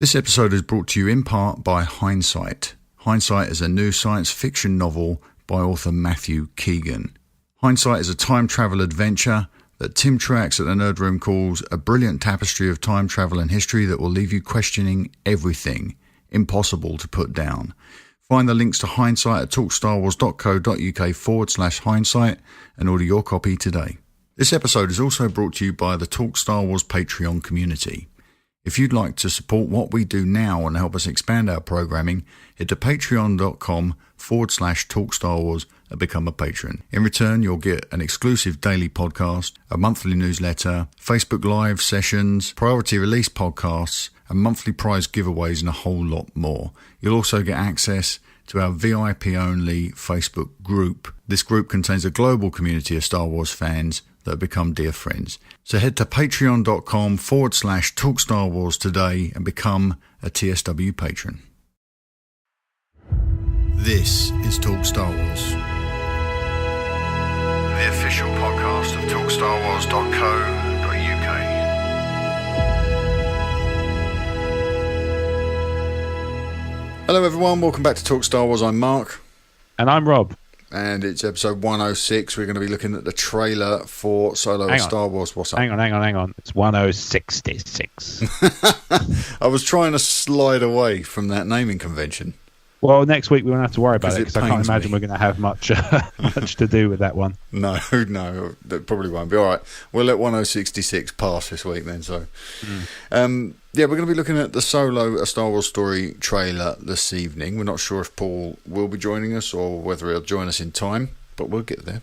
This episode is brought to you in part by Hindsight. Hindsight is a new science fiction novel by author Matthew Keegan. Hindsight is a time travel adventure that Tim Truax at the Nerd Room calls a brilliant tapestry of time travel and history that will leave you questioning everything. Impossible to put down. Find the links to Hindsight at talkstarwars.co.uk/hindsight and order your copy today. This episode is also brought to you by the Talk Star Wars Patreon community. If you'd like to support what we do now and help us expand our programming, head to patreon.com/talkstarwars and become a patron. In return, you'll get an exclusive daily podcast, a monthly newsletter, Facebook Live sessions, priority release podcasts, and monthly prize giveaways and a whole lot more. You'll also get access to our VIP-only Facebook group. This group contains a global community of Star Wars fans that have become dear friends. So head to patreon.com/talkstarwars today and become a TSW patron. This is Talk Star Wars, the official podcast of talkstarwars.co.uk. Hello everyone, welcome back to Talk Star Wars. I'm Mark. And I'm Rob. And it's episode 106. We're going to be looking at the trailer for Solo Star Wars. What's up? Hang on. It's 1066. I was trying to slide away from that naming convention. Well, next week we won't have to worry about it because I can't imagine me. we're going to have much much to do with that one. No, that probably won't be. All right, we'll let 1066 pass this week then. So, yeah, we're going to be looking at the Solo A Star Wars Story trailer this evening. We're not sure if Paul will be joining us or whether he'll join us in time, but we'll get there.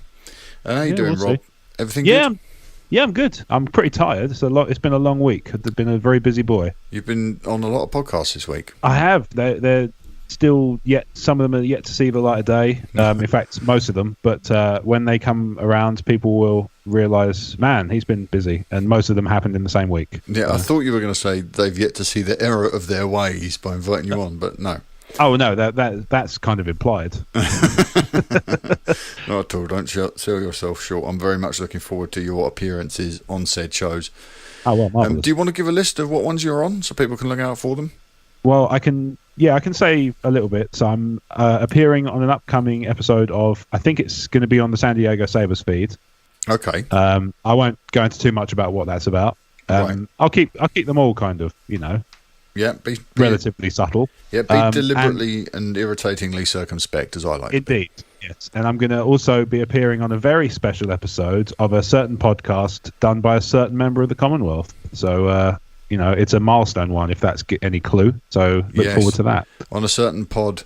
How you doing, Rob? See. Everything good? Yeah, I'm good. I'm pretty tired. It's been a long week. I've been a very busy boy. You've been on a lot of podcasts this week. I have. They're still some of them are yet to see the light of day. In fact, most of them. But when they come around, people will realise, man, he's been busy, and most of them happened in the same week. Yeah, I thought you were going to say they've yet to see the error of their ways by inviting you on, but no. Oh no, that's kind of implied. Not at all. Don't sell yourself short. I'm very much looking forward to your appearances on said shows. Oh well, marvellous. Do you want to give a list of what ones you're on so people can look out for them? Well, I can say a little bit. So I'm appearing on an upcoming episode of, I think it's going to be on the San Diego Sabres feed. Okay. I won't go into too much about what that's about. Right. I'll keep them all kind of, yeah, be relatively subtle. Yeah, be deliberately and irritatingly circumspect, as I like. Indeed, yes. And I'm going to also be appearing on a very special episode of a certain podcast done by a certain member of the Commonwealth. So, it's a milestone one, if that's any clue. So look forward to that. On a certain podcast.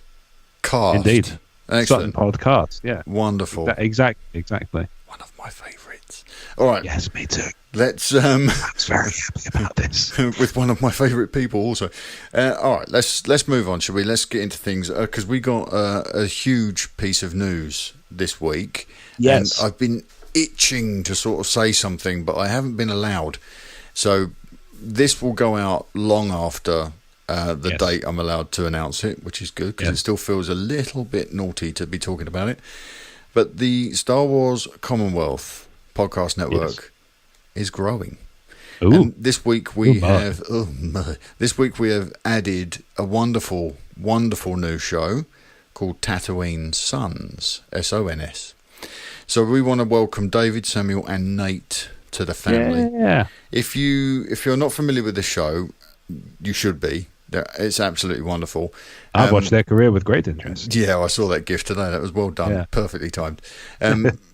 Indeed. Excellent. Certain podcast, yeah. Wonderful. Exactly. One of my favourites. All right. Yes, me too. Let's... I'm very happy about this. With one of my favourite people also. All right, let's move on, shall we? Let's get into things, because we got a huge piece of news this week. Yes. And I've been itching to sort of say something, but I haven't been allowed. So... this will go out long after the date I'm allowed to announce it, which is good because it still feels a little bit naughty to be talking about it. But the Star Wars Commonwealth podcast network is growing. Ooh. And this week we have added a wonderful, wonderful new show called Tatooine Sons, SONS. So we want to welcome David, Samuel, and Nate to the family. Yeah. If you're not familiar with the show, you should be. It's absolutely wonderful. I've watched their career with great interest. Yeah, I saw that gift today. That was well done. Yeah. Perfectly timed.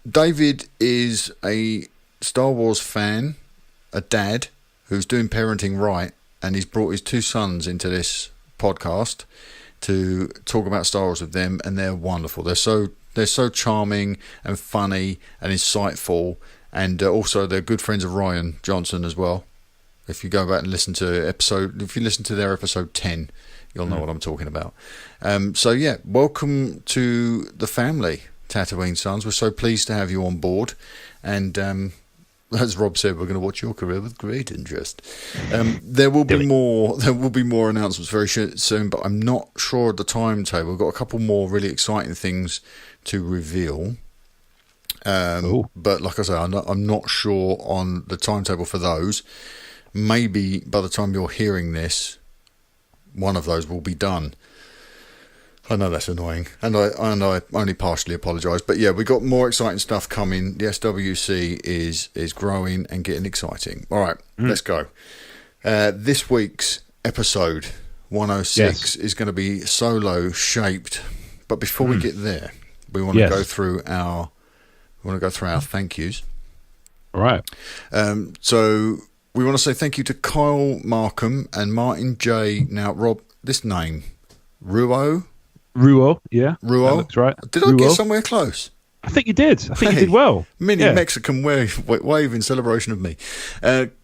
David is a Star Wars fan, a dad who's doing parenting right, and he's brought his two sons into this podcast to talk about Star Wars with them, and they're wonderful. They're so charming and funny and insightful. And also, they're good friends of Ryan Johnson as well. If you go back and listen to their episode 10, you'll know what I'm talking about. So yeah, welcome to the family, Tatooine Sons. We're so pleased to have you on board. And as Rob said, we're going to watch your career with great interest. There will be more announcements very soon, but I'm not sure of the timetable. We've got a couple more really exciting things to reveal. But like I say, I'm not sure on the timetable for those. Maybe by the time you're hearing this, one of those will be done. I know that's annoying, and I only partially apologise. But yeah, we got more exciting stuff coming. The SWC is growing and getting exciting. All right, let's go. This week's episode 106 is going to be solo shaped. But before we get there, we want to go through our thank yous. All right. So we want to say thank you to Kyle Markham and Martin J. Now, Rob, this name, Ruo, yeah. Ruo. That's right. Did I get somewhere close? I think you did. I think you did well. Mini Mexican wave in celebration of me.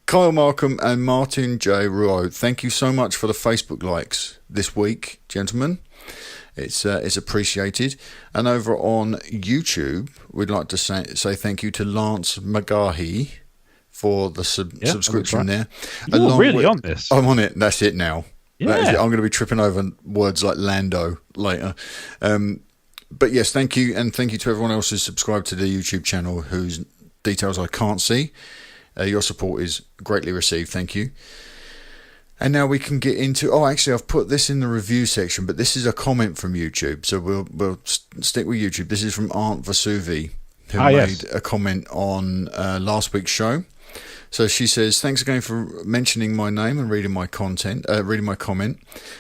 Kyle Markham and Martin J. Ruo, thank you so much for the Facebook likes this week, gentlemen. It's appreciated. And over on YouTube, we'd like to say thank you to Lance McGahee for the subscription there. You're really on this. I'm on it. That's it now. Yeah. I'm going to be tripping over words like Lando later. But yes, thank you. And thank you to everyone else who's subscribed to the YouTube channel whose details I can't see. Your support is greatly received. Thank you. And now we can get into... Oh, actually, I've put this in the review section, but this is a comment from YouTube. So we'll stick with YouTube. This is from Aunt Vesuvi, who made a comment on last week's show. So she says, thanks again for mentioning my name and reading my comment.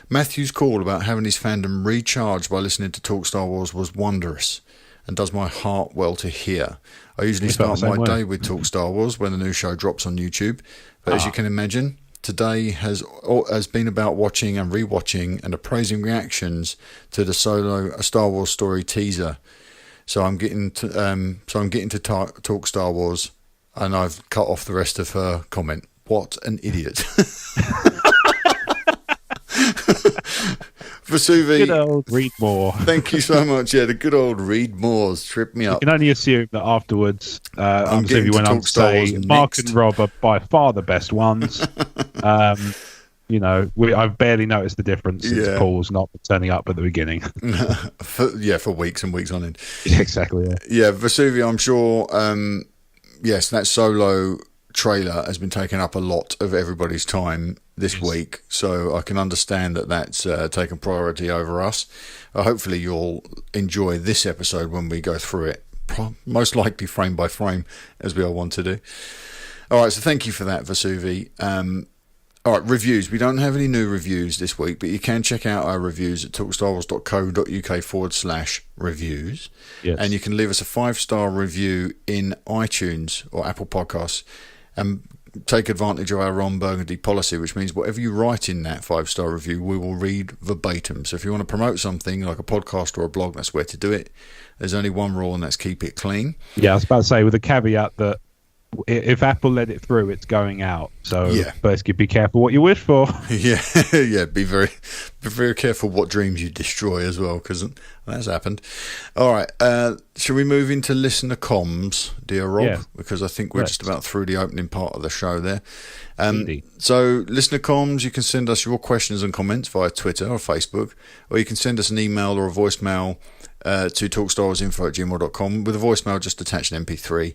Matthew's call about having his fandom recharged by listening to Talk Star Wars was wonderous and does my heart well to hear. I usually start my day with Talk Star Wars when the new show drops on YouTube. But as you can imagine, today has been about watching and rewatching and appraising reactions to the solo A Star Wars Story teaser. So I'm getting to talk Star Wars. And I've cut off the rest of her comment. What an idiot. Vesuvi. Good old read more. Thank you so much. Yeah, the good old read mores tripped me up. You can only assume that afterwards, Vesuvi went on to say, Mark and Rob are by far the best ones. I've barely noticed the difference since Paul's not turning up at the beginning. for weeks and weeks on end. Exactly, yeah. Yeah, Vesuvi, I'm sure... yes, that solo trailer has been taking up a lot of everybody's time this week, so I can understand that that's taken priority over us. Hopefully you'll enjoy this episode when we go through it, most likely frame by frame, as we all want to do. All right, so thank you for that, Vesuvi. All right, reviews. We don't have any new reviews this week, but you can check out our reviews at talkstarwars.co.uk/reviews. Yes. And you can leave us a 5-star review in iTunes or Apple Podcasts and take advantage of our Ron Burgundy policy, which means whatever you write in that 5-star review, we will read verbatim. So if you want to promote something like a podcast or a blog, that's where to do it. There's only one rule, and that's keep it clean. Yeah, I was about to say, with a caveat that if Apple let it through, it's going out. So first, be careful what you wish for. Yeah, be very careful what dreams you destroy as well, because that's happened. All right, shall we move into listener comms, dear Rob? Yeah. Because I think we're just about through the opening part of the show there. So listener comms, you can send us your questions and comments via Twitter or Facebook, or you can send us an email or a voicemail to talkstarwarsinfo@gmail.com. With a voicemail, just attach an MP3.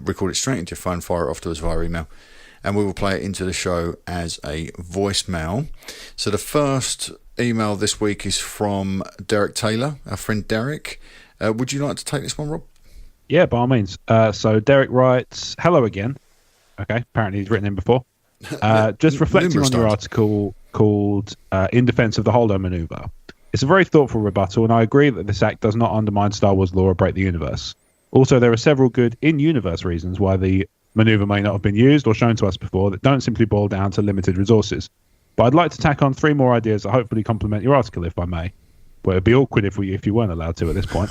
Record it straight into your phone, fire it off to us via email, and we will play it into the show as a voicemail. So the first email this week is from Derek Taylor, our friend Derek. Would you like to take this one, Rob? Yeah, by all means. So Derek writes, hello again. Okay, apparently he's written in before. Just reflecting on your article called In Defense of the Holdo Maneuver. It's a very thoughtful rebuttal, and I agree that this act does not undermine Star Wars lore or break the universe. Also, there are several good in-universe reasons why the maneuver may not have been used or shown to us before that don't simply boil down to limited resources. But I'd like to tack on 3 more ideas that hopefully complement your article, if I may. Well, it'd be awkward if you weren't allowed to at this point.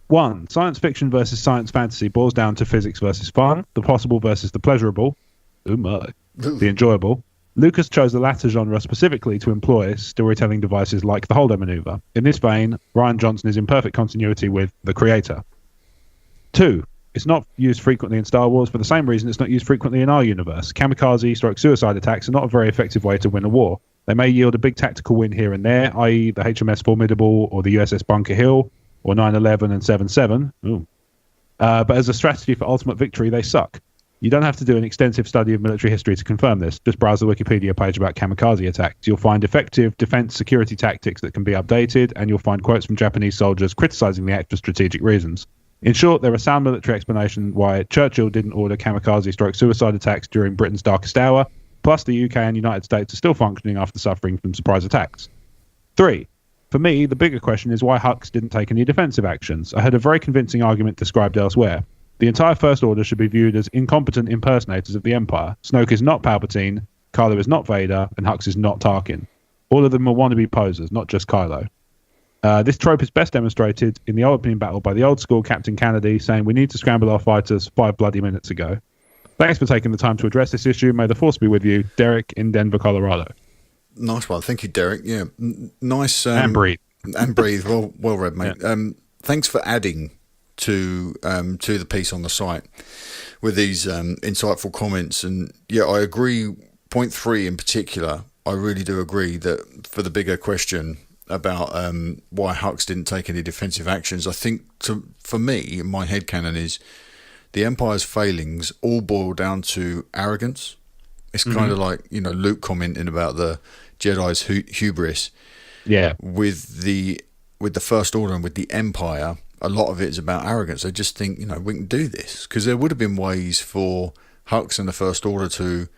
1. Science fiction versus science fantasy boils down to physics versus fun, the possible versus the pleasurable, the enjoyable. Lucas chose the latter genre specifically to employ storytelling devices like the Holdo maneuver. In this vein, Rian Johnson is in perfect continuity with the creator. 2. It's not used frequently in Star Wars for the same reason it's not used frequently in our universe. Kamikaze/suicide attacks are not a very effective way to win a war. They may yield a big tactical win here and there, i.e. the HMS Formidable or the USS Bunker Hill or 9/11 and 7/7. But as a strategy for ultimate victory, they suck. You don't have to do an extensive study of military history to confirm this. Just browse the Wikipedia page about kamikaze attacks. You'll find effective defense security tactics that can be updated, and you'll find quotes from Japanese soldiers criticizing the act for strategic reasons. In short, there are sound military explanations why Churchill didn't order kamikaze/suicide attacks during Britain's darkest hour, plus the UK and United States are still functioning after suffering from surprise attacks. 3. For me, the bigger question is why Hux didn't take any defensive actions. I had a very convincing argument described elsewhere. The entire First Order should be viewed as incompetent impersonators of the Empire. Snoke is not Palpatine, Kylo is not Vader, and Hux is not Tarkin. All of them are wannabe posers, not just Kylo. This trope is best demonstrated in the opening battle by the old school Captain Kennedy saying, "We need to scramble our fighters 5 bloody minutes ago." Thanks for taking the time to address this issue. May the Force be with you. Derek in Denver, Colorado. Nice one. Thank you, Derek. Yeah, nice. And breathe. And breathe. Well read, mate. Yeah. Thanks for adding to the piece on the site with these insightful comments. And yeah, I agree. Point 3 in particular, I really do agree that for the bigger question about why Hux didn't take any defensive actions, I think for me, my headcanon is the Empire's failings all boil down to arrogance. It's kind of like, Luke commenting about the Jedi's hubris. Yeah. With the First Order and with the Empire, a lot of it is about arrogance. They just think, we can do this. Because there would have been ways for Hux and the First Order to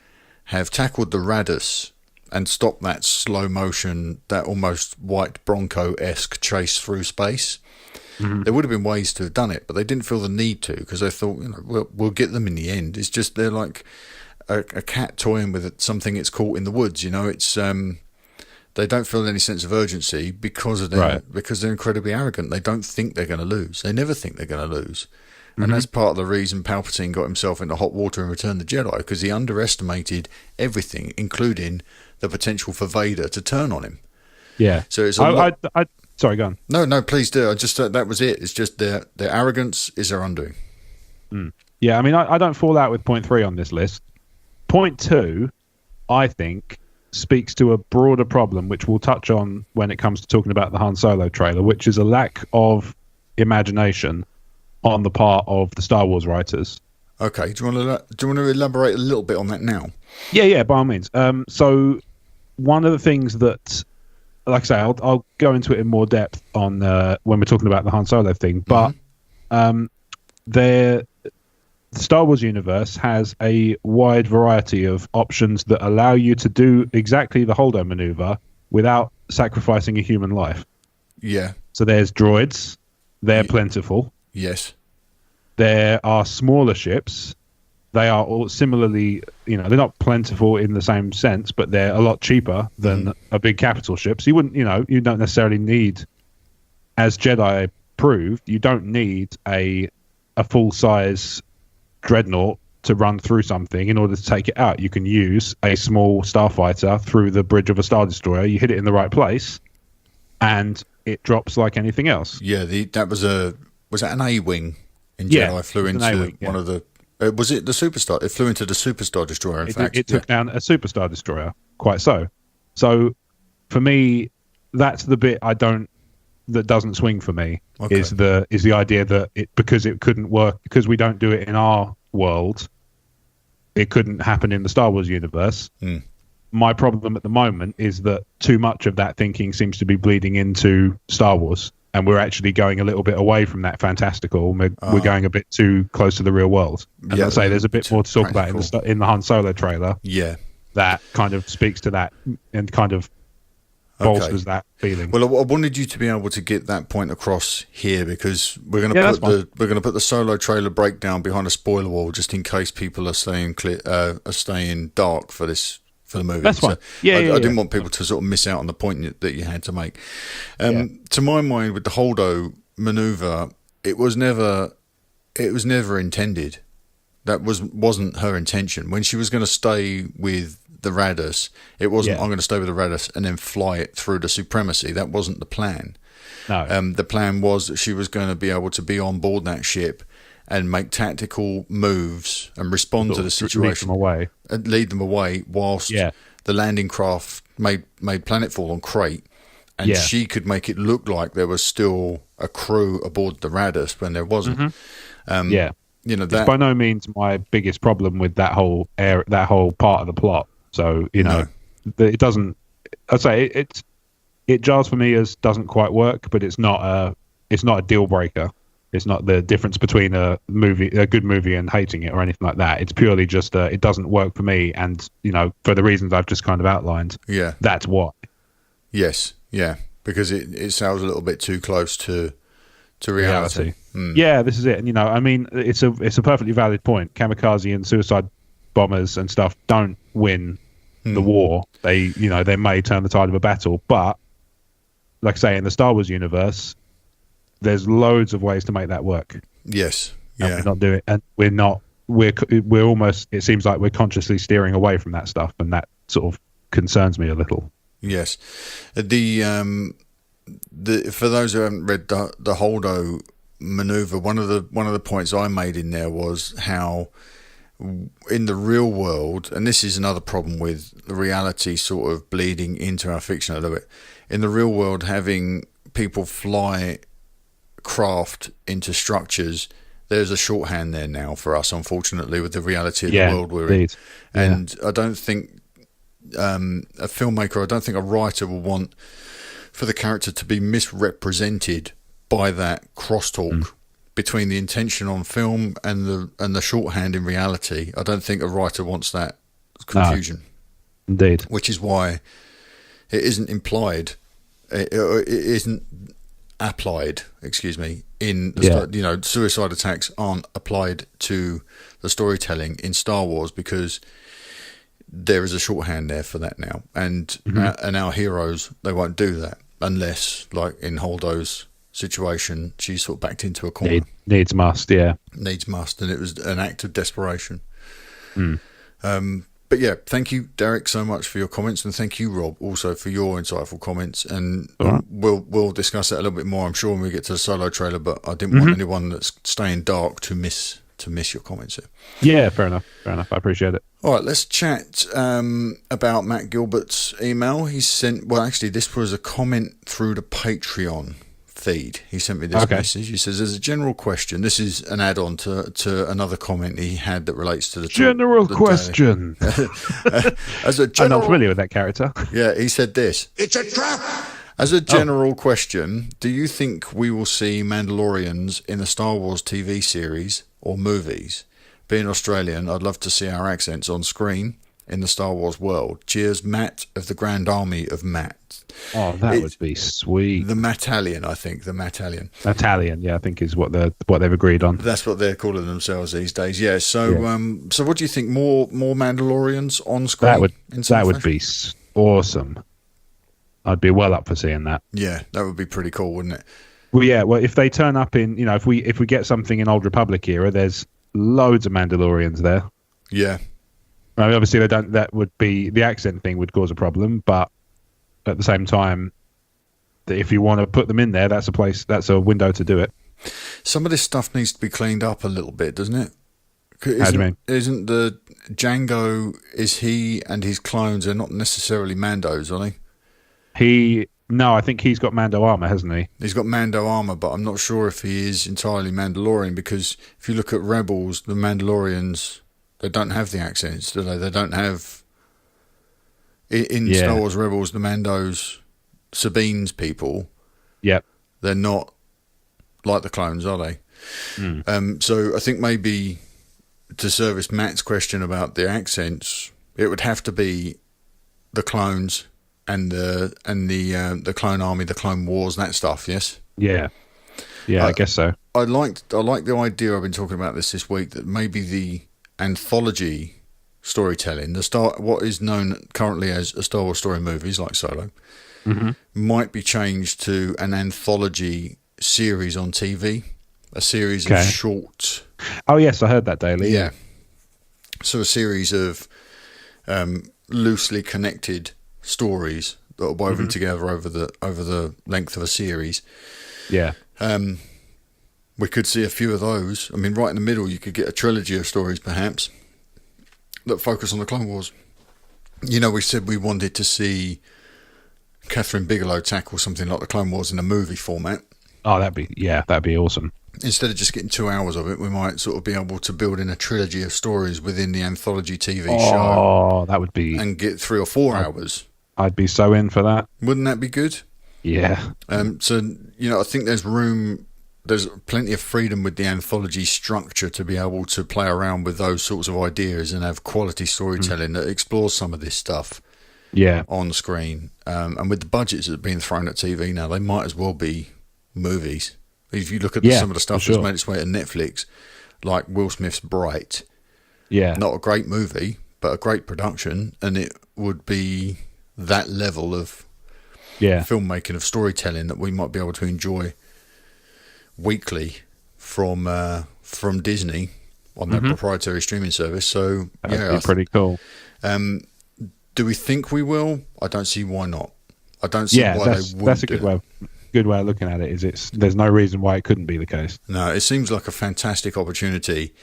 have tackled the Raddus and stopped that slow motion, that almost White Bronco-esque chase through space. There would have been ways to have done it, but they didn't feel the need to because they thought, we'll get them in the end. It's just they're like a cat toying with something it's caught in the woods. It's they don't feel any sense of urgency because they're incredibly arrogant. They don't think they're going to lose. They never think they're going to lose. And that's part of the reason Palpatine got himself into hot water and Return the Jedi, because he underestimated everything, including the potential for Vader to turn on him. Yeah. So it's sorry, go on. No, please do. I just that was it. It's just their arrogance is their undoing. Yeah, I mean, I don't fall out with point 3 on this list. Point 2, I think, speaks to a broader problem, which we'll touch on when it comes to talking about the Han Solo trailer, which is a lack of imagination on the part of the Star Wars writers. Okay, do you want to elaborate a little bit on that now? Yeah, by all means. So one of the things that, like I say, I'll go into it in more depth on when we're talking about the Han Solo thing, but the Star Wars universe has a wide variety of options that allow you to do exactly the Holdo maneuver without sacrificing a human life. Yeah. So there's droids. They're plentiful. Yes. There are smaller ships. They are all similarly, they're not plentiful in the same sense, but they're a lot cheaper than a big capital ship. So you wouldn't, you don't necessarily need, as Jedi proved, you don't need a full-size dreadnought to run through something in order to take it out. You can use a small starfighter through the bridge of a Star Destroyer. You hit it in the right place, and it drops like anything else. Yeah, was that an A-wing in Jedi? Flew into one of the... was it the Superstar? It flew into the Superstar Destroyer, in fact. It took down a Superstar Destroyer, quite so. So, for me, that's the bit that doesn't swing for me, is the idea that because it couldn't work, because we don't do it in our world, it couldn't happen in the Star Wars universe. My problem at the moment is that too much of that thinking seems to be bleeding into Star Wars, and we're actually going a little bit away from that fantastical. We're going a bit too close to the real world. And I say there's a bit more to talk about in the Han Solo trailer. Yeah, that kind of speaks to that and kind of bolsters that feeling. Well, I wanted you to be able to get that point across here, because we're going to put the Solo trailer breakdown behind a spoiler wall just in case people are staying dark for the movie. That's fine. I didn't want people to sort of miss out on the point that you had to make. To my mind, with the Holdo maneuver, it was never intended. That wasn't her intention. When she was going to stay with the Raddus, it wasn't, I'm going to stay with the Raddus and then fly it through the Supremacy. That wasn't the plan. No. The plan was that she was going to be able to be on board that ship and make tactical moves and respond to the situation. Lead them away whilst the landing craft made planetfall on Crate, and she could make it look like there was still a crew aboard the Raddus when there wasn't. It's by no means my biggest problem with that whole part of the plot. So it doesn't. I'd say it jars for me as doesn't quite work, but it's not a deal breaker. It's not the difference between a good movie, and hating it or anything like that. It's purely just it doesn't work for me, and for the reasons I've just kind of outlined. Yeah, that's why. Yes, yeah, because it sounds a little bit too close to reality. Yeah, this is it. And I mean, it's a perfectly valid point. Kamikaze and suicide bombers and stuff don't win the war. They may turn the tide of a battle, but like I say, in the Star Wars universe, there's loads of ways to make that work. Yes, and we're not doing, and we're not. We're almost. It seems like we're consciously steering away from that stuff, and that sort of concerns me a little. Yes, for those who haven't read the Holdo maneuver, one of the points I made in there was how in the real world, and this is another problem with the reality sort of bleeding into our fiction a little bit. In the real world, having people fly craft into structures, there's a shorthand there now for us, unfortunately, with the reality of the world we're in. And I don't think a filmmaker, I don't think a writer will want for the character to be misrepresented by that crosstalk between the intention on film and the shorthand in reality. I don't think a writer wants that confusion. No, indeed. Which is why it isn't implied, it isn't applied, in the suicide attacks aren't applied to the storytelling in Star Wars because there is a shorthand there for that now, and our heroes, they won't do that unless, like in Holdo's situation, she's sort of backed into a corner. Needs must, and it was an act of desperation. But yeah, thank you, Derek, so much for your comments, and thank you, Rob, also for your insightful comments. And we'll discuss that a little bit more, I'm sure, when we get to the Solo trailer. But I didn't want anyone that's staying dark to miss your comments here. Yeah, fair enough. I appreciate it. All right, let's chat about Matt Gilbert's email. He sent. Well, actually, this was a comment through the Patreon feed. He sent me this message. He says, "As a general question, this is an add-on to another comment he had that relates to the general question." As a general, I'm not familiar with that character. Yeah, he said this. It's a trap. As a general question, do you think we will see Mandalorians in the Star Wars TV series or movies? Being Australian, I'd love to see our accents on screen in the Star Wars world. Cheers, Matt of the Grand Army of Matt. Oh, that would be sweet. The Mattalion, I think. The Mattalion. Mattalion, yeah, I think is what they've agreed on. That's what they're calling themselves these days. Yeah. So, so what do you think? More Mandalorians on screen? That would be awesome. I'd be well up for seeing that. Yeah, that would be pretty cool, wouldn't it? Well, yeah. Well, if they turn up in, if we get something in Old Republic era, there's loads of Mandalorians there. Yeah. I mean, obviously, that would be the accent thing would cause a problem, but at the same time, if you want to put them in there, that's a window to do it. Some of this stuff needs to be cleaned up a little bit, doesn't it? How do you mean? Isn't the Django? Is he and his clones are not necessarily Mandos, are they? No, I think he's got Mando armor, hasn't he? He's got Mando armor, but I'm not sure if he is entirely Mandalorian, because if you look at Rebels, the Mandalorians, they don't have the accents, do they? They don't have... In Star Wars Rebels, the Mandos, Sabine's people, they're not like the clones, are they? So I think maybe to service Matt's question about the accents, it would have to be the clones and the Clone Army, the Clone Wars, that stuff. Yes. Yeah, I guess so. I like the idea. I've been talking about this week, that maybe the anthology storytelling, what is known currently as a Star Wars story movies like Solo, might be changed to an anthology series on TV, a series of short. Oh yes, I heard that, Daily. Yeah. So a series of loosely connected stories that are woven together over the length of a series. Yeah. We could see a few of those. I mean, right in the middle, you could get a trilogy of stories, perhaps, that focus on the Clone Wars. We said we wanted to see Catherine Bigelow tackle something like the Clone Wars in a movie format. Oh, that'd be awesome. instead of just getting 2 hours of it, we might sort of be able to build in a trilogy of stories within the anthology TV show. Oh, that would be... And get 3 or 4 hours. I'd be so in for that. Wouldn't that be good? Yeah. So, I think there's plenty of freedom with the anthology structure to be able to play around with those sorts of ideas and have quality storytelling that explores some of this stuff on screen. And with the budgets that are being thrown at TV now, they might as well be movies. If you look at some of the stuff that's made its way to Netflix, like Will Smith's Bright, not a great movie, but a great production, and it would be that level of filmmaking, of storytelling that we might be able to enjoy weekly from Disney on their proprietary streaming service. So that'd be pretty cool. Do we think we will? I don't see why not. I don't see why they wouldn't. That's a good way of looking at it. There's no reason why it couldn't be the case. No, it seems like a fantastic opportunity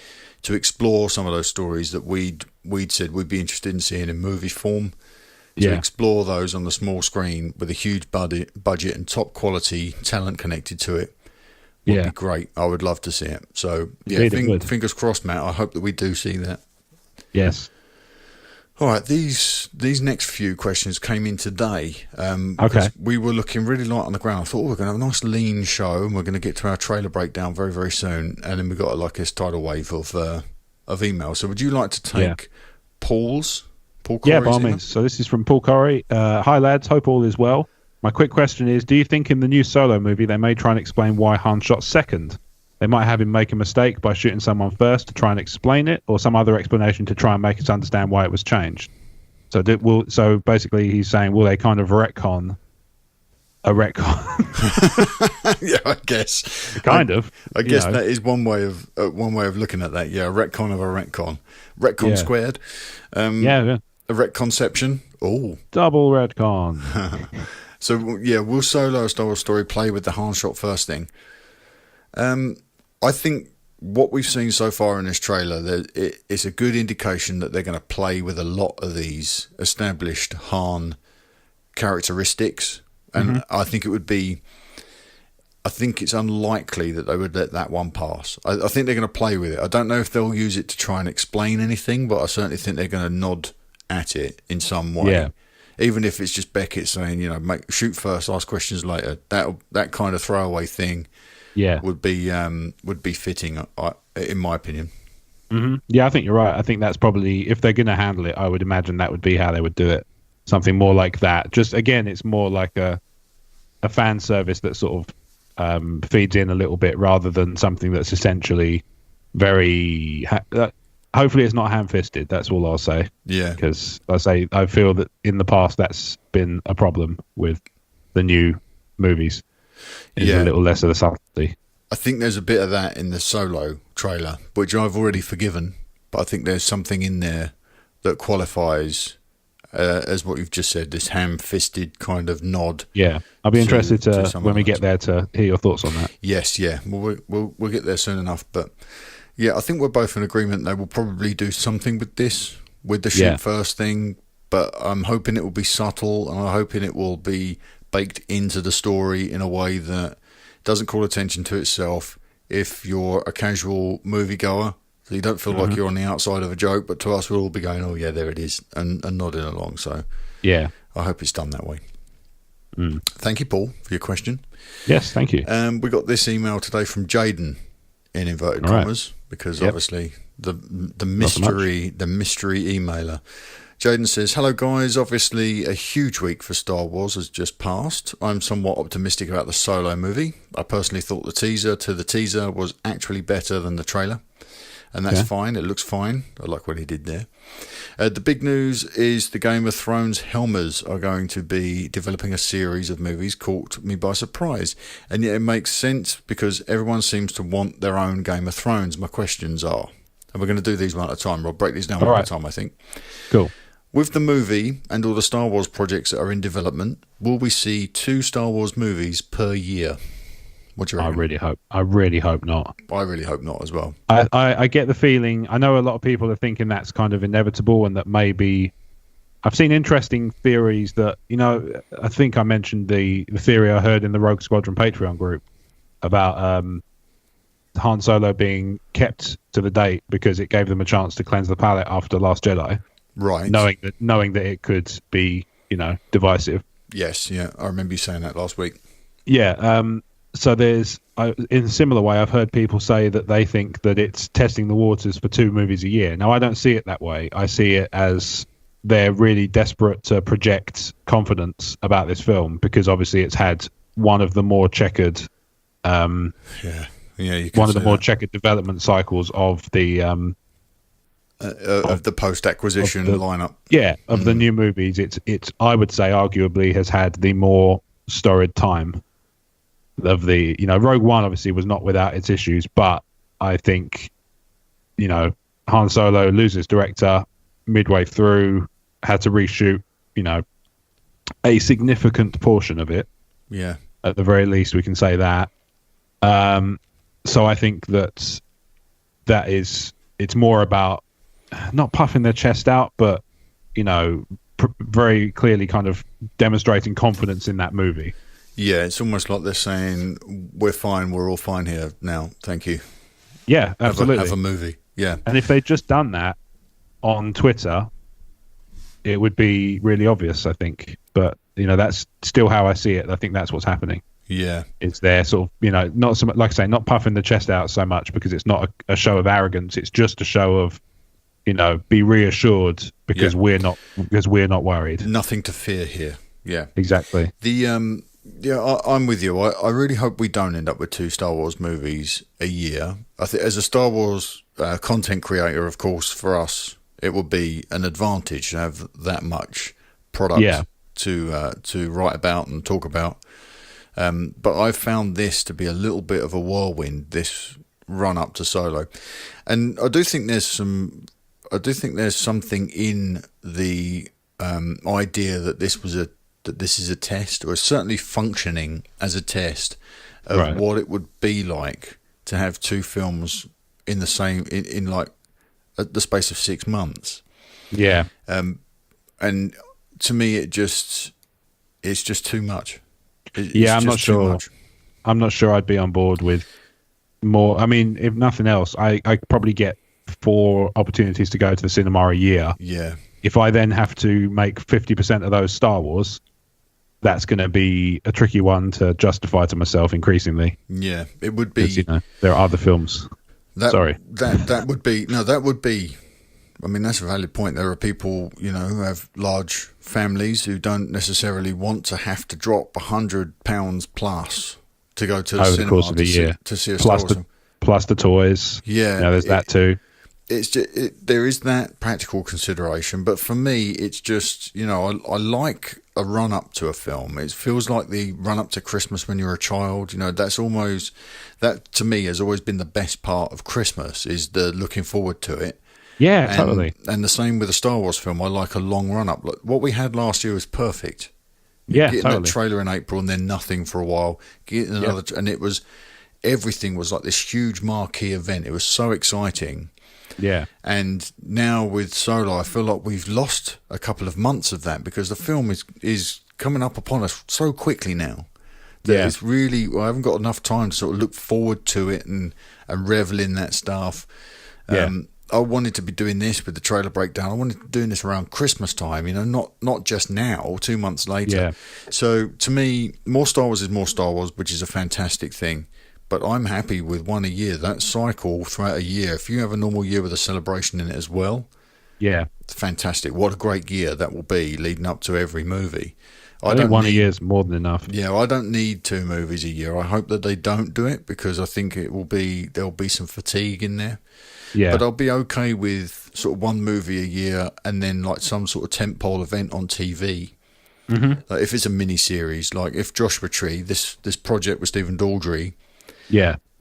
to explore some of those stories that we'd said we'd be interested in seeing in movie form. To explore those on the small screen with a huge budget and top quality talent connected to it would be great. I would love to see it. So fingers crossed, Matt. I hope that we do see that. Yes. All right, these next few questions came in today. Okay. We were looking really light on the ground. I thought, we're going to have a nice lean show and we're going to get to our trailer breakdown very, very soon. And then we got like this tidal wave of emails. So would you like to take Paul's? Paul Corey's by all means. So this is from Paul Corey. Hi, lads. Hope all is well. My quick question is, do you think in the new Solo movie they may try and explain why Han shot second? They might have him make a mistake by shooting someone first to try and explain it, or some other explanation to try and make us understand why it was changed. So basically he's saying, will they kind of retcon a retcon? Yeah, I guess. Kind of. I guess that is one way of looking at that. Yeah, a retcon of a retcon. Retcon squared. A retconception. Oh. Double retcon. So, will Solo, a Star Wars story, play with the Han shot first thing? I think what we've seen so far in this trailer, it's a good indication that they're going to play with a lot of these established Han characteristics. And I think it's unlikely that they would let that one pass. I think they're going to play with it. I don't know if they'll use it to try and explain anything, but I certainly think they're going to nod at it in some way. Yeah. Even if it's just Beckett saying, shoot first, ask questions later. That kind of throwaway thing would be fitting, in my opinion. Mm-hmm. Yeah, I think you're right. I think that's probably, if they're going to handle it, I would imagine that would be how they would do it. Something more like that. Just, again, it's more like a fan service that sort of feeds in a little bit rather than something that's essentially very... hopefully it's not ham-fisted, that's all I'll say. Yeah. Because I feel that in the past that's been a problem with the new movies. It's a little less of the subtlety. I think there's a bit of that in the Solo trailer, which I've already forgiven, but I think there's something in there that qualifies as what you've just said, this ham-fisted kind of nod. Yeah, I'll be interested to when we get there to hear your thoughts on that. Yes, yeah, we'll get there soon enough, but yeah, I think we're both in agreement they will probably do something with this, with the shoot first thing, but I'm hoping it will be subtle, and I'm hoping it will be baked into the story in a way that doesn't call attention to itself if you're a casual moviegoer. So you don't feel like you're on the outside of a joke, but to us we'll all be going, oh yeah, there it is, and nodding along. So yeah, I hope it's done that way. Thank you, Paul, for your question. Yes, thank you. We got this email today from Jaden, in inverted commas, because obviously the mystery emailer. Jaden says, hello guys, obviously a huge week for Star Wars has just passed. I'm somewhat optimistic about the Solo movie. I personally thought the teaser was actually better than the trailer. And that's fine. It looks fine. I like what he did there. The big news is the Game of Thrones Helmers are going to be developing a series of movies caught me by surprise. And yet it makes sense because everyone seems to want their own Game of Thrones. My questions are, and we're going to do these one at a time. We'll break these down one at a time, I think. Cool. With the movie and all the Star Wars projects that are in development, will we see 2 Star Wars movies per year? What do you reckon? I really hope not. I really hope not as well. I get the feeling, I know a lot of people are thinking that's kind of inevitable and that maybe... I've seen interesting theories that, I think I mentioned the theory I heard in the Rogue Squadron Patreon group about Han Solo being kept to the date because it gave them a chance to cleanse the palate after Last Jedi, Right. knowing that it could be, divisive. Yes, yeah, I remember you saying that last week. Yeah. So in a similar way, I've heard people say that they think that it's testing the waters for 2 movies a year. Now, I don't see it that way. I see it as they're really desperate to project confidence about this film because obviously it's had one of the more checkered, You one of the more checkered development cycles of the of the post-acquisition lineup. Yeah, of the new movies. It's I would say arguably has had the more storied time of the, Rogue One obviously was not without its issues, but I think, Han Solo loses director midway through, had to reshoot, a significant portion of it. Yeah. At the very least, we can say that. So I think that it's more about not puffing their chest out, but, very clearly kind of demonstrating confidence in that movie. Yeah, it's almost like they're saying, we're fine, we're all fine here now, thank you. Yeah, absolutely. Have a movie, yeah. And if they'd just done that on Twitter, it would be really obvious, I think. But, that's still how I see it. I think that's what's happening. Yeah. It's their sort of, not so much, like I say, not puffing the chest out so much because it's not a show of arrogance. It's just a show of, be reassured because we're not worried. Nothing to fear here. Yeah. Exactly. I'm with you. I really hope we don't end up with 2 Star Wars movies a year. I think as a Star Wars content creator, of course, for us, it would be an advantage to have that much product to write about and talk about. But I've found this to be a little bit of a whirlwind, this run up to Solo, and I do think there's something in the idea that this is a test, or is certainly functioning as a test of what it would be like to have 2 films in the same in like the space of 6 months. Yeah. And to me, it's just too much. I'm not sure. I'm not sure I'd be on board with more. I mean, if nothing else, I probably get 4 opportunities to go to the cinema a year. Yeah. If I then have to make 50% of those Star Wars, that's going to be a tricky one to justify to myself increasingly. Yeah, it would be. There are other films. That would be. I mean, that's a valid point. There are people, who have large families who don't necessarily want to have to drop £100 plus to go to the cinema the course of the year to see a Star Wars film. Plus the toys. Yeah, there's that too. It's just, there is that practical consideration, but for me, it's just I like a run up to a film. It feels like the run up to Christmas when you're a child. That's almost that to me has always been the best part of Christmas is the looking forward to it. Yeah, totally. And the same with a Star Wars film. I like a long run up. Look, what we had last year was perfect. Getting that trailer in April and then nothing for a while. Getting another, and everything was like this huge marquee event. It was so exciting. Yeah. And now with Solo, I feel like we've lost a couple of months of that because the film is coming up upon us so quickly now that it's really, I haven't got enough time to sort of look forward to it and revel in that stuff. I wanted to be doing this with the trailer breakdown. I wanted to be doing this around Christmas time, not just now, 2 months later. Yeah. So to me, more Star Wars is more Star Wars, which is a fantastic thing. But I'm happy with 1 a year. That cycle throughout a year, if you have a normal year with a celebration in it as well, it's fantastic. What a great year that will be leading up to every movie. I think 1 a year is more than enough. Yeah, I don't need 2 movies a year. I hope that they don't do it because I think there'll be some fatigue in there. Yeah. But I'll be okay with sort of 1 movie a year and then like some sort of tentpole event on TV. Mm-hmm. Like if it's a mini series, like if Joshua Tree, this project with Stephen Daldry,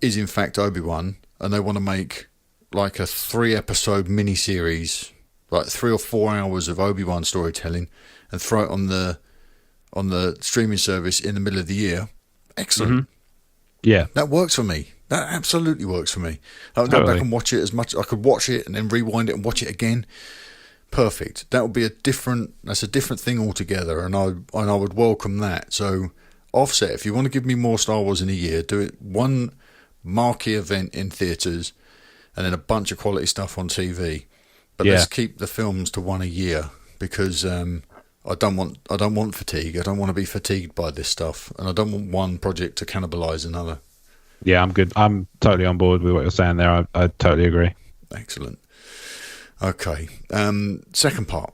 is in fact Obi-Wan, and they want to make like a 3-episode mini series, like 3 or 4 hours of Obi-Wan storytelling, and throw it on the streaming service in the middle of the year. Excellent. Mm-hmm. Yeah, that works for me. That absolutely works for me. I'll go back and watch it as much. I could watch it and then rewind it and watch it again. Perfect. That would be that's a different thing altogether, and I would welcome that. So offset, if you want to give me more Star Wars in a year, do it one marquee event in theatres, and then a bunch of quality stuff on TV. But let's keep the films to one a year, because I don't want fatigue. I don't want to be fatigued by this stuff, and I don't want one project to cannibalise another. Yeah, I'm good. I'm totally on board with what you're saying there. I totally agree. Excellent. Okay. Second part.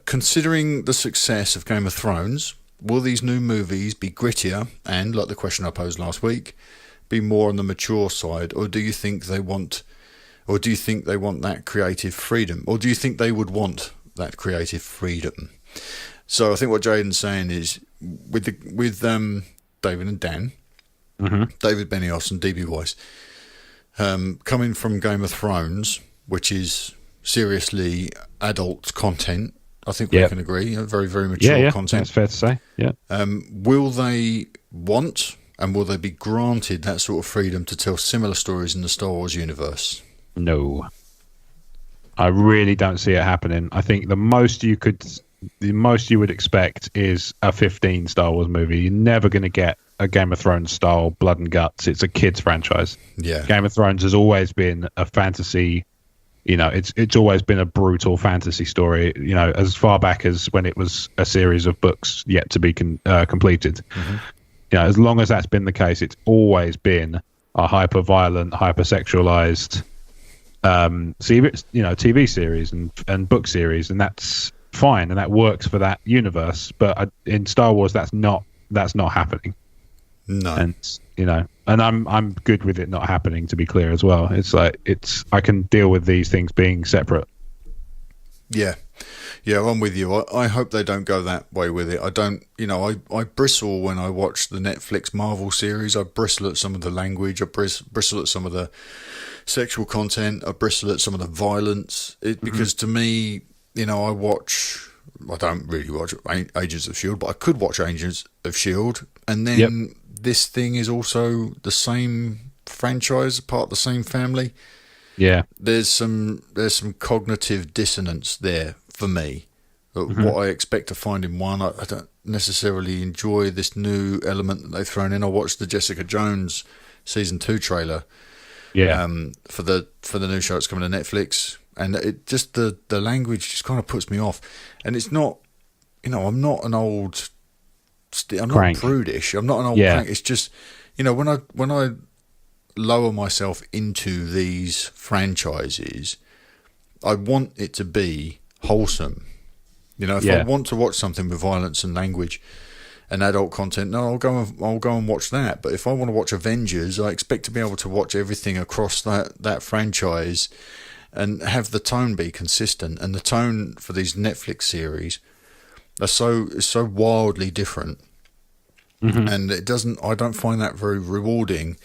Considering the success of Game of Thrones, will these new movies be grittier and, like the question I posed last week, be more on the mature side, or do you think they want that creative freedom, or do you think they would want that creative freedom? So I think what Jaden's saying is, with David and Dan, David Benioff and D.B. Weiss, coming from Game of Thrones, which is seriously adult content, I think we can agree, very, very mature content. That's fair to say. Yeah. Will they want and will they be granted that sort of freedom to tell similar stories in the Star Wars universe? No. I really don't see it happening. I think the most you would expect is a 15 Star Wars movie. You're never going to get a Game of Thrones style blood and guts. It's a kids franchise. Yeah. Game of Thrones has always been a fantasy. It's always been a brutal fantasy story. As far back as when it was a series of books yet to be completed. As long as that's been the case, it's always been a hyper violent, hyper sexualized TV series and book series, and that's fine, and that works for that universe. But in Star Wars, that's not happening. No, and I'm good with it not happening. To be clear as well, I can deal with these things being separate. Yeah, I'm with you. I hope they don't go that way with it. I don't, I bristle when I watch the Netflix Marvel series. I bristle at some of the language. I bristle at some of the sexual content. I bristle at some of the violence. Because to me, I don't really watch Agents of S.H.I.E.L.D., but I could watch Agents of S.H.I.E.L.D. And then this thing is also the same franchise, part of the same family. Yeah, there's some cognitive dissonance there for me. What I expect to find in one, I don't necessarily enjoy this new element that they've thrown in. I watched the Jessica Jones season 2 trailer, for the new show that's coming to Netflix, and it just the language just kind of puts me off. And it's not, I'm not an old, I'm crank. Not prudish. I'm not an old crank. It's just, when I lower myself into these franchises, I want it to be wholesome. If I want to watch something with violence and language and adult content, no, I'll go and watch that. But if I want to watch Avengers, I expect to be able to watch everything across that franchise and have the tone be consistent. And the tone for these Netflix series is so wildly different. And I don't find that very rewarding.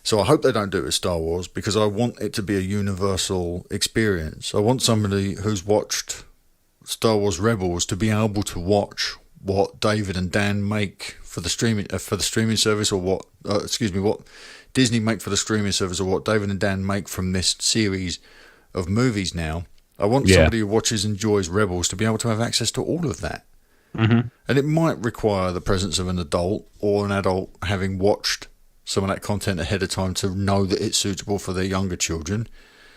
So I hope they don't do it with Star Wars, because I want it to be a universal experience. I want somebody who's watched Star Wars Rebels to be able to watch what David and Dan make for the streaming service, or what Disney make for the streaming service, or what David and Dan make from this series of movies now. I want somebody who watches and enjoys Rebels to be able to have access to all of that. And it might require the presence of an adult, or an adult having watched some of that content ahead of time to know that it's suitable for their younger children.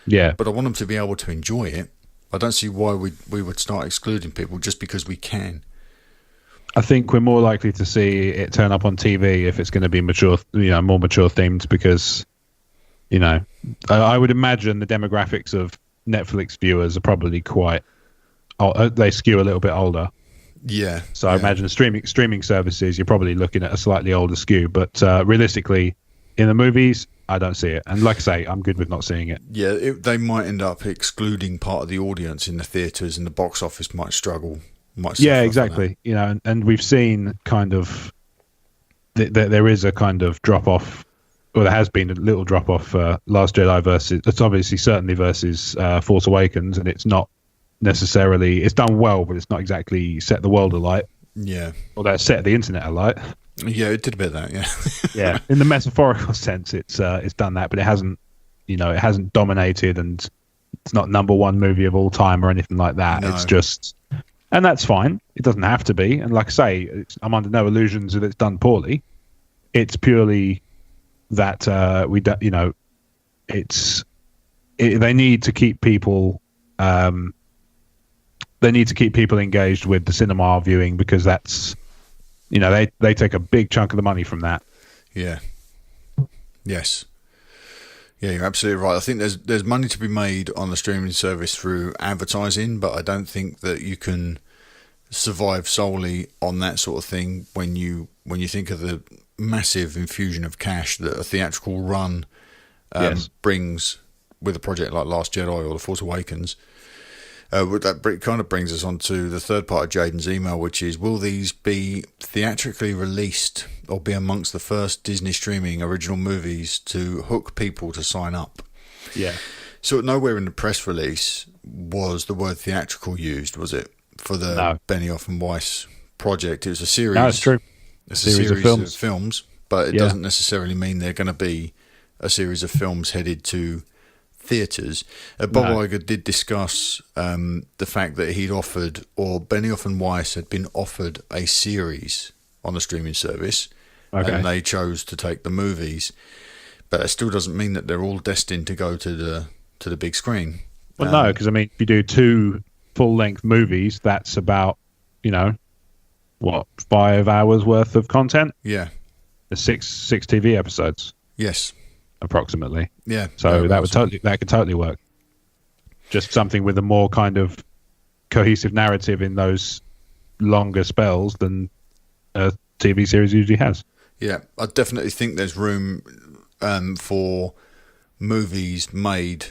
Yeah. But I want them to be able to enjoy it. I don't see why we would start excluding people just because we can. I think we're more likely to see it turn up on TV if it's going to be mature, more mature themed, because, I would imagine the demographics of Netflix viewers are probably they skew a little bit older. Yeah. So I imagine streaming services, you're probably looking at a slightly older skew, but realistically, in the movies, I don't see it. And like I say, I'm good with not seeing it. Yeah, they might end up excluding part of the audience in the theatres, and the box office might struggle. Yeah, exactly. And we've seen kind of there is a kind of drop off. Well, there has been a little drop off. Last Jedi versus, it's obviously certainly versus Force Awakens, and it's not necessarily, it's done well, but it's not exactly set the world alight. Yeah. Although it set the internet alight. Yeah, it did a bit of that. Yeah. Yeah. In the metaphorical sense, it's done that, but it hasn't dominated, and it's not number one movie of all time or anything like that. No. It's just, and that's fine. It doesn't have to be. And like I say, I'm under no illusions that it's done poorly. It's purely that we don't, they need to keep people. They need to keep people engaged with the cinema viewing, because that's, they take a big chunk of the money from that. Yeah. Yes. Yeah, you're absolutely right. I think there's money to be made on the streaming service through advertising, but I don't think that you can survive solely on that sort of thing when you think of the massive infusion of cash that a theatrical run brings with a project like Last Jedi or The Force Awakens. That kind of brings us on to the third part of Jaden's email, which is, will these be theatrically released or be amongst the first Disney streaming original movies to hook people to sign up? Yeah. So nowhere in the press release was the word theatrical used, was it, for the Benioff and Weiss project? It was a series. No, it's true. It's a series of films, but it doesn't necessarily mean they're going to be a series of films headed to theatres. Bob Iger did discuss the fact that he'd offered, or Benioff and Weiss had been offered, a series on the streaming service, and they chose to take the movies. But it still doesn't mean that they're all destined to go to the big screen. Well, no, because if you do 2 full-length movies, that's about 5 hours worth of content. Yeah, the six TV episodes. Yes. Approximately. Yeah. So that could totally work. Just something with a more kind of cohesive narrative in those longer spells than a TV series usually has. Yeah, I definitely think there's room for movies made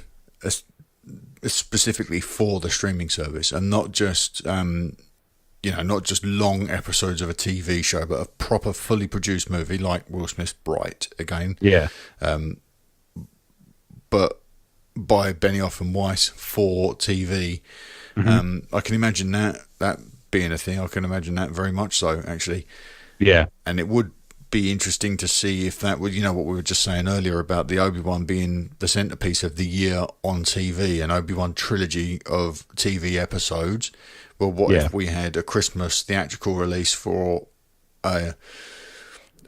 specifically for the streaming service, and not just not just long episodes of a TV show, but a proper, fully produced movie like Will Smith's Bright again. Yeah. But by Benioff and Weiss for TV. I can imagine that being a thing. I can imagine that very much so, actually. Yeah. And it would be interesting to see if that would, what we were just saying earlier about the Obi-Wan being the centerpiece of the year on TV, an Obi-Wan trilogy of TV episodes. Well, what if we had a Christmas theatrical release for either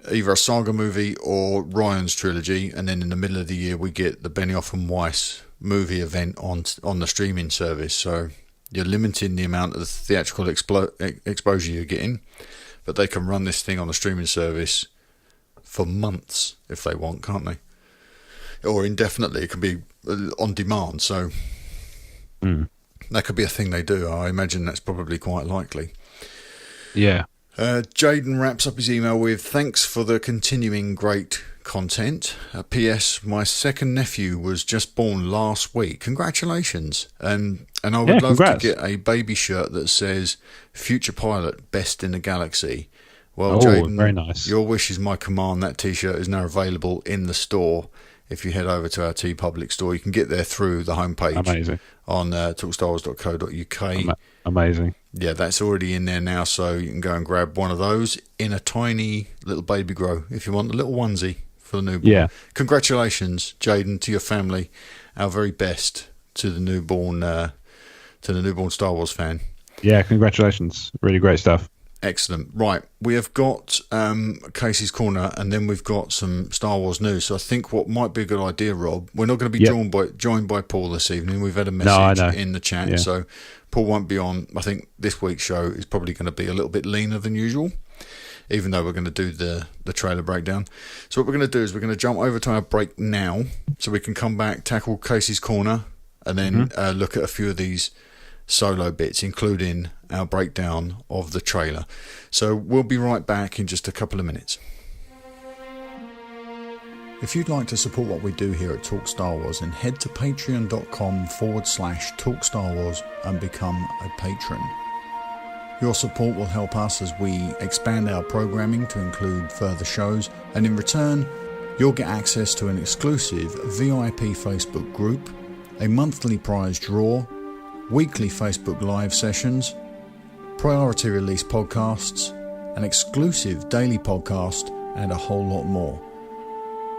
a saga movie or Ryan's trilogy, and then in the middle of the year we get the Benioff and Weiss movie event on the streaming service. So you're limiting the amount of theatrical exposure you're getting, but they can run this thing on the streaming service for months if they want, can't they? Or indefinitely. It can be on demand. So that could be a thing they do. I imagine that's probably quite likely. Yeah. Jaden wraps up his email with, thanks for the continuing great content. P.S. My second nephew was just born last week. Congratulations. And I would love to get a baby shirt that says Future Pilot, Best in the Galaxy. Well, Jaden, very nice. Your wish is my command. That t-shirt is now available in the store. If you head over to our TeePublic store, you can get there through the homepage. Amazing. On talkstarwars.co.uk. Amazing. Yeah, that's already in there now, so you can go and grab one of those in a tiny little baby grow if you want, a little onesie for the newborn. Yeah. Congratulations, Jaden, to your family. Our very best to the newborn Star Wars fan. Yeah, congratulations. Really great stuff. Excellent. Right, we have got Casey's Corner, and then we've got some Star Wars news. So I think what might be a good idea, Rob, we're not going to be joined by Paul this evening. We've had a message in the chat, so Paul won't be on. I think this week's show is probably going to be a little bit leaner than usual, even though we're going to do the trailer breakdown. So what we're going to do is we're going to jump over to our break now, so we can come back, tackle Casey's Corner, and then look at a few of these solo bits, including our breakdown of the trailer. So we'll be right back in just a couple of minutes. If you'd like to support what we do here at Talk Star Wars, then head to patreon.com/Talk Star Wars and become a patron. Your support will help us as we expand our programming to include further shows, and in return you'll get access to an exclusive VIP Facebook group, a monthly prize draw, weekly Facebook live sessions, priority release podcasts, an exclusive daily podcast, and a whole lot more.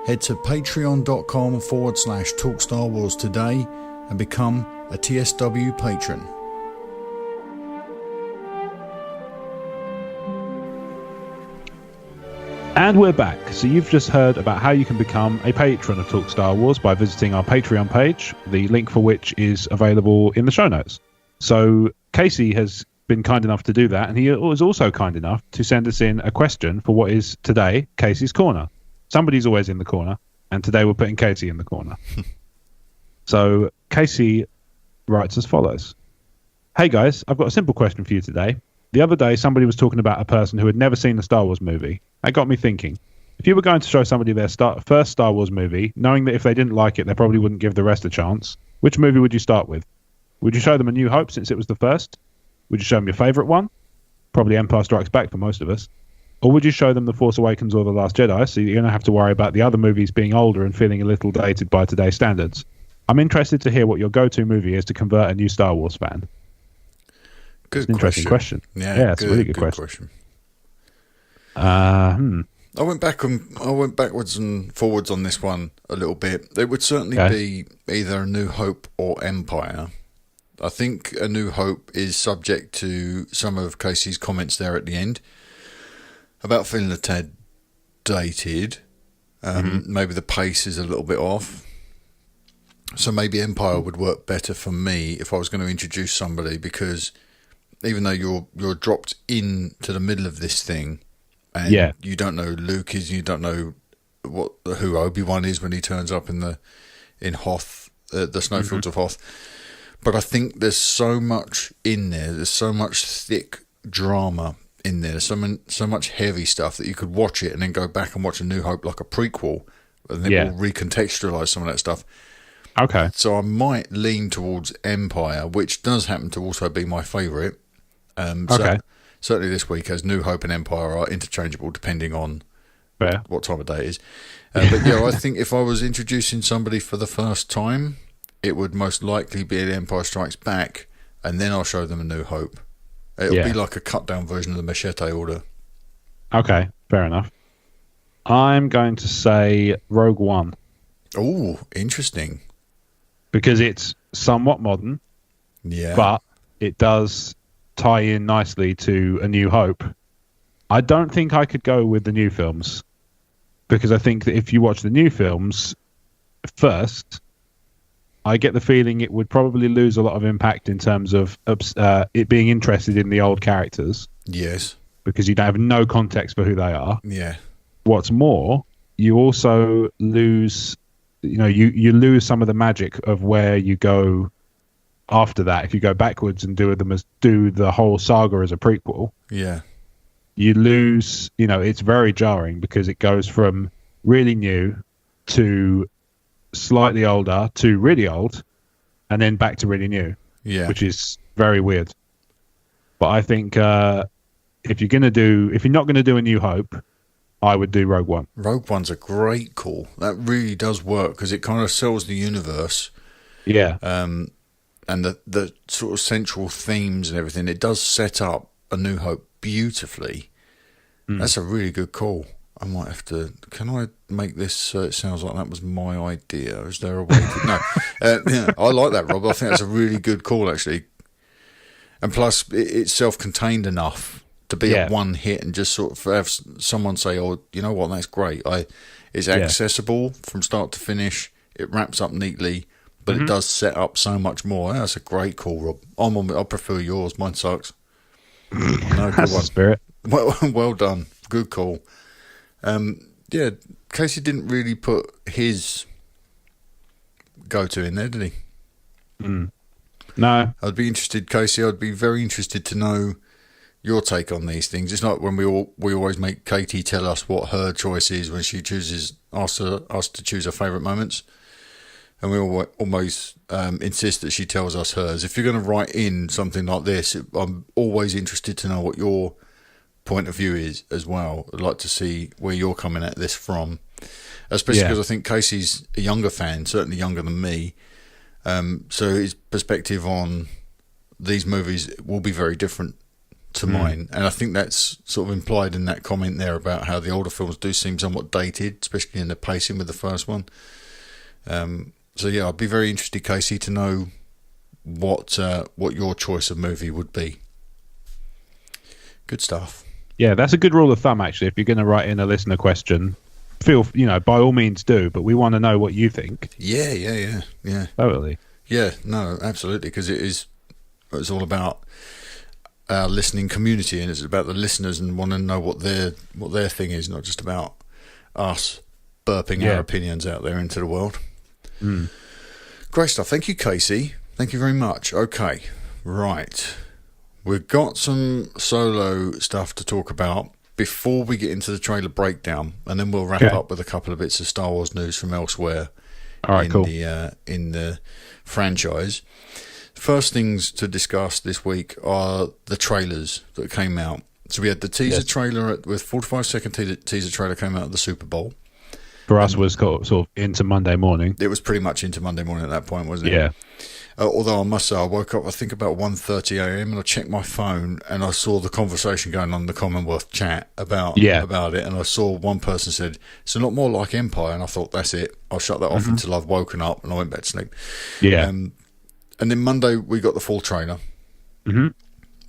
Head to patreon.com/Talk Star Wars today and become a TSW patron. And we're back. So you've just heard about how you can become a patron of Talk Star Wars by visiting our Patreon page, the link for which is available in the show notes. So Casey has been kind enough to do that, and he was also kind enough to send us in a question for what is today Casey's Corner. Somebody's always in the corner, and today we're putting Casey in the corner. So Casey writes as follows. Hey guys, I've got a simple question for you today. The other day, somebody was talking about a person who had never seen a Star Wars movie. That got me thinking. If you were going to show somebody their first Star Wars movie, knowing that if they didn't like it, they probably wouldn't give the rest a chance, which movie would you start with? Would you show them A New Hope since it was the first? Would you show them your favourite one? Probably Empire Strikes Back for most of us. Or would you show them The Force Awakens or The Last Jedi, so you're going to have to worry about the other movies being older and feeling a little dated by today's standards? I'm interested to hear what your go-to movie is to convert a new Star Wars fan. Good interesting question. Yeah, it's a really good question. I went backwards and forwards on this one a little bit. It would certainly be either A New Hope or Empire. I think A New Hope is subject to some of Casey's comments there at the end about feeling a tad dated. Maybe the pace is a little bit off. So maybe Empire would work better for me if I was going to introduce somebody, because even though you're dropped into the middle of this thing, and you don't know who Luke is, you don't know who Obi-Wan is when he turns up in Hoth, the snowfields of Hoth. But I think there's so much in there. There's so much thick drama in there. There's so much heavy stuff that you could watch it and then go back and watch A New Hope like a prequel, and then we'll recontextualize some of that stuff. Okay. So I might lean towards Empire, which does happen to also be my favourite. So certainly this week, as New Hope and Empire are interchangeable depending on what time of day it is. But yeah, I think if I was introducing somebody for the first time, it would most likely be The Empire Strikes Back, and then I'll show them A New Hope. It'll be like a cut-down version of the Machete Order. Okay, fair enough. I'm going to say Rogue One. Oh, interesting. Because it's somewhat modern, but it does tie in nicely to A New Hope. I don't think I could go with the new films, because I think that if you watch the new films first, I get the feeling it would probably lose a lot of impact in terms of it being interested in the old characters. Yes. Because you have no context for who they are. Yeah. What's more, you also lose, you lose some of the magic of where you go after that. If you go backwards and do the whole saga as a prequel, you lose. It's very jarring because it goes from really new to slightly older to really old, and then back to really new. Which is very weird. But I think if you're not going to do A New Hope, I would do Rogue One. Rogue One's a great call. That really does work because it kind of sells the universe. Yeah. And the sort of central themes and everything, it does set up A New Hope beautifully. That's a really good call. I might have to... Can I make this so it sounds like that was my idea? Is there a way to... No. I like that, Rob. I think that's a really good call, actually. And plus, it's self-contained enough to be a one hit and just sort of have someone say, oh, you know what, that's great. It's accessible from start to finish. It wraps up neatly, but it does set up so much more. That's a great call, Rob. I prefer yours. Mine sucks. No, good one. Spirit. Well done. Good call. Casey didn't really put his go-to in there, did he? No. I'd be interested, Casey. I'd be very interested to know your take on these things. It's not when we always make Katie tell us what her choice is when she chooses us to choose her favourite moments, and we almost insist that she tells us hers. If you're going to write in something like this, I'm always interested to know what your point of view is as well. I'd like to see where you're coming at this from, especially because I think Casey's a younger fan, certainly younger than me. So his perspective on these movies will be very different to mine, and I think that's sort of implied in that comment there about how the older films do seem somewhat dated, especially in the pacing with the first one. So yeah, I'd be very interested, Casey, to know what your choice of movie would be. Good stuff. Yeah, that's a good rule of thumb, actually. If you're going to write in a listener question, by all means do, but we want to know what you think. Yeah. Totally. Yeah, no, absolutely, because it's all about our listening community, and it's about the listeners and want to know what their thing is, not just about us burping our opinions out there into the world. Great stuff. Thank you, Casey. Thank you very much. Okay, right. We've got some solo stuff to talk about before we get into the trailer breakdown, and then we'll wrap up with a couple of bits of Star Wars news from elsewhere. All right, cool. In the franchise. First things to discuss this week are the trailers that came out. So we had the teaser trailer with 45-second teaser trailer came out at the Super Bowl. For us, was sort of into Monday morning. It was pretty much into Monday morning at that point, wasn't it? Yeah. Although I must say, I woke up, I think, about 1:30 a.m. and I checked my phone and I saw the conversation going on in the Commonwealth chat about it. And I saw one person said, it's a lot more like Empire. And I thought, that's it. I'll shut that off until I've woken up, and I went back to sleep. Yeah. And then Monday, we got the full trailer. Mm-hmm.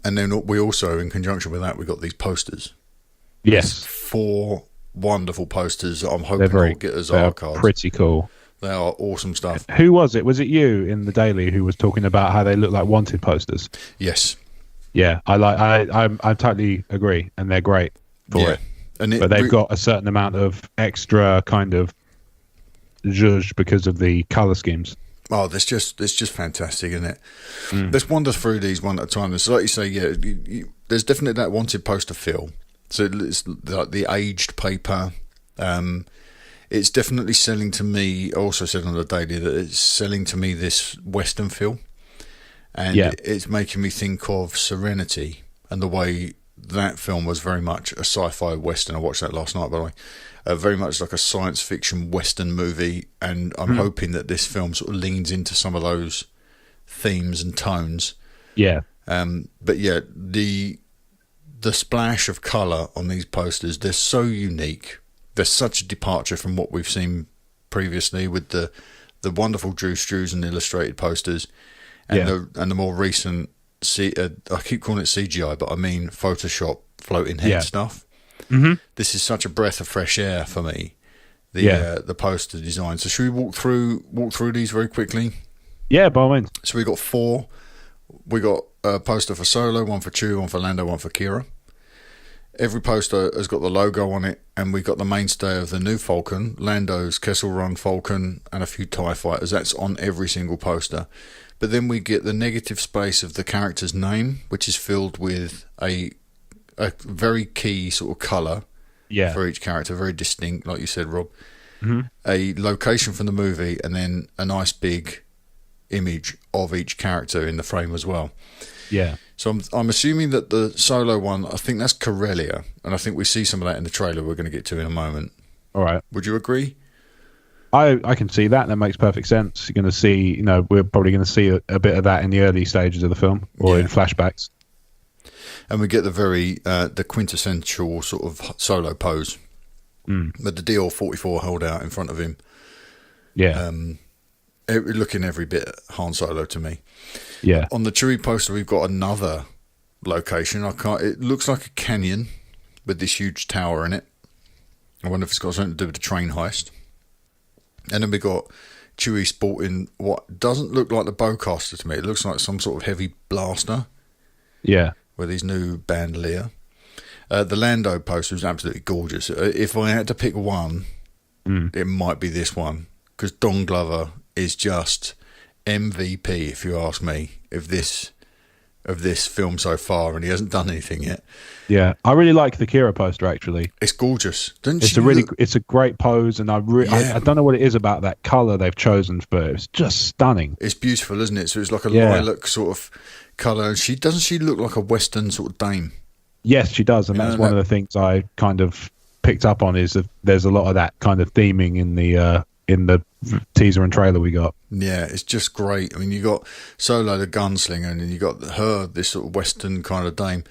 And then we also, in conjunction with that, we got these posters. Yes. There's 4 wonderful posters that I'm hoping I'll get as art cards. Pretty cool. They are awesome stuff. Who was it? Was it you in the Daily who was talking about how they look like wanted posters? Yes. Yeah, I totally agree, and they're great for it. But they've got a certain amount of extra kind of zhuzh because of the color schemes. Oh, it's just fantastic, isn't it? Let's wander through these one at a time. So, like you say, there's definitely that wanted poster feel. So it's like the aged paper. It's definitely selling to me. I also said on the Daily that it's selling to me this Western feel, and it's making me think of Serenity and the way that film was very much a sci-fi Western. I watched that last night, by the way. Very much like a science fiction Western movie, and I'm hoping that this film sort of leans into some of those themes and tones. Yeah. But yeah, the splash of colour on these posters, they're so unique. They're such a departure from what we've seen previously with the wonderful Drew Struzan and illustrated posters, and the more recent. I keep calling it CGI, but I mean Photoshop floating head stuff. Mm-hmm. This is such a breath of fresh air for me. The poster design. So should we walk through these very quickly? Yeah, by all means. So we got 4. We got a poster for Solo, one for Chewie, one for Lando, one for Kira. Every poster has got the logo on it, and we got the mainstay of the new Falcon, Lando's Kessel Run Falcon, and a few TIE fighters. That's on every single poster. But then we get the negative space of the character's name, which is filled with a very key sort of colour for each character, very distinct, like you said, Rob. Mm-hmm. A location from the movie, and then a nice big image of each character in the frame as well. Yeah. So I'm assuming that the Solo one, I think that's Corellia, and I think we see some of that in the trailer we're going to get to in a moment. All right. Would you agree? I can see that. That makes perfect sense. You're going to see, we're probably going to see a bit of that in the early stages of the film, or in flashbacks. And we get the quintessential sort of Solo pose with the DL-44 held out in front of him. Yeah. Looking every bit Han Solo to me. Yeah. On the Chewie poster, we've got another location. It looks like a canyon with this huge tower in it. I wonder if it's got something to do with the train heist. And then we got Chewie sporting what doesn't look like the bowcaster to me. It looks like some sort of heavy blaster. Yeah. With his new bandolier. The Lando poster was absolutely gorgeous. If I had to pick one, it might be this one. Because Don Glover is just MVP, if you ask me, of this film so far, and he hasn't done anything yet. Yeah, I really like the Kira poster. Actually, it's gorgeous. It's a great pose, and I don't know what it is about that color they've chosen for it. It's just stunning. It's beautiful, isn't it? So it's like a lilac sort of color. And she look like a Western sort of dame. Yes, she does, and that's one of the things I kind of picked up on is that there's a lot of that kind of theming in the teaser and trailer we got. Yeah, it's just great. I mean, you got Solo the gunslinger, and then you got her, this sort of Western kind of dame.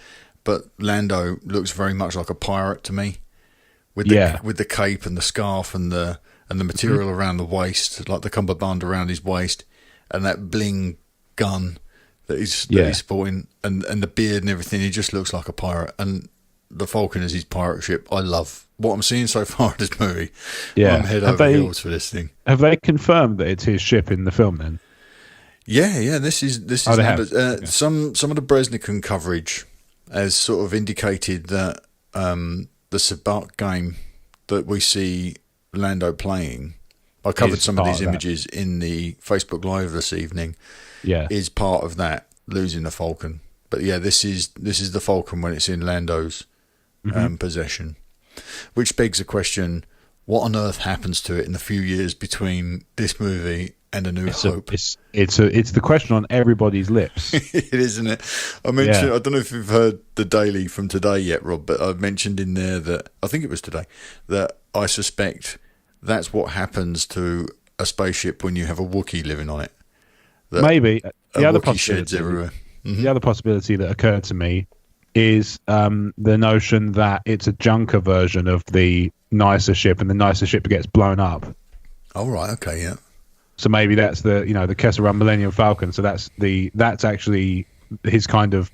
But Lando looks very much like a pirate to me, with the cape and the scarf and the material around the waist, like the cummerbund around his waist, and that bling gun that he's sporting, and the beard and everything. He just looks like a pirate, and the Falcon as his pirate ship. I love what I'm seeing so far in this movie. Yeah, I'm head over heels for this thing. Have they confirmed that it's his ship in the film then? Yeah. This is Oh, they numbers. have. Okay. Some of the Bresnikan coverage has sort of indicated that the Sabak game that we see Lando playing. I covered some of these images in the Facebook Live this evening. Yeah, is part of that losing the Falcon. But yeah, this is the Falcon when it's in Lando's possession, which begs the question: what on earth happens to it in the few years between this movie and A New Hope? It's the question on everybody's lips. It is, isn't it? I mentioned. I don't know if you've heard the Daily from today yet, Rob, but I mentioned in there that I think it was today that I suspect that's what happens to a spaceship when you have a Wookiee living on it. That Maybe the other Wookiee sheds everywhere. The other possibility that occurred to me is the notion that it's a junker version of the nicer ship, and the nicer ship gets blown up. Oh right, okay, yeah. So maybe that's the Kessel Run Millennium Falcon. So that's actually his kind of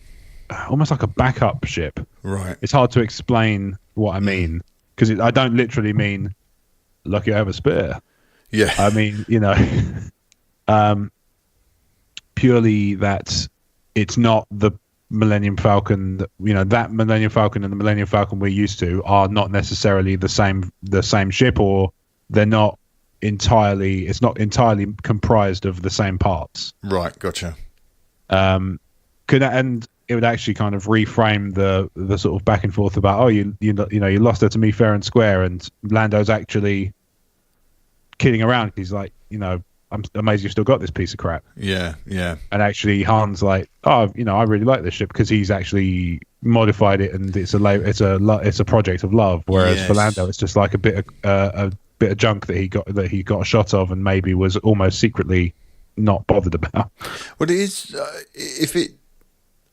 almost like a backup ship. Right. It's hard to explain what I mean because I don't literally mean lucky I have a spare. Yeah. I mean, purely that it's not the Millennium Falcon. That Millennium Falcon and the Millennium Falcon we're used to are not necessarily the same ship, or they're not entirely. It's not entirely comprised of the same parts. Right. Gotcha. And it would actually kind of reframe the sort of back and forth about you lost her to me fair and square, and Lando's actually kidding around. He's like, I'm amazed you still got this piece of crap. Yeah. And actually Han's like, I really like this ship because he's actually modified it, and it's a project of love. Whereas for Lando, it's just like a bit of junk that he got a shot of, and maybe was almost secretly not bothered about. Well, it is.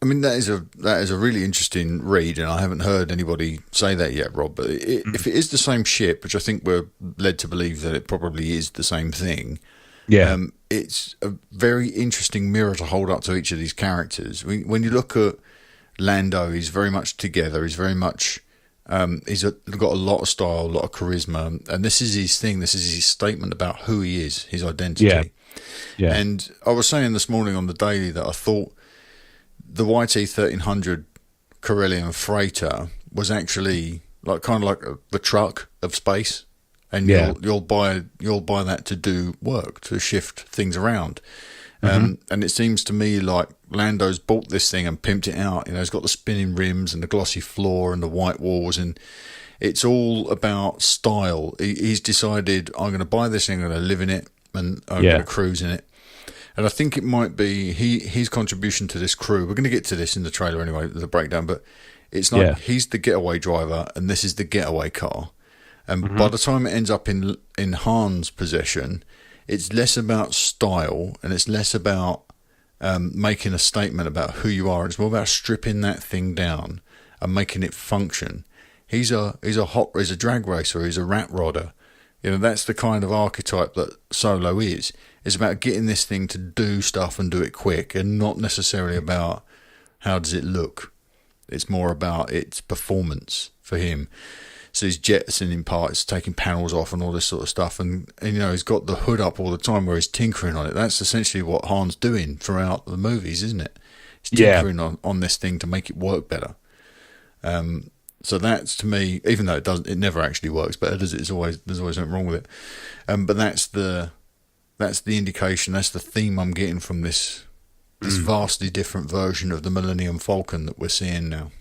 That is a really interesting read, and I haven't heard anybody say that yet, Rob. But if it is the same ship, which I think we're led to believe that it probably is the same thing. Yeah, it's a very interesting mirror to hold up to each of these characters. When you look at Lando, he's very much together. He's very much he's got a lot of style, a lot of charisma, and this is his thing. This is his statement about who he is, his identity. Yeah. And I was saying this morning on the Daily that I thought the YT 1300 Corellian freighter was actually the truck of space. And you'll buy that to do work, to shift things around. And it seems to me like Lando's bought this thing and pimped it out. It's got the spinning rims and the glossy floor and the white walls, and it's all about style. He's decided, I'm going to buy this thing, I'm going to live in it, and I'm going to cruise in it. And I think it might be his contribution to this crew. We're going to get to this in the trailer anyway, the breakdown, but it's like he's the getaway driver and this is the getaway car. And by the time it ends up in Han's possession, it's less about style and it's less about making a statement about who you are. It's more about stripping that thing down and making it function. He's a drag racer. He's a rat rodder. That's the kind of archetype that Solo is. It's about getting this thing to do stuff and do it quick, and not necessarily about how does it look. It's more about its performance for him. So he's jettisoning parts, taking panels off and all this sort of stuff. And he's got the hood up all the time where he's tinkering on it. That's essentially what Han's doing throughout the movies, isn't it? He's tinkering on this thing to make it work better. So that's, to me, even though it never actually works, but there's always something wrong with it. But that's the indication, that's the theme I'm getting from this vastly different version of the Millennium Falcon that we're seeing now.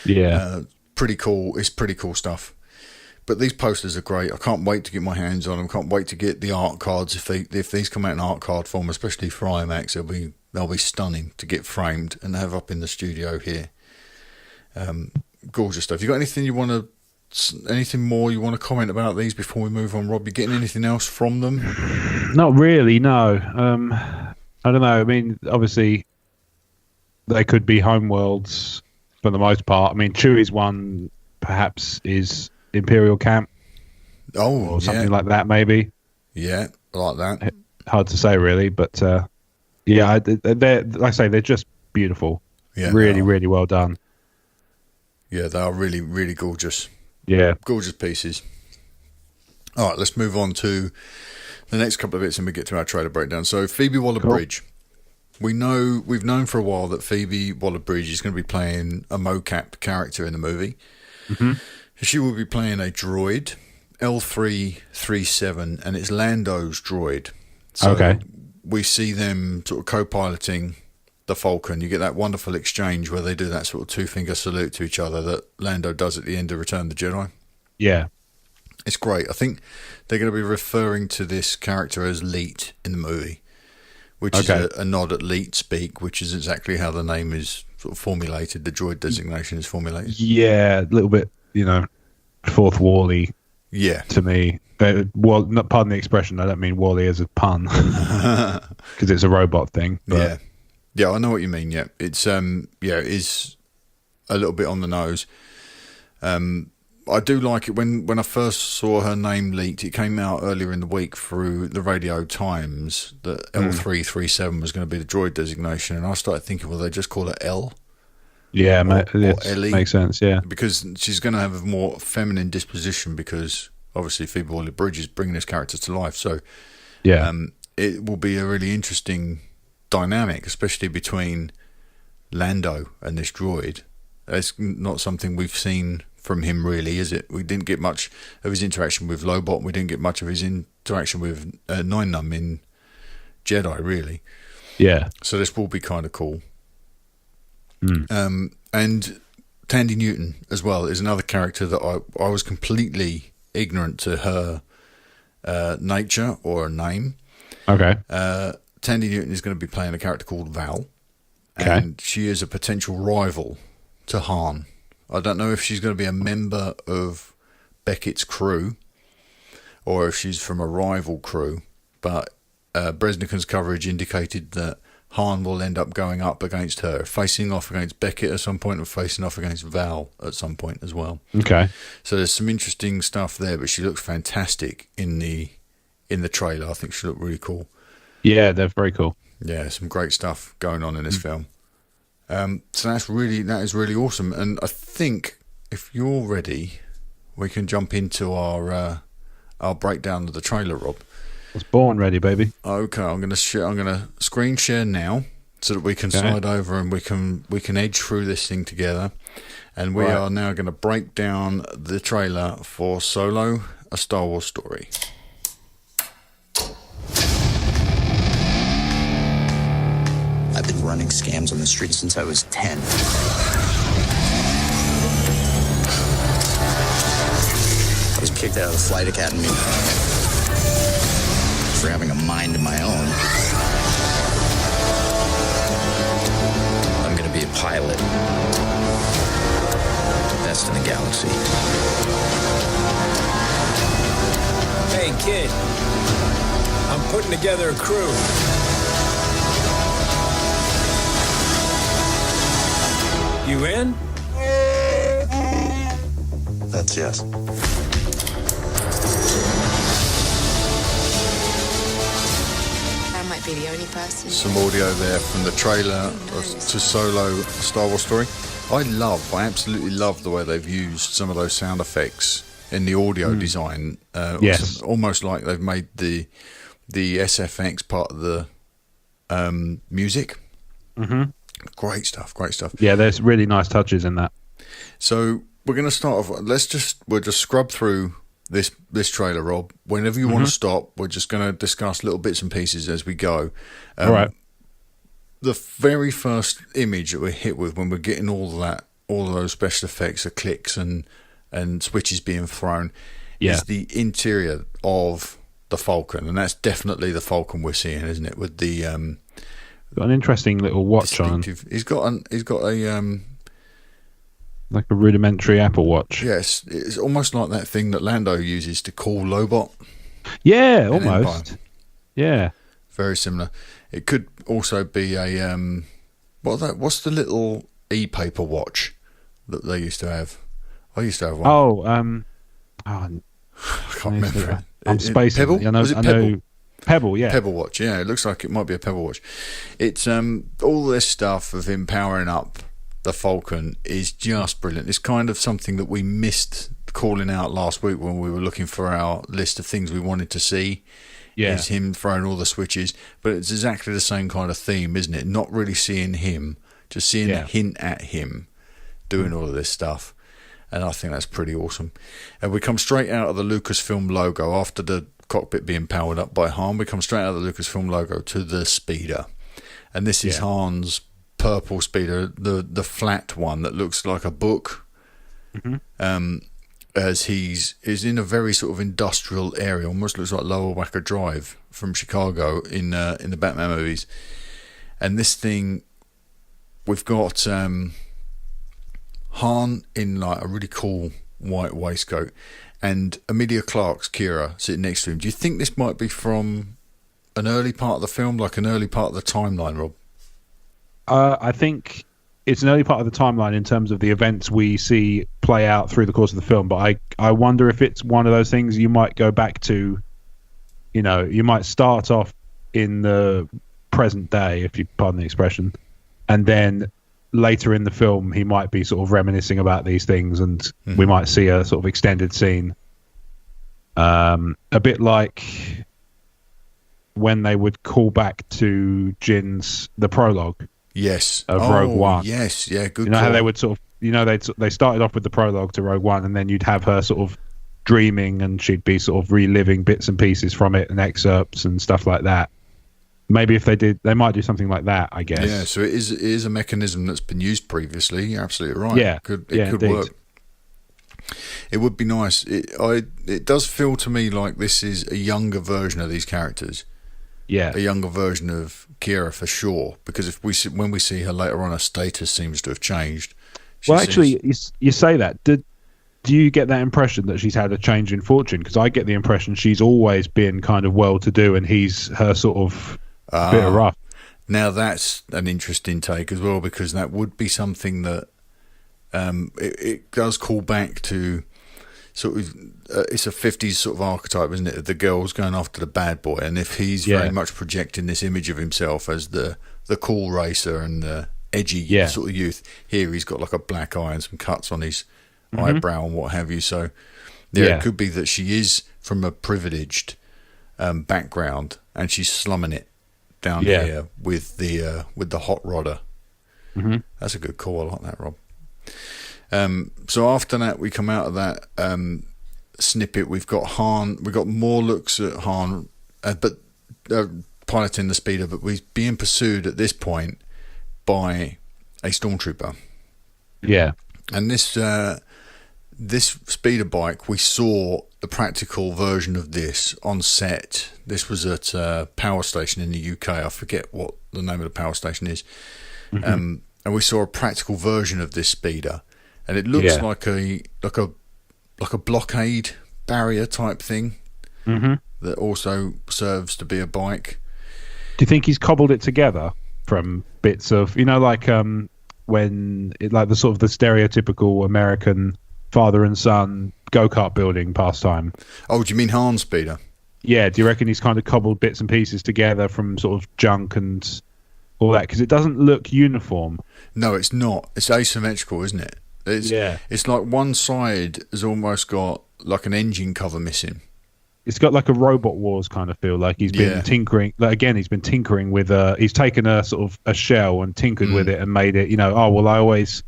Yeah. Pretty cool. It's pretty cool stuff. But these posters are great. I can't wait to get my hands on them. Can't wait to get the art cards. If these come out in art card form, especially for IMAX, they'll be stunning to get framed and have up in the studio here. Gorgeous stuff. You got anything more you want to comment about these before we move on, Rob? You getting anything else from them? Not really, no. I don't know. I mean, obviously, they could be homeworlds for the most part. I mean, Chewie's one perhaps is Imperial Camp. Oh, or something like that, maybe. Yeah, like that. Hard to say, really, but they're, like I say, they're just beautiful. Yeah, really well done. Yeah, they are really, really gorgeous. Yeah. Gorgeous pieces. All right, let's move on to the next couple of bits and we get to our trailer breakdown. So Phoebe Waller-Bridge. We've known for a while that Phoebe Waller-Bridge is going to be playing a mocap character in the movie. Mm-hmm. She will be playing a droid, L337, and it's Lando's droid. So okay. We see them sort of co-piloting the Falcon. You get that wonderful exchange where they do that sort of two-finger salute to each other that Lando does at the end of Return of the Jedi. Yeah. It's great. I think they're going to be referring to this character as Leet in the movie, which is a nod at Leet speak, which is exactly how the name is sort of formulated. The droid designation is formulated. Yeah, a little bit, fourth Wall-y. Yeah. To me. Not pardon the expression, I don't mean Wall-E as a pun, because it's a robot thing. But. Yeah, I know what you mean. Yeah, it's it is a little bit on the nose. I do like it when I first saw her name leaked. It came out earlier in the week through the Radio Times that L337 was going to be the droid designation, and I started thinking, well, they just call it L. Yeah, or Ellie, makes sense. Yeah, because she's going to have a more feminine disposition because obviously Phoebe Waller-Bridge is bringing this character to life. So yeah, it will be a really interesting dynamic, especially between Lando and this droid. It's not something we've seen from him, really, is it? We didn't get much of his interaction with Lobot. We didn't get much of his interaction with Nine Num in Jedi, really. Yeah. So this will be kind of cool. And Tandy Newton as well is another character that I was completely ignorant to her nature or name. Okay. Tandy Newton is going to be playing a character called Val, okay. And she is a potential rival to Han. I don't know if she's going to be a member of Beckett's crew or if she's from a rival crew, but Bresnikan's coverage indicated that Han will end up going up against her, facing off against Beckett at some point and facing off against Val at some point as well. Okay. So there's some interesting stuff there, but she looks fantastic in the trailer. I think she looked really cool. Yeah, they're very cool. Yeah, some great stuff going on in this film. So that is really awesome. And I think if you're ready, we can jump into our breakdown of the trailer, Rob. I was born ready, baby. Okay, I'm gonna screen share now so that we can slide over and we can edge through this thing together. And we are now going to break down the trailer for Solo: A Star Wars Story. I've been running scams on the street since I was 10. I was kicked out of the flight academy for having a mind of my own. I'm gonna be a pilot. Best in the galaxy. Hey, kid. I'm putting together a crew. You in? That's yes. I might be the only person. Some audio there from the trailer to Solo: A Star Wars Story. I absolutely love the way they've used some of those sound effects in the audio design. Yes. Almost like they've made the SFX part of the music. Mm-hmm. Great stuff. Yeah, there's really nice touches in that. So we're going to start off. We'll just scrub through this trailer, Rob. Whenever you want to stop, we're just going to discuss little bits and pieces as we go. All right. The very first image that we're hit with when we're getting all of those special effects, the clicks and switches being thrown, is the interior of the Falcon, and that's definitely the Falcon we're seeing, isn't it? With the got an interesting little watch on. He's got a like a rudimentary Apple Watch. Yes, it's almost like that thing that Lando uses to call Lobot. Yeah, almost. Empire. Yeah, very similar. It could also be a what's the little e-paper watch that they used to have? I used to have one. I can't remember. I'm spacing. Pebble? Was it Pebble? I know Pebble, yeah. Pebble watch, yeah. It looks like it might be a Pebble watch. It's all this stuff of him powering up the Falcon is just brilliant. It's kind of something that we missed calling out last week when we were looking for our list of things we wanted to see. Yeah. Is him throwing all the switches, but it's exactly the same kind of theme, isn't it? Not really seeing him, just seeing a hint at him doing all of this stuff. And I think that's pretty awesome. And we come straight out of the Lucasfilm logo after the cockpit being powered up by Han. We come straight out of the Lucasfilm logo to the speeder. And this is Han's purple speeder, the flat one that looks like a book. As he's in a very sort of industrial area, almost looks like Lower Wacker Drive from Chicago in the Batman movies. And this thing, we've got Han in like a really cool white waistcoat, and Emilia Clarke's Kira sitting next to him. Do you think this might be from an early part of the film, like an early part of the timeline, Rob? I think it's an early part of the timeline in terms of the events we see play out through the course of the film, but I wonder if it's one of those things you might go back to. You know, you might start off in the present day, if you pardon the expression, and then later in the film he might be sort of reminiscing about these things, and we might see a sort of extended scene, a bit like when they would call back to the prologue. Yes. Of Rogue One. Yes, yeah, good. You know call. how they would sort of, they started off with the prologue to Rogue One, and then you'd have her sort of dreaming, and she'd be sort of reliving bits and pieces from it and excerpts and stuff like that. Maybe if they might do something like that, I guess. Yeah, so it is a mechanism that's been used previously. You're absolutely right. Yeah, it could indeed. work. It would be nice. It does feel to me like this is a younger version of these characters. Yeah, a younger version of Kira for sure. Because when we see her later on, her status seems to have changed. Actually, you say that. Do you get that impression that she's had a change in fortune? Because I get the impression she's always been kind of well-to-do, and he's her sort of bit of rough. Now that's an interesting take as well, because that would be something that it does call back to sort of it's a 50s sort of archetype, isn't it? The girl's going after the bad boy, and if he's very much projecting this image of himself as the cool racer and the edgy sort of youth, here he's got like a black eye and some cuts on his eyebrow and what have you. So it could be that she is from a privileged background, and she's slumming it down here with the hot rodder. That's a good call. I like that, Rob. So after that, we come out of that snippet. We've got Han. We've got more looks at Han, but piloting the speeder. But we're being pursued at this point by a stormtrooper. Yeah, and this speeder bike, we saw the practical version of this on set. This was at a power station in the UK. I forget what the name of the power station is. And we saw a practical version of this speeder, and it looks like a blockade barrier type thing that also serves to be a bike. Do you think he's cobbled it together from bits of, like when like the sort of the stereotypical American father and son go-kart building pastime? Oh, do you mean Han speeder? Yeah, do you reckon he's kind of cobbled bits and pieces together from sort of junk and all that? Because it doesn't look uniform. No, it's not. It's asymmetrical, isn't it? It's like one side has almost got like an engine cover missing. It's got like a Robot Wars kind of feel. Like he's been tinkering. Like again, he's been tinkering with. He's taken a sort of a shell and tinkered with it and made it. I always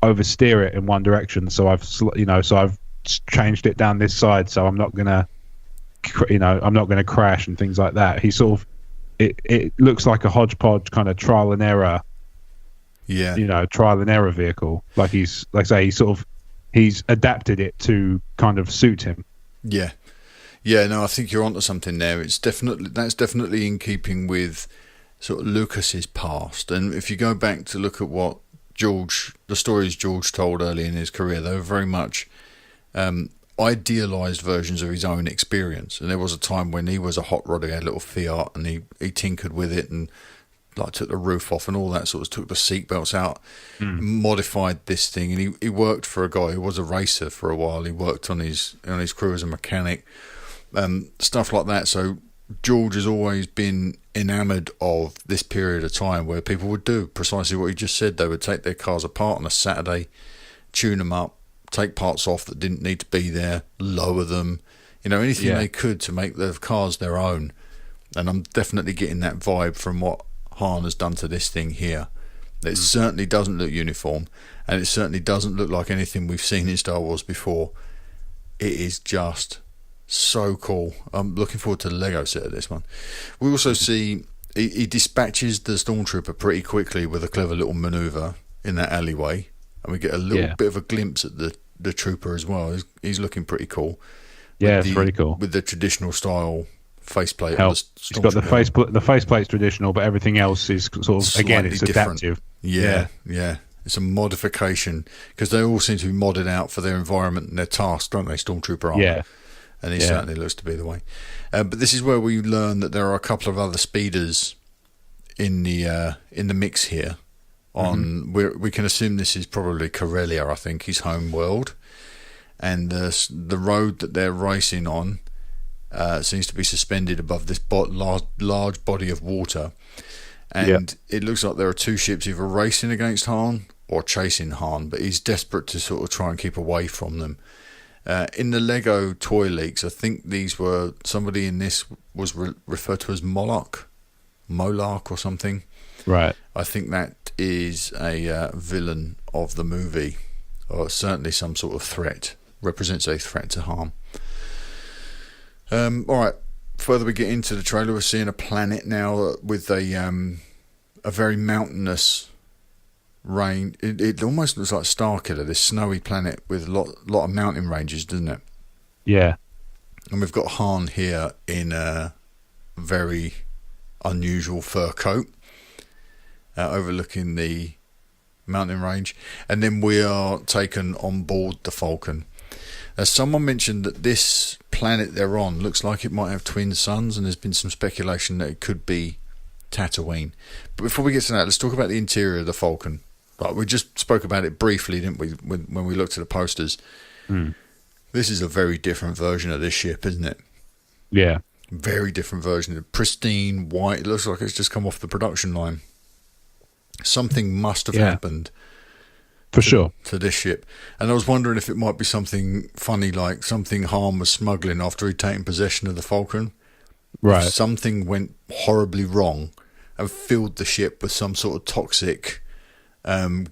oversteer it in one direction, so I've changed it down this side, so I'm not gonna crash and things like that. He sort of it looks like a hodgepodge kind of trial and error. Yeah, trial and error vehicle. Like he's adapted it to kind of suit him. Yeah. Yeah, no, I think you're onto something there. That's definitely in keeping with sort of Lucas's past. And if you go back to look at what the stories George told early in his career, they were very much idealised versions of his own experience. And there was a time when he was a hot rod, he had a little Fiat, and he tinkered with it and like took the roof off and all that sort of, took the seat belts out, modified this thing, and he worked for a guy who was a racer for a while. He worked on his crew as a mechanic. Stuff like that. So George has always been enamoured of this period of time where people would do precisely what you just said. They would take their cars apart on a Saturday, tune them up, take parts off that didn't need to be there, lower them, anything they could to make the cars their own. And I'm definitely getting that vibe from what Han has done to this thing here. It certainly doesn't look uniform, and it certainly doesn't look like anything we've seen in Star Wars before. It is just so cool. I'm looking forward to the Lego set of this one. We also see he dispatches the Stormtrooper pretty quickly with a clever little manoeuvre in that alleyway, and we get a little bit of a glimpse at the trooper as well. He's looking pretty cool. Yeah, it's pretty cool. With the traditional style faceplate. He's got the faceplate's traditional, but everything else is sort of, slightly again, it's different. adaptive. Yeah. It's a modification, because they all seem to be modded out for their environment and their task, don't they? Stormtrooper armor. Yeah. And he certainly looks to be the way. But this is where we learn that there are a couple of other speeders in the mix here. We can assume this is probably Corellia, I think, his home world. And the road that they're racing on seems to be suspended above this large body of water. And it looks like there are two ships either racing against Han or chasing Han, but he's desperate to sort of try and keep away from them. In the Lego toy leaks, I think somebody in this was referred to as Moloch or something. Right. I think that is a villain of the movie, or certainly some sort of threat, represents a threat to harm. All right. Further we get into the trailer, we're seeing a planet now with a very mountainous rain. It almost looks like Starkiller, this snowy planet with a lot of mountain ranges, doesn't it? Yeah. And we've got Han here in a very unusual fur coat, overlooking the mountain range, and then we are taken on board the Falcon. Someone mentioned that this planet they're on looks like it might have twin suns, and there's been some speculation that it could be Tatooine. But before we get to that, let's talk about the interior of the Falcon. Right, we just spoke about it briefly, didn't we, when we looked at the posters? This is a very different version of this ship, isn't it? Yeah. Very different version. Pristine, white. It looks like it's just come off the production line. Something must have happened. For sure. To this ship. And I was wondering if it might be something funny, like something Han was smuggling after he'd taken possession of the Falcon. Right. If something went horribly wrong and filled the ship with some sort of toxic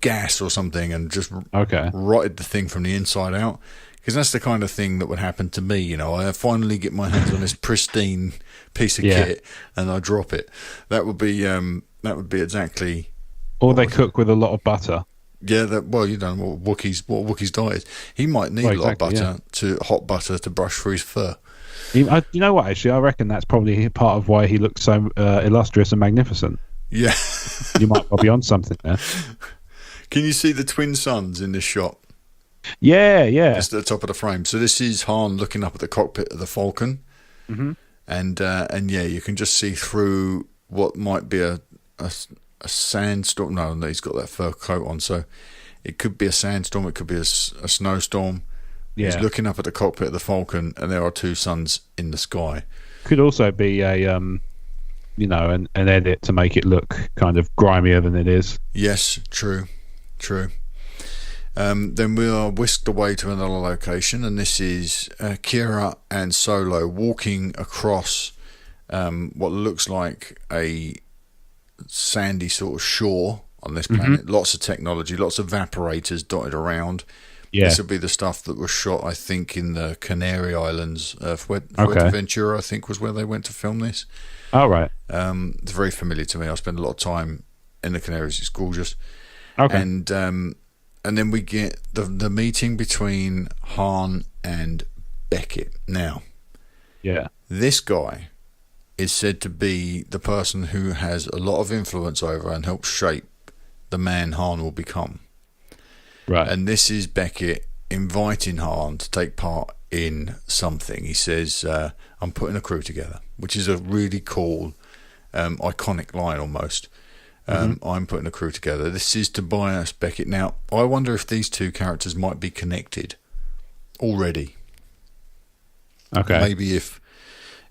gas or something, and just rotted the thing from the inside out. Because that's the kind of thing that would happen to me. I finally get my hands on this pristine piece of kit and I drop it. That would be exactly. Or they cook with a lot of butter. Yeah, you don't know what Wookiee's diet is. He might need a lot of butter, hot butter to brush through his fur. You know what, actually, I reckon that's probably part of why he looks so illustrious and magnificent. Yeah. You might well be on something there. Can you see the twin suns in this shot? Yeah. Just at the top of the frame. So this is Han looking up at the cockpit of the Falcon. Mm-hmm. And you can just see through what might be a sandstorm. No, he's got that fur coat on, so it could be a sandstorm, it could be a snowstorm. He's looking up at the cockpit of the Falcon, and there are two suns in the sky. Could also be a an edit to make it look kind of grimier than it is. Yes, true. Then we are whisked away to another location, and this is Kira and Solo walking across what looks like a sandy sort of shore on this planet. Lots of technology, lots of evaporators dotted around. This will be the stuff that was shot, I think, in the Canary Islands. Fuerteventura, I think, was where they went to film this. Right. It's very familiar to me. I spend a lot of time in the Canaries. It's gorgeous. And then we get the meeting between Han and Beckett. Now, this guy is said to be the person who has a lot of influence over and helps shape the man Han will become. Right. And this is Beckett inviting Han to take part in something. He says, I'm putting a crew together, which is a really cool, iconic line almost. I'm putting a crew together. This is Tobias Beckett. Now, I wonder if these two characters might be connected already. Okay. Maybe if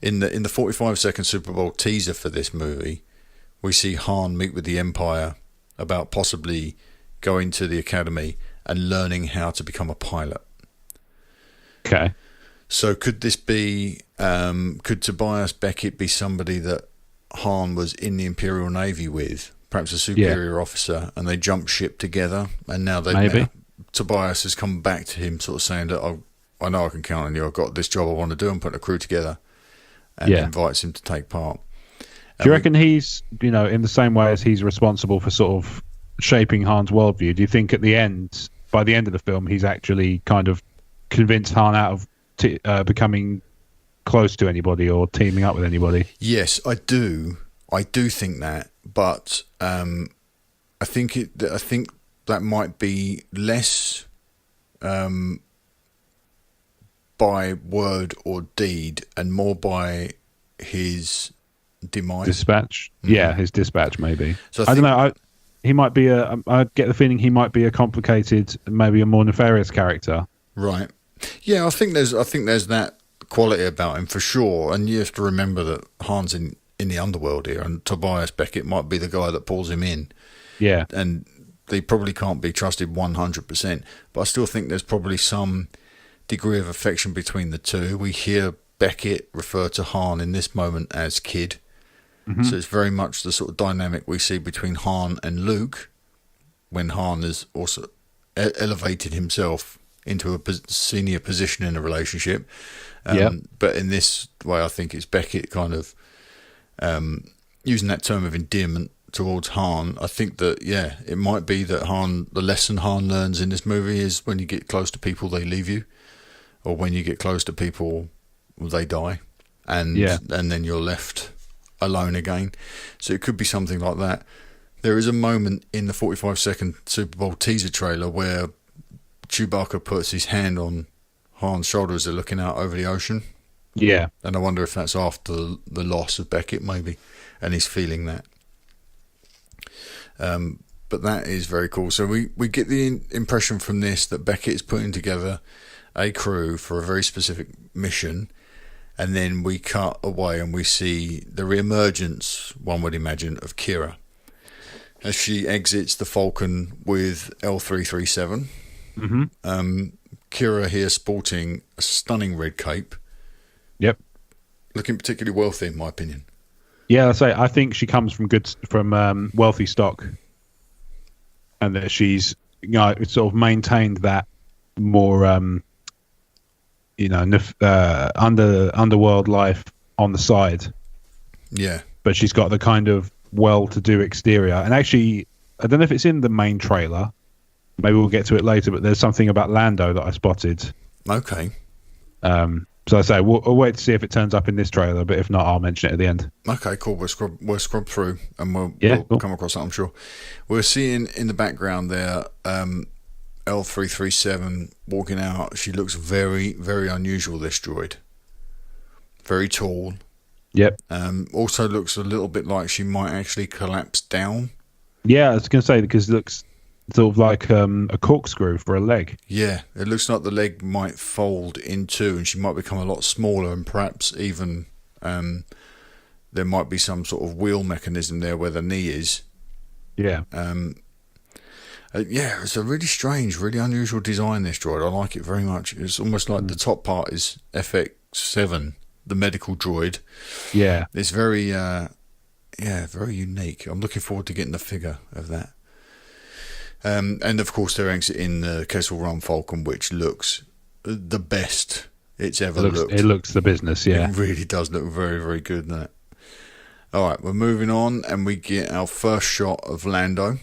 In the 45-second Super Bowl teaser for this movie, we see Han meet with the Empire about possibly going to the academy and learning how to become a pilot. Okay. So could this be, could Tobias Beckett be somebody that Han was in the Imperial Navy with, perhaps a superior officer, and they jumped ship together, and now Tobias has come back to him sort of saying that I know I can count on you, I've got this job I want to do, and putting a crew together, and invites him to take part. Do you reckon he's, in the same way as he's responsible for sort of shaping Han's worldview, do you think by the end of the film, he's actually kind of convinced Han out of becoming close to anybody or teaming up with anybody? Yes, I do. I do think that, but I think that might be less by word or deed and more by his demise. Dispatch? Mm-hmm. Yeah, his dispatch maybe. So I don't know. He might be I get the feeling he might be a complicated, maybe a more nefarious character. Right. Yeah, I think there's that quality about him for sure, and you have to remember that Han's in the underworld here, and Tobias Beckett might be the guy that pulls him in. Yeah. And they probably can't be trusted 100%, but I still think there's probably some degree of affection between the two. We hear Beckett refer to Han in this moment as kid. Mm-hmm. So it's very much the sort of dynamic we see between Han and Luke when Han has also elevated himself into a senior position in a relationship. But in this way, I think it's Beckett kind of using that term of endearment towards Han. I think that, it might be that the lesson Han learns in this movie is when you get close to people, they leave you, or when you get close to people, they die, and then you're left alone again. So it could be something like that. There is a moment in the 45-second Super Bowl teaser trailer where Chewbacca puts his hand on Han's shoulder as they're looking out over the ocean. Yeah. And I wonder if that's after the loss of Beckett, maybe, and he's feeling that. But that is very cool. So we get the impression from this that Beckett is putting together a crew for a very specific mission, and then we cut away and we see the re-emergence, one would imagine, of Kira as she exits the Falcon with L337. Mm-hmm. Kira here sporting a stunning red cape. Yep. Looking particularly wealthy, in my opinion. Yeah, I think she comes from wealthy stock, and that she's sort of maintained that more underworld life on the side. Yeah. But she's got the kind of well-to-do exterior. And actually, I don't know if it's in the main trailer. Maybe we'll get to it later, but there's something about Lando that I spotted. Okay. So I say we'll wait to see if it turns up in this trailer, but if not, I'll mention it at the end. Okay, cool. We'll scrub through and we'll cool. come across that, I'm sure. We're seeing in the background there L337 walking out. She looks very, very unusual, this droid. Very tall. Yep. Also looks a little bit like she might actually collapse down. Yeah, I was going to say, because it looks sort of like a corkscrew for a leg. Yeah, it looks like the leg might fold in two and she might become a lot smaller, and perhaps even there might be some sort of wheel mechanism there where the knee is. Yeah. It's a really strange, really unusual design, this droid. I like it very much. It's almost like the top part is FX7, the medical droid. Yeah. It's very, very unique. I'm looking forward to getting the figure of that. And of course they're exiting the Kessel Run Falcon, which looks the best it's ever looked. It looks the business, yeah. It really does look very, very good, doesn't it? All right, we're moving on, and we get our first shot of Lando.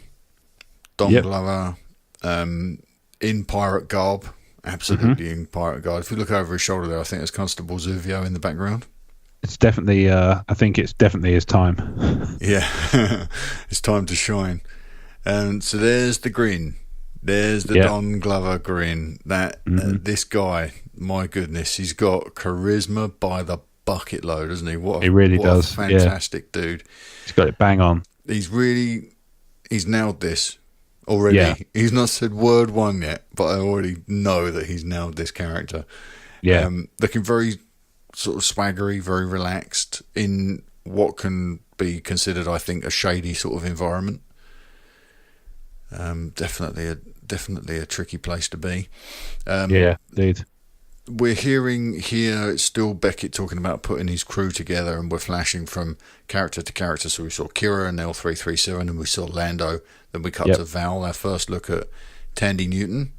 Don Glover in pirate garb. Absolutely in pirate garb. If you look over his shoulder there, I think there's Constable Zuvio in the background. It's definitely, I think it's definitely his time. Yeah, it's time to shine. And so there's the grin. There's the Don Glover grin. That this guy, my goodness, he's got charisma by the bucket load, doesn't he? He really does. A fantastic dude. He's got it bang on. He's nailed this already. Yeah. He's not said word one yet, but I already know that he's nailed this character. Yeah. Looking very sort of swaggery, very relaxed in what can be considered, I think, a shady sort of environment. Definitely a tricky place to be. Yeah, indeed. We're hearing here it's still Beckett talking about putting his crew together, and we're flashing from character to character. So we saw Kira and L337, and we saw Lando. Then we cut to Val. Our first look at Tandy Newton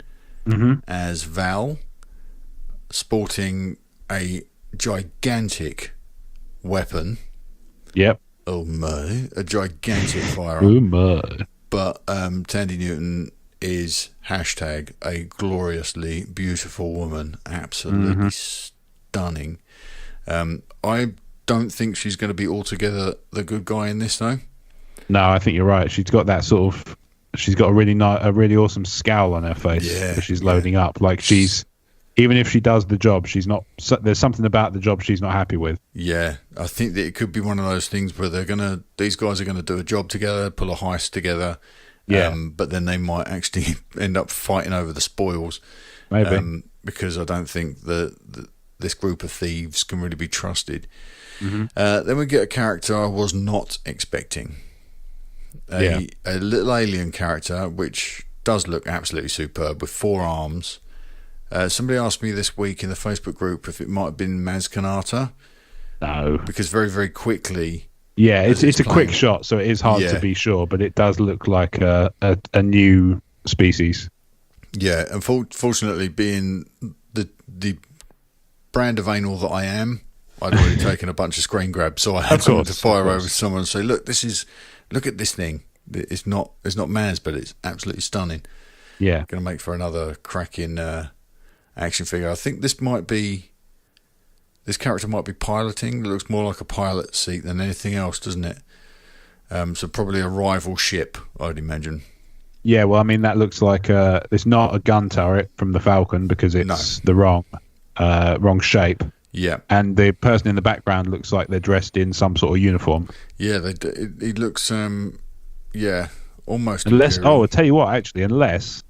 as Val, sporting a gigantic weapon. Yep. Oh my! A gigantic firearm. Oh my! But Tandy Newton is hashtag a gloriously beautiful woman, absolutely stunning. I don't think she's going to be altogether the good guy in this, though. No, I think you're right. She's got that sort of. She's got a really awesome scowl on her face as she's loading up. Like she's, even if she does the job, she's not. There's something about the job she's not happy with. Yeah, I think that it could be one of those things where these guys are gonna do a job together, pull a heist together. Yeah, but then they might actually end up fighting over the spoils. Maybe because I don't think that this group of thieves can really be trusted. Then we get a character I was not expecting. A little alien character, which does look absolutely superb with 4 arms. Somebody asked me this week in the Facebook group if it might have been Maz Kanata. No, because very, very quickly. Yeah, it's a quick shot, so it is hard to be sure, but it does look like a new species. Yeah, and fortunately, being the brand of anal that I am, I'd already taken a bunch of screen grabs, so I had something to fire over to someone and say, look at this thing. It's not Maz, but it's absolutely stunning. Yeah, going to make for another cracking action figure. I think this character might be piloting. It looks more like a pilot seat than anything else, doesn't it? So probably a rival ship, I'd imagine. Yeah, well, I mean, that looks like it's not a gun turret from the Falcon because it's the wrong shape. Yeah. And the person in the background looks like they're dressed in some sort of uniform. Yeah, he looks, almost... Unless, I'll tell you what, actually, unless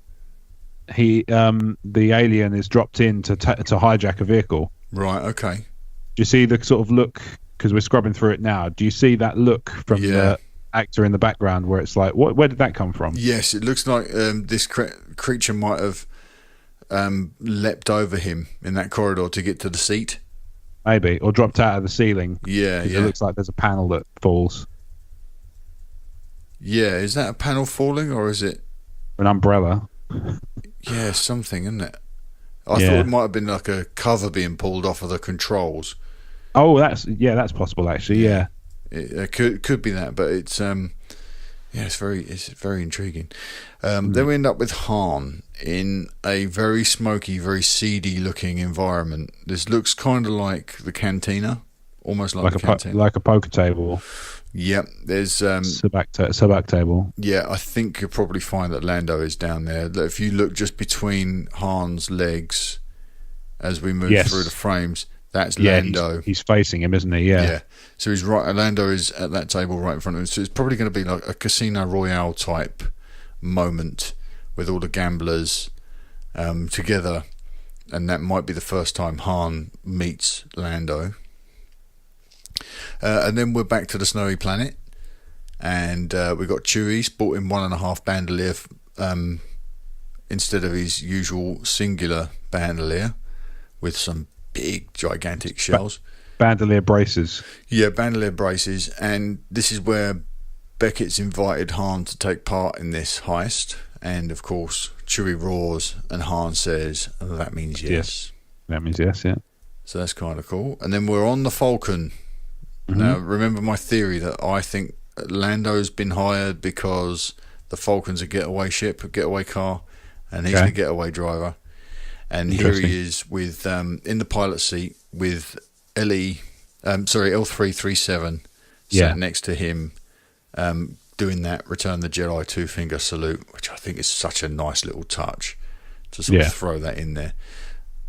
the alien is dropped in to hijack a vehicle. Right, okay. Do you see the sort of look, because we're scrubbing through it now, do you see that look from the actor in the background where it's like, where did that come from? Yes, it looks like this creature might have leapt over him in that corridor to get to the seat. Maybe, or dropped out of the ceiling. Yeah. It looks like there's a panel that falls. Yeah, is that a panel falling, or is it... An umbrella? Yeah, something, isn't it? I thought it might have been like a cover being pulled off of the controls. Oh, that's possible actually. Yeah, it could be that, but it's it's very intriguing. Then we end up with Han in a very smoky, very seedy looking environment. This looks kind of like the cantina, almost like a cantina, like a poker table. Yep, there's Sabak table. Yeah, I think you'll probably find that Lando is down there. If you look just between Han's legs as we move through the frames, that's Lando. He's facing him, isn't he? Yeah. So he's right. Lando is at that table right in front of him. So it's probably going to be like a Casino Royale type moment with all the gamblers together, and that might be the first time Han meets Lando. And then we're back to the snowy planet, and we've got Chewie sporting 1.5 bandolier instead of his usual singular bandolier with some big gigantic shells. Bandolier braces. Yeah, bandolier braces, and this is where Beckett's invited Han to take part in this heist, and of course Chewie roars and Han says, that means yes. That means yes, yeah. So that's kind of cool. And then we're on the Falcon. Now, remember my theory that I think Lando's been hired because the Falcon's a getaway ship, a getaway car, and he's the getaway driver. And here he is with in the pilot seat with L337 sat next to him, doing that Return the Jedi 2-finger salute, which I think is such a nice little touch to sort of throw that in there.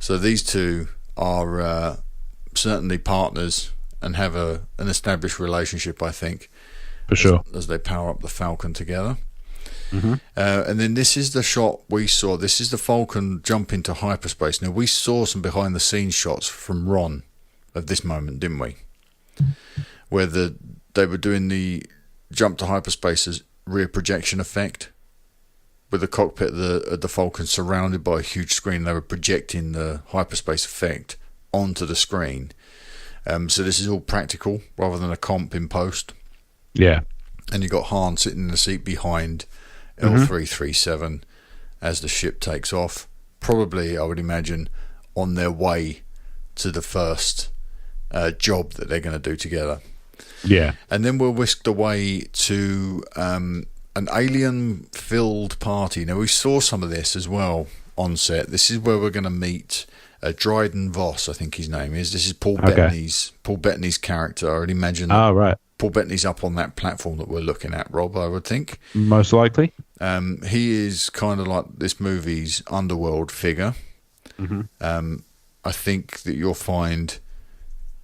So these two are certainly partners and have an established relationship, I think, for sure, as they power up the Falcon together. And then this is the shot we saw. This is the Falcon jump into hyperspace. Now, we saw some behind the scenes shots from Ron of this moment, didn't we? Where they were doing the jump to hyperspace's rear projection effect, with the cockpit of the Falcon surrounded by a huge screen. They were projecting the hyperspace effect onto the screen. So this is all practical rather than a comp in post. Yeah. And you got Han sitting in the seat behind L337 as the ship takes off. Probably, I would imagine, on their way to the first job that they're going to do together. Yeah. And then we're whisked away to an alien-filled party. Now, we saw some of this as well on set. This is where we're going to meet Dryden Voss, I think his name is. This is Paul Bettany's character. I would imagine right. Paul Bettany's up on that platform that we're looking at, Rob, I would think. Most likely. He is kind of like this movie's underworld figure. Mm-hmm. I think that you'll find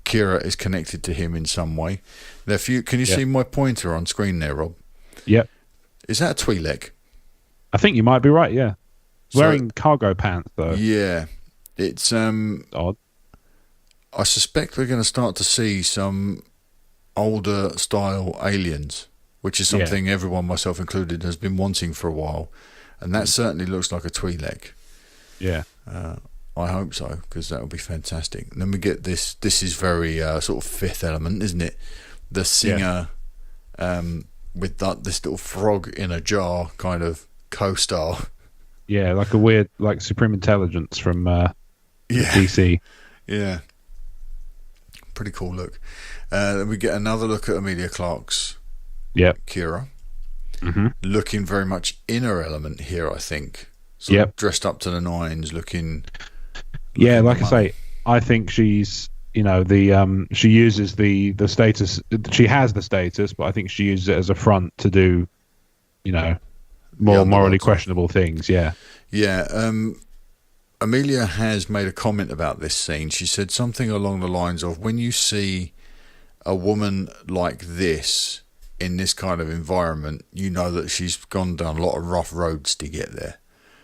Kira is connected to him in some way. Now, can you see my pointer on screen there, Rob? Yep. Is that a Twi'lek? I think you might be right, yeah. Wearing cargo pants, though. Yeah. It's odd. I suspect we're going to start to see some older style aliens, which is something everyone, myself included, has been wanting for a while. And that certainly looks like a Twi'lek. Yeah. I hope so, because that would be fantastic. And then we get this. This is very sort of Fifth Element, isn't it? The singer with this little frog in a jar kind of co-star. Yeah, like a weird, like Supreme Intelligence from DC. Yeah. Pretty cool look. Then we get another look at Emilia Clarke's Kira. Mm-hmm. Looking very much inner element here, I think. Sort of dressed up to the nines, looking... Yeah, like I say, I think she's, she uses the status. She has the status, but I think she uses it as a front to do, more morally questionable things. Yeah. Yeah. Amelia has made a comment about this scene. She said something along the lines of, when you see a woman like this in this kind of environment, you know that she's gone down a lot of rough roads to get there.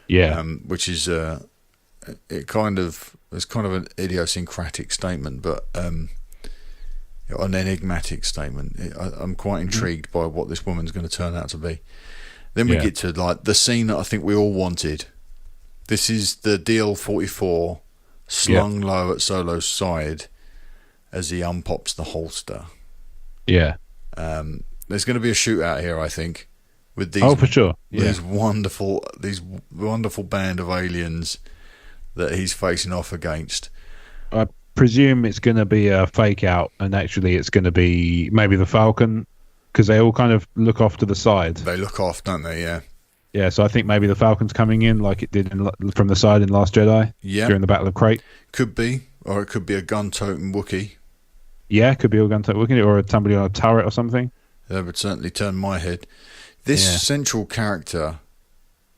Yeah. Which is it's kind of an idiosyncratic statement, but an enigmatic statement. I'm quite intrigued by what this woman's going to turn out to be. Then we get to like the scene that I think we all wanted. This is the DL-44 slung low at Solo's side as he unpops the holster. Yeah. There's going to be a shootout here, I think, with these. Oh, for sure. These wonderful band of aliens that he's facing off against. I presume it's going to be a fake out, and actually it's going to be maybe the Falcon, because they all kind of look off to the side. They look off, don't they? Yeah. Yeah, so I think maybe the Falcon's coming in like it did from the side in Last Jedi during the Battle of Crate. Could be, or it could be a gun-toting Wookiee. Yeah, it could be a gun-toting Wookiee, or somebody on a turret or something. That would certainly turn my head. This central character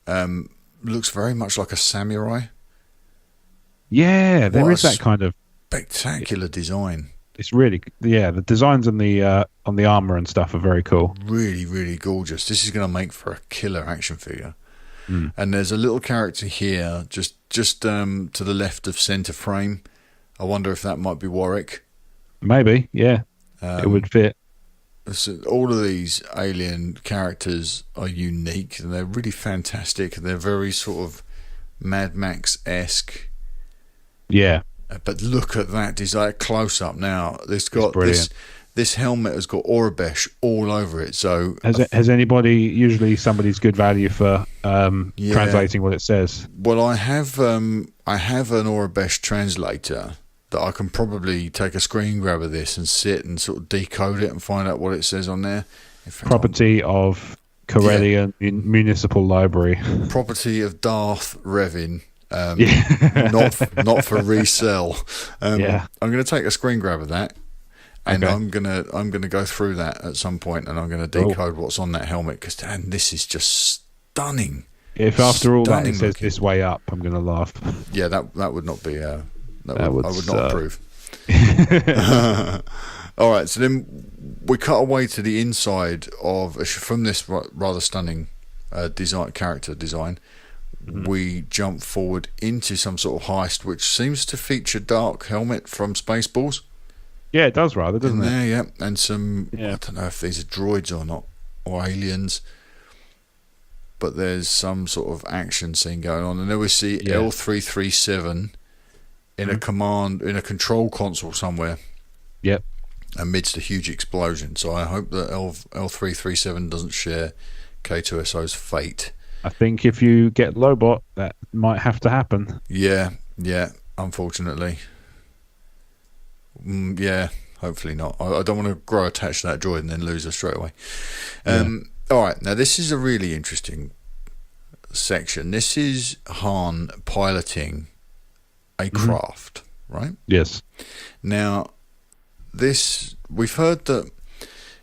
looks very much like a samurai. Yeah, there is that kind of spectacular design. It's really, the designs on the armor and stuff are very cool. Really, really gorgeous. This is going to make for a killer action figure. And there's a little character here, just to the left of center frame. I wonder if that might be Warwick. Maybe, yeah. It would fit. So all of these alien characters are unique, and they're really fantastic. They're very sort of Mad Max-esque. Yeah. But look at that design close up now. It's got this helmet has got Aurebesh all over it. So has anybody, usually somebody's good value for translating what it says? Well, I have an Aurebesh translator that I can probably take a screen grab of this and sit and sort of decode it and find out what it says on there. Property of Corellian Municipal Library. Property of Darth Revan. Not for resell. I'm going to take a screen grab of that, and I'm gonna go through that at some point, and I'm going to decode what's on that helmet, because this is just stunning. If after all that it says this way up, I'm going to laugh. Yeah, that would not be. I would not approve. All right, so then we cut away to the inside from this rather stunning character design. We jump forward into some sort of heist, which seems to feature Dark Helmet from Spaceballs. Yeah, it does rather, doesn't in it? there, yeah. And some, Yeah. I don't know if these are droids or not, or aliens, but there's some sort of action scene going on. And then we see Yeah. L337 in a control console somewhere Yep. amidst a huge explosion. So I hope that L337 doesn't share K2SO's fate. I think if you get Lobot, that might have to happen. Yeah, unfortunately. Yeah, hopefully not. I don't want to grow attached to that droid and then lose her straight away. All right, now this is a really interesting section. This is Han piloting a craft, right? Yes. Now, we've heard that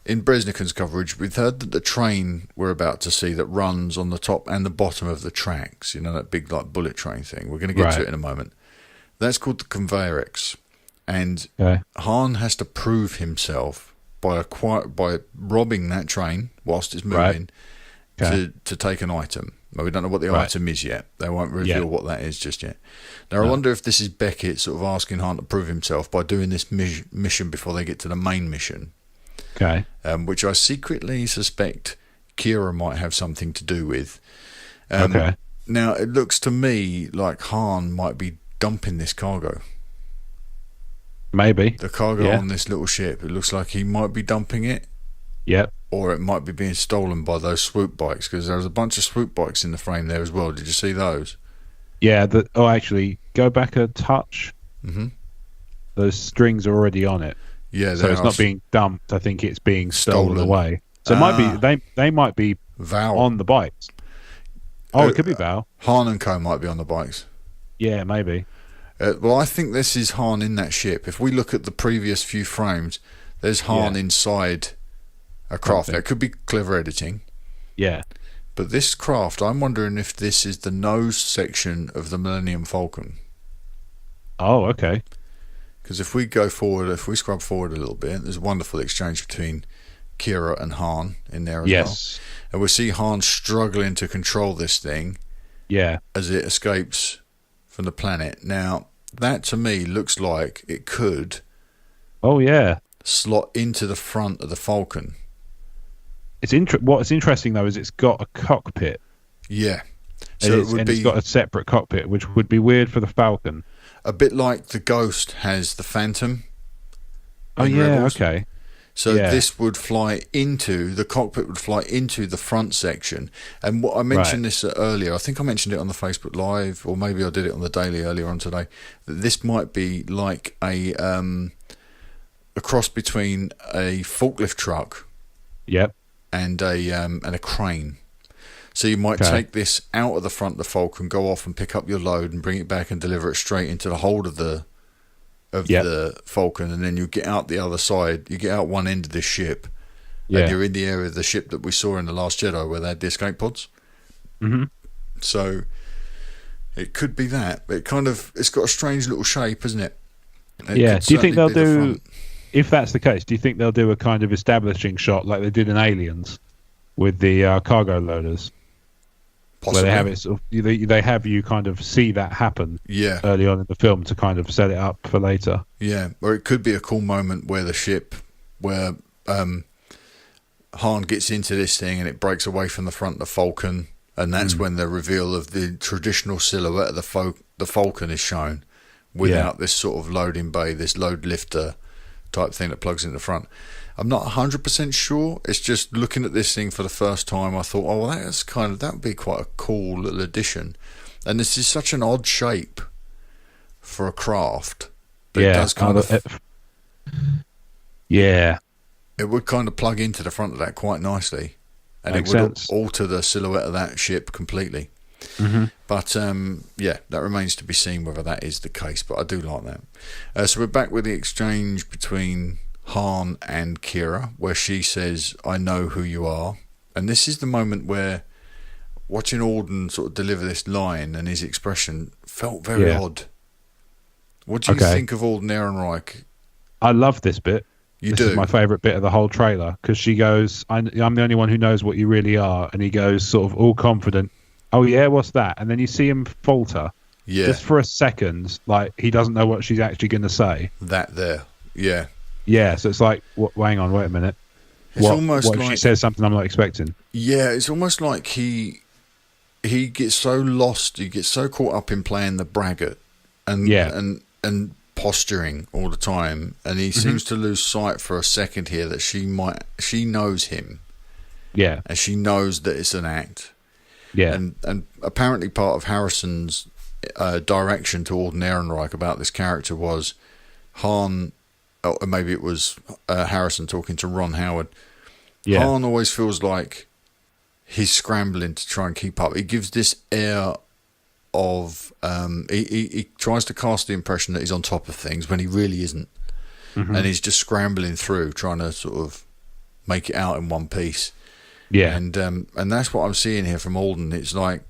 in Bresnikan's coverage, we've heard that the train we're about to see that runs on the top and the bottom of the tracks, that big like bullet train thing. We're going to get to it in a moment. That's called the Conveyor X. And Han has to prove himself by robbing that train whilst it's moving to take an item. Well, we don't know what the item is yet. They won't reveal what that is just yet. Now, I wonder if this is Beckett sort of asking Han to prove himself by doing this mission before they get to the main mission. Okay. Which I secretly suspect Kira might have something to do with. Now, it looks to me like Han might be dumping this cargo. Maybe. The cargo on this little ship. It looks like he might be dumping it. Yep. Or it might be being stolen by those swoop bikes, because there was a bunch of swoop bikes in the frame there as well. Did you see those? Yeah. Actually, go back a touch. Mm-hmm. Those strings are already on it. Yeah. So it's not being dumped. I think it's being stolen away. So it might be they might be Val on the bikes. Oh, it could be Val. Han and Co might be on the bikes. Yeah, maybe. Well, I think this is Han in that ship. If we look at the previous few frames, there's Han inside a craft. Now, it could be clever editing. Yeah. But this craft, I'm wondering if this is the nose section of the Millennium Falcon. Oh, okay. Because if we scrub forward a little bit, there's a wonderful exchange between Kira and Han in there as well. And we see Han struggling to control this thing as it escapes from the planet. Now, that to me looks like it could slot into the front of the Falcon. What's interesting though is it's got a cockpit. Yeah. So it's got a separate cockpit, which would be weird for the Falcon. A bit like the Ghost has the Phantom. Oh yeah, Rebels. okay. So this would fly into the cockpit, would fly into the front section. And what I mentioned this earlier, I think I mentioned it on the Facebook Live, or maybe I did it on the Daily earlier on today, that this might be like a cross between a forklift truck and a crane. So you might take this out of the front of the Falcon, go off and pick up your load and bring it back and deliver it straight into the hold of the Falcon, and then you get out the other side. You get out one end of this ship, and you're in the area of the ship that we saw in The Last Jedi where they had the escape pods. Mm-hmm. So it could be that. It's got a strange little shape, isn't it? Do you think they'll do? If that's the case, do you think they'll do a kind of establishing shot like they did in Aliens with the cargo loaders? Possibly. Where they have it sort of, they have you kind of see that happen early on in the film to kind of set it up for later. Yeah, or it could be a cool moment where Han gets into this thing and it breaks away from the front of the Falcon, and that's when the reveal of the traditional silhouette of the Falcon is shown without this sort of loading bay, this load lifter type thing that plugs in the front. I'm not 100% sure. It's just looking at this thing for the first time, I thought, oh, well, that would be quite a cool little addition. And this is such an odd shape for a craft. But it does kind of... It would kind of plug into the front of that quite nicely. And it would alter the silhouette of that ship completely. Mm-hmm. But, that remains to be seen whether that is the case. But I do like that. So we're back with the exchange between Han and Kira, where she says, "I know who you are." And this is the moment where watching Alden sort of deliver this line and his expression felt very odd. What do you think of Alden Ehrenreich? I love this bit. This is my favourite bit of the whole trailer, because she goes, I'm the only one who knows what you really are. And he goes sort of all confident, "Oh yeah, what's that?" And then you see him falter just for a second, like he doesn't know what she's actually going to say. Yeah, so it's like, hang on, wait a minute. It's almost what if like she says something I'm not expecting? Yeah, it's almost like he gets so lost, he gets so caught up in playing the braggart and posturing all the time, and he seems to lose sight for a second here that she knows him. Yeah. And she knows that it's an act. Yeah. And apparently part of Harrison's direction toward Ehrenreich about this character was Han, or maybe it was Harrison talking to Ron Howard. Yeah. Han always feels like he's scrambling to try and keep up. He gives this air of he tries to cast the impression that he's on top of things when he really isn't, and he's just scrambling through, trying to sort of make it out in one piece. Yeah, and that's what I'm seeing here from Alden. It's like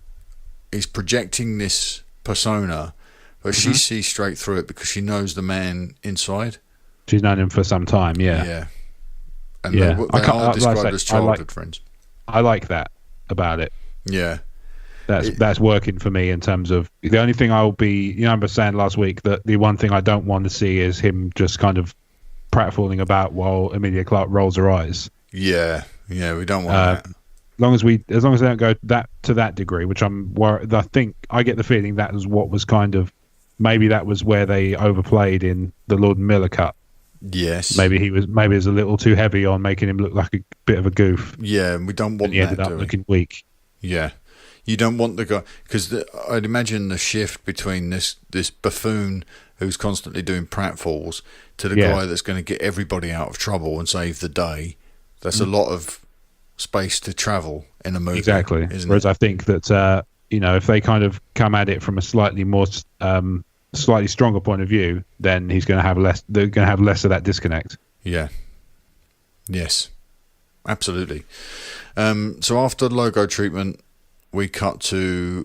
he's projecting this persona, but she sees straight through it because she knows the man inside. She's known him for some time. Yeah, yeah, and they are described as childhood friends. I like that about it. Yeah. That's working for me in terms of the only thing I'll be, I remember saying last week that the one thing I don't want to see is him just kind of pratfalling about while Emilia Clarke rolls her eyes. Yeah, we don't want that. As long as they don't go to that degree, which I'm worried. I think I get the feeling that was what was kind of, maybe that was where they overplayed in the Lord and Miller cut. Yes, maybe it was a little too heavy on making him look like a bit of a goof. Yeah, and we don't want he ended up looking weak. Yeah. You don't want the guy, because I'd imagine the shift between this buffoon who's constantly doing pratfalls to the guy that's going to get everybody out of trouble and save the day. That's a lot of space to travel in a movie. Exactly. Whereas I think that if they kind of come at it from a slightly more slightly stronger point of view, then he's going to have less. They're going to have less of that disconnect. Yeah. Yes. Absolutely. So after logo treatment, we cut to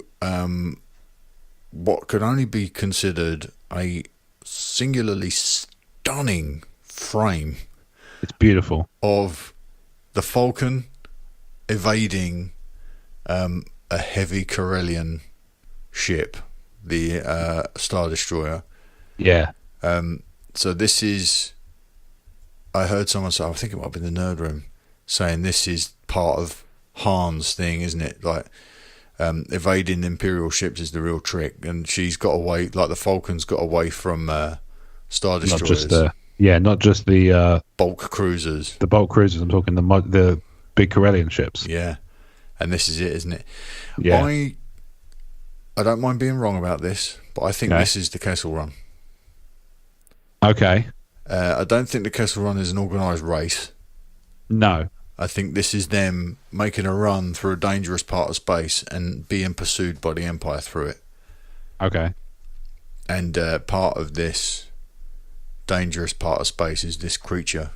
what could only be considered a singularly stunning frame. It's beautiful. Of the Falcon evading a heavy Corellian ship, the Star Destroyer. Yeah. So this is... I heard someone say, I think it might have been the Nerd Room, saying this is part of Han's thing, isn't it? Like... evading Imperial ships is the real trick, and she's got away, like the Falcon's got away from Star Destroyers. Not just the bulk cruisers. The bulk cruisers. I'm talking the big Corellian ships. Yeah, and this is it, isn't it? Yeah. I don't mind being wrong about this, but I think this is the Kessel Run. Okay. I don't think the Kessel Run is an organised race. No. I think this is them making a run through a dangerous part of space and being pursued by the Empire through it. Okay. And part of this dangerous part of space is this creature.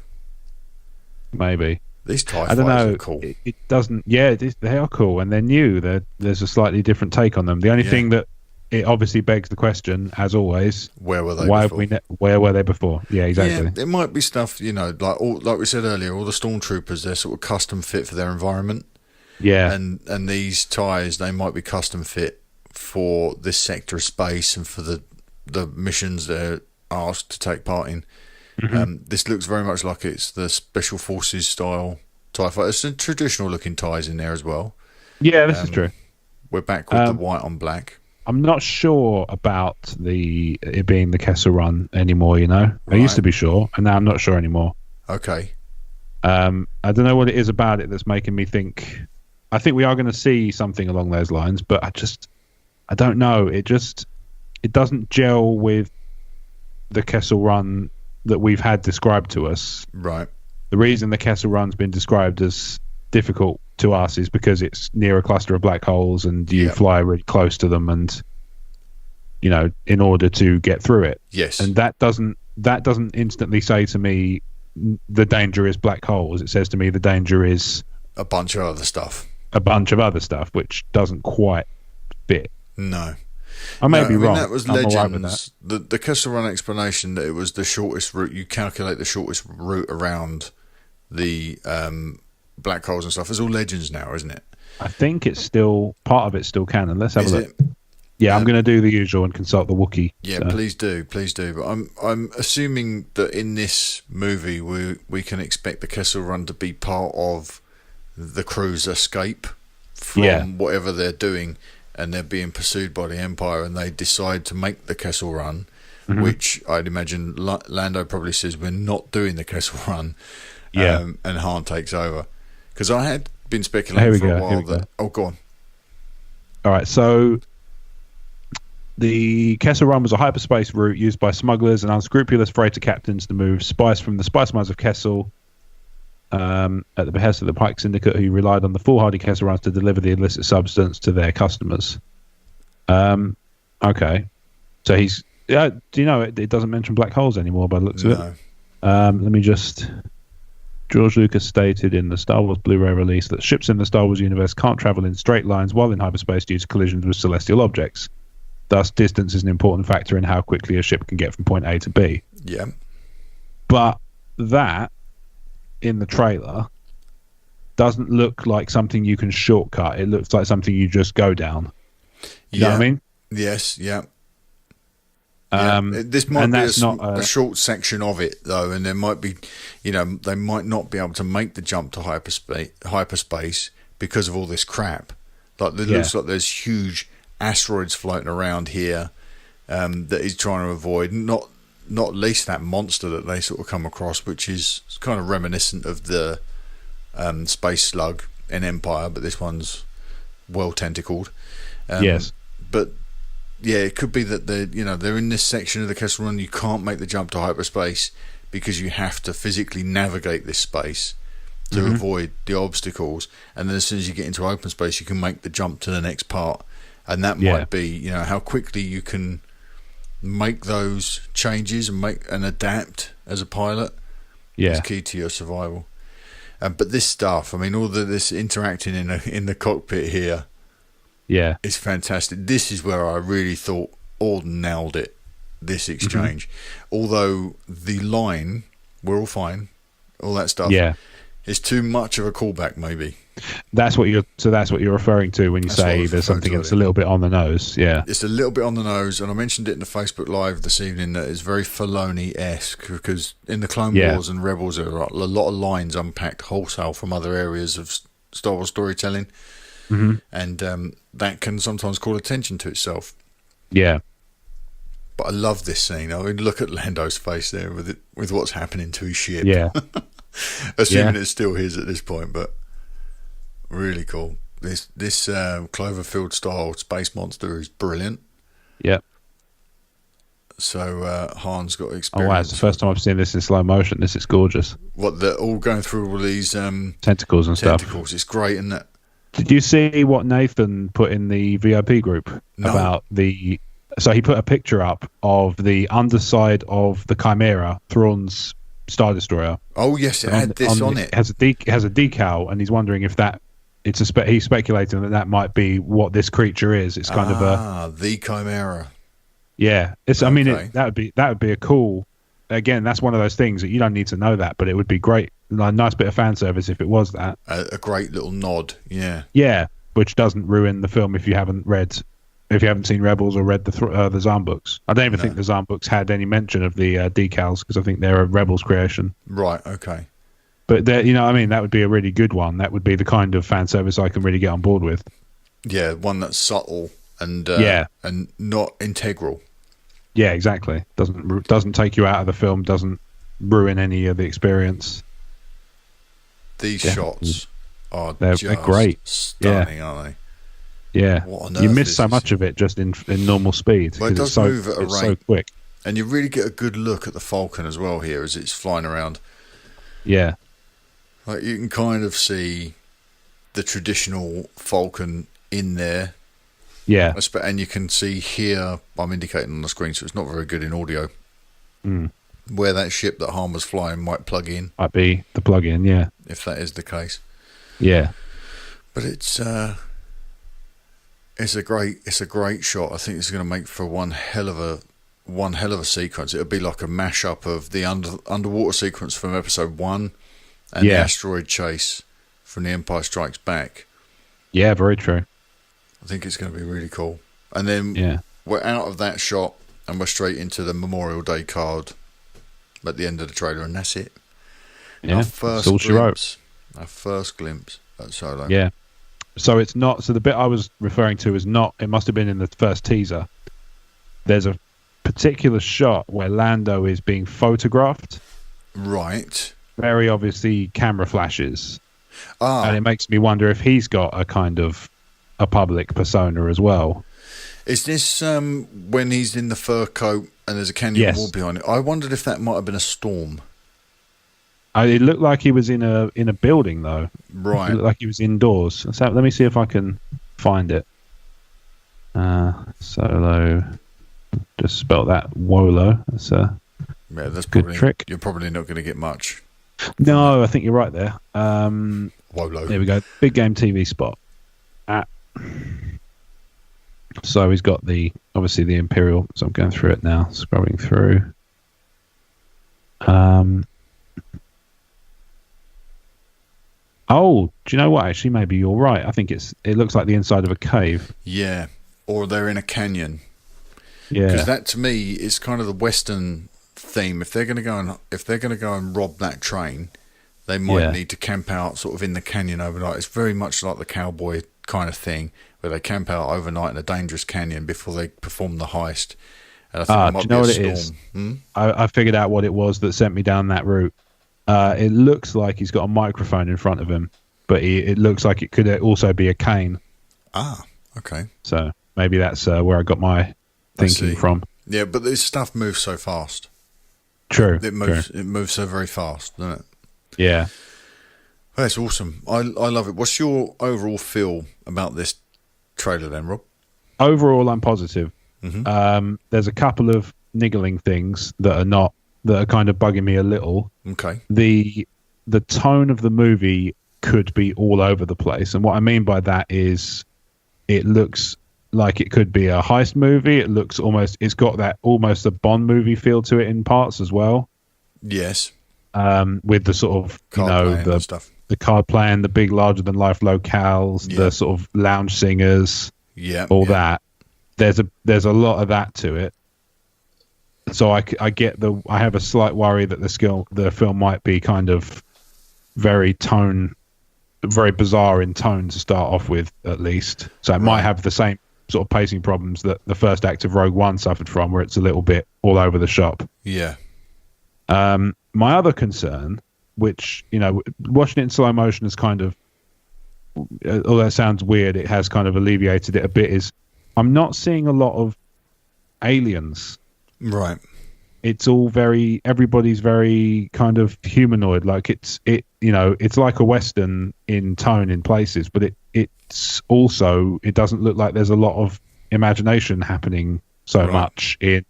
Maybe. These TIE I don't know. Are cool. It doesn't... Yeah, they are cool, and they're new. There's a slightly different take on them. The only thing that it obviously begs the question, as always, where were they before? Where were they before? Yeah, exactly. Yeah, it might be stuff, like we said earlier, all the stormtroopers, they're sort of custom fit for their environment. Yeah. And these TIEs, they might be custom fit for this sector of space and for the missions they're asked to take part in. This looks very much like it's the Special Forces style TIE fighter. There's some traditional looking TIEs in there as well. Yeah, this is true. We're back with the white on black. I'm not sure about it being the Kessel Run anymore, Right. I used to be sure, and now I'm not sure anymore. Okay. I don't know what it is about it that's making me think... I think we are going to see something along those lines, but I don't know. It doesn't gel with the Kessel Run that we've had described to us. Right. The reason the Kessel Run's been described as difficult to us is because it's near a cluster of black holes and you fly really close to them, and in order to get through it. Yes. And that doesn't instantly say to me the danger is black holes. It says to me the danger is a bunch of other stuff, which doesn't quite fit. No. I may be wrong. That was Legends. The Kessel Run explanation that it was the shortest route. You calculate the shortest route around the black holes and stuff. It's all Legends now, isn't it? I think it's still part of it's still canon. Let's have a look. Yeah, I'm going to do the usual and consult the Wookiee. Yeah, so. please do. But I'm assuming that in this movie we can expect the Kessel Run to be part of the crew's escape from whatever they're doing, and they're being pursued by the Empire, and they decide to make the Kessel Run, which I'd imagine Lando probably says we're not doing the Kessel Run, and Han takes over. Because I had been speculating for a while that... Oh, go on. All right, so the Kessel Run was a hyperspace route used by smugglers and unscrupulous freighter captains to move spice from the spice mines of Kessel at the behest of the Pike Syndicate, who relied on the foolhardy Kessel Runs to deliver the illicit substance to their customers. Okay. So he's... do you know it doesn't mention black holes anymore by the looks of it? Let me just... George Lucas stated in the Star Wars Blu-ray release that ships in the Star Wars universe can't travel in straight lines while in hyperspace due to collisions with celestial objects. Thus, distance is an important factor in how quickly a ship can get from point A to B. Yeah. But that, in the trailer, doesn't look like something you can shortcut. It looks like something you just go down. You know what I mean? Yes, yeah. This might be a short section of it, though, and there might be, they might not be able to make the jump to hyperspace because of all this crap. Like, it looks like there's huge asteroids floating around here that he's trying to avoid. Not least that monster that they sort of come across, which is kind of reminiscent of the space slug in Empire, but this one's well tentacled. Yes, but. Yeah, it could be that they're in this section of the Kessel Run. You can't make the jump to hyperspace because you have to physically navigate this space to avoid the obstacles. And then as soon as you get into open space, you can make the jump to the next part. And that might be, how quickly you can make those changes and adapt as a pilot. Is key to your survival. But this stuff, I mean, all this interacting in the cockpit here. Yeah, it's fantastic. This is where I really thought Auden nailed it, this exchange. Although the line, we're all fine, all that stuff, is too much of a callback, maybe. That's what you're referring to when you say there's something that's a little bit on the nose. Yeah, it's a little bit on the nose, and I mentioned it in the Facebook Live this evening that it's very Filoni-esque, because in the Clone Wars and Rebels there are a lot of lines unpacked wholesale from other areas of Star Wars storytelling. And that can sometimes call attention to itself. Yeah. But I love this scene. I mean, look at Lando's face there with what's happening to his ship. Yeah. Assuming it's still his at this point, but really cool. This Cloverfield style space monster is brilliant. Yep. So Han's got experience. Oh wow, it's the first time I've seen this in slow motion. This is gorgeous. What, they're all going through all these tentacles and stuff. It's great, isn't it? Did you see what Nathan put in the VIP group about the... So he put a picture up of the underside of the Chimera, Thrawn's Star Destroyer. Oh, yes, it had this on it. It has a decal, and he's wondering if that... he's speculating that might be what this creature is. It's kind of the Chimera. Yeah. I mean, that would be a cool... Again, that's one of those things that you don't need to know that, but it would be great. A nice bit of fan service if it was that. A great little nod, yeah. Yeah, which doesn't ruin the film if you haven't seen Rebels or read the Zahn books. I don't even think the Zahn books had any mention of the decals, because I think they're a Rebels creation. Right, okay. But that would be a really good one. That would be the kind of fan service I can really get on board with. Yeah, one that's subtle and and not integral. Yeah, exactly. Doesn't take you out of the film. Doesn't ruin any of the experience. These shots are they're great, stunning, aren't they? Yeah, you miss so much of it just in normal speed. Well, it does move at a rate, so quick, and you really get a good look at the Falcon as well here as it's flying around. Yeah, like you can kind of see the traditional Falcon in there. Yeah. And you can see here, I'm indicating on the screen, so it's not very good in audio, where that ship that Han was flying might plug in. Might be the plug-in, yeah. If that is the case. Yeah. But it's a great shot. I think it's going to make for one hell of a sequence. It'll be like a mashup of the underwater sequence from Episode 1 and the asteroid chase from The Empire Strikes Back. Yeah, very true. I think it's going to be really cool. And then Yeah. we're out of that shot and we're straight into the Memorial Day card at the end of the trailer, and that's it. Yeah. Our first That's all she wrote. glimpse. Our first glimpse at Solo. Yeah. So it's not. So the bit I was referring to is not. It must have been in the first teaser. There's a particular shot where Lando is being photographed. Right. Very obviously, camera flashes, Ah, and it makes me wonder if he's got a kind of a public persona as well. is this when he's in the fur coat and there's a canyon Yes. wall behind it? I wondered if that might have been a storm. It looked like he was in a building though. Right. It looked like he was indoors. So let me see if I can find it. Solo. Just spell that Wolo. That's a Yeah, that's good probably, trick. You're probably not going to get much. No, I think you're right there. Wolo. There we go. Big game TV spot. So he's got obviously the Imperial. So I'm going through it now, scrolling through. Oh, do you know what? Actually, maybe you're right. I think it looks like the inside of a cave. Yeah. Or they're in a canyon. Yeah. Because that to me is kind of the Western theme. If they're going to go and rob that train, they might need to camp out sort of in the canyon overnight. It's very much like the cowboy kind of thing, where they camp out overnight in a dangerous canyon before they perform the heist. And I think it might do you be know a what it storm. is? Hmm? I figured out what it was that sent me down that route. It looks like he's got a microphone in front of him, but it looks like it could also be a cane. Ah, okay. So maybe that's where I got my thinking from. Yeah, but this stuff moves so fast. True. It moves so very fast, doesn't it? Yeah. That's awesome. I love it. What's your overall feel about this trailer then, Rob? Overall, I'm positive. Mm-hmm. There's a couple of niggling things that are kind of bugging me a little. Okay. The tone of the movie could be all over the place, and what I mean by that is it looks like it could be a heist movie. It's got that almost a Bond movie feel to it in parts as well. Yes. With the sort of Card playing and stuff. The card playing, the big larger than life locales, the sort of lounge singers, that. There's a lot of that to it. So I have a slight worry that the film might be kind of very bizarre in tone to start off with, at least. So it might have the same sort of pacing problems that the first act of Rogue One suffered from, where it's a little bit all over the shop. Yeah. My other concern, which, watching it in slow motion is kind of, although that sounds weird, it has kind of alleviated it a bit, is I'm not seeing a lot of aliens. Right. It's all everybody's very kind of humanoid. Like it's like a Western in tone in places, but it's also, it doesn't look like there's a lot of imagination happening so much in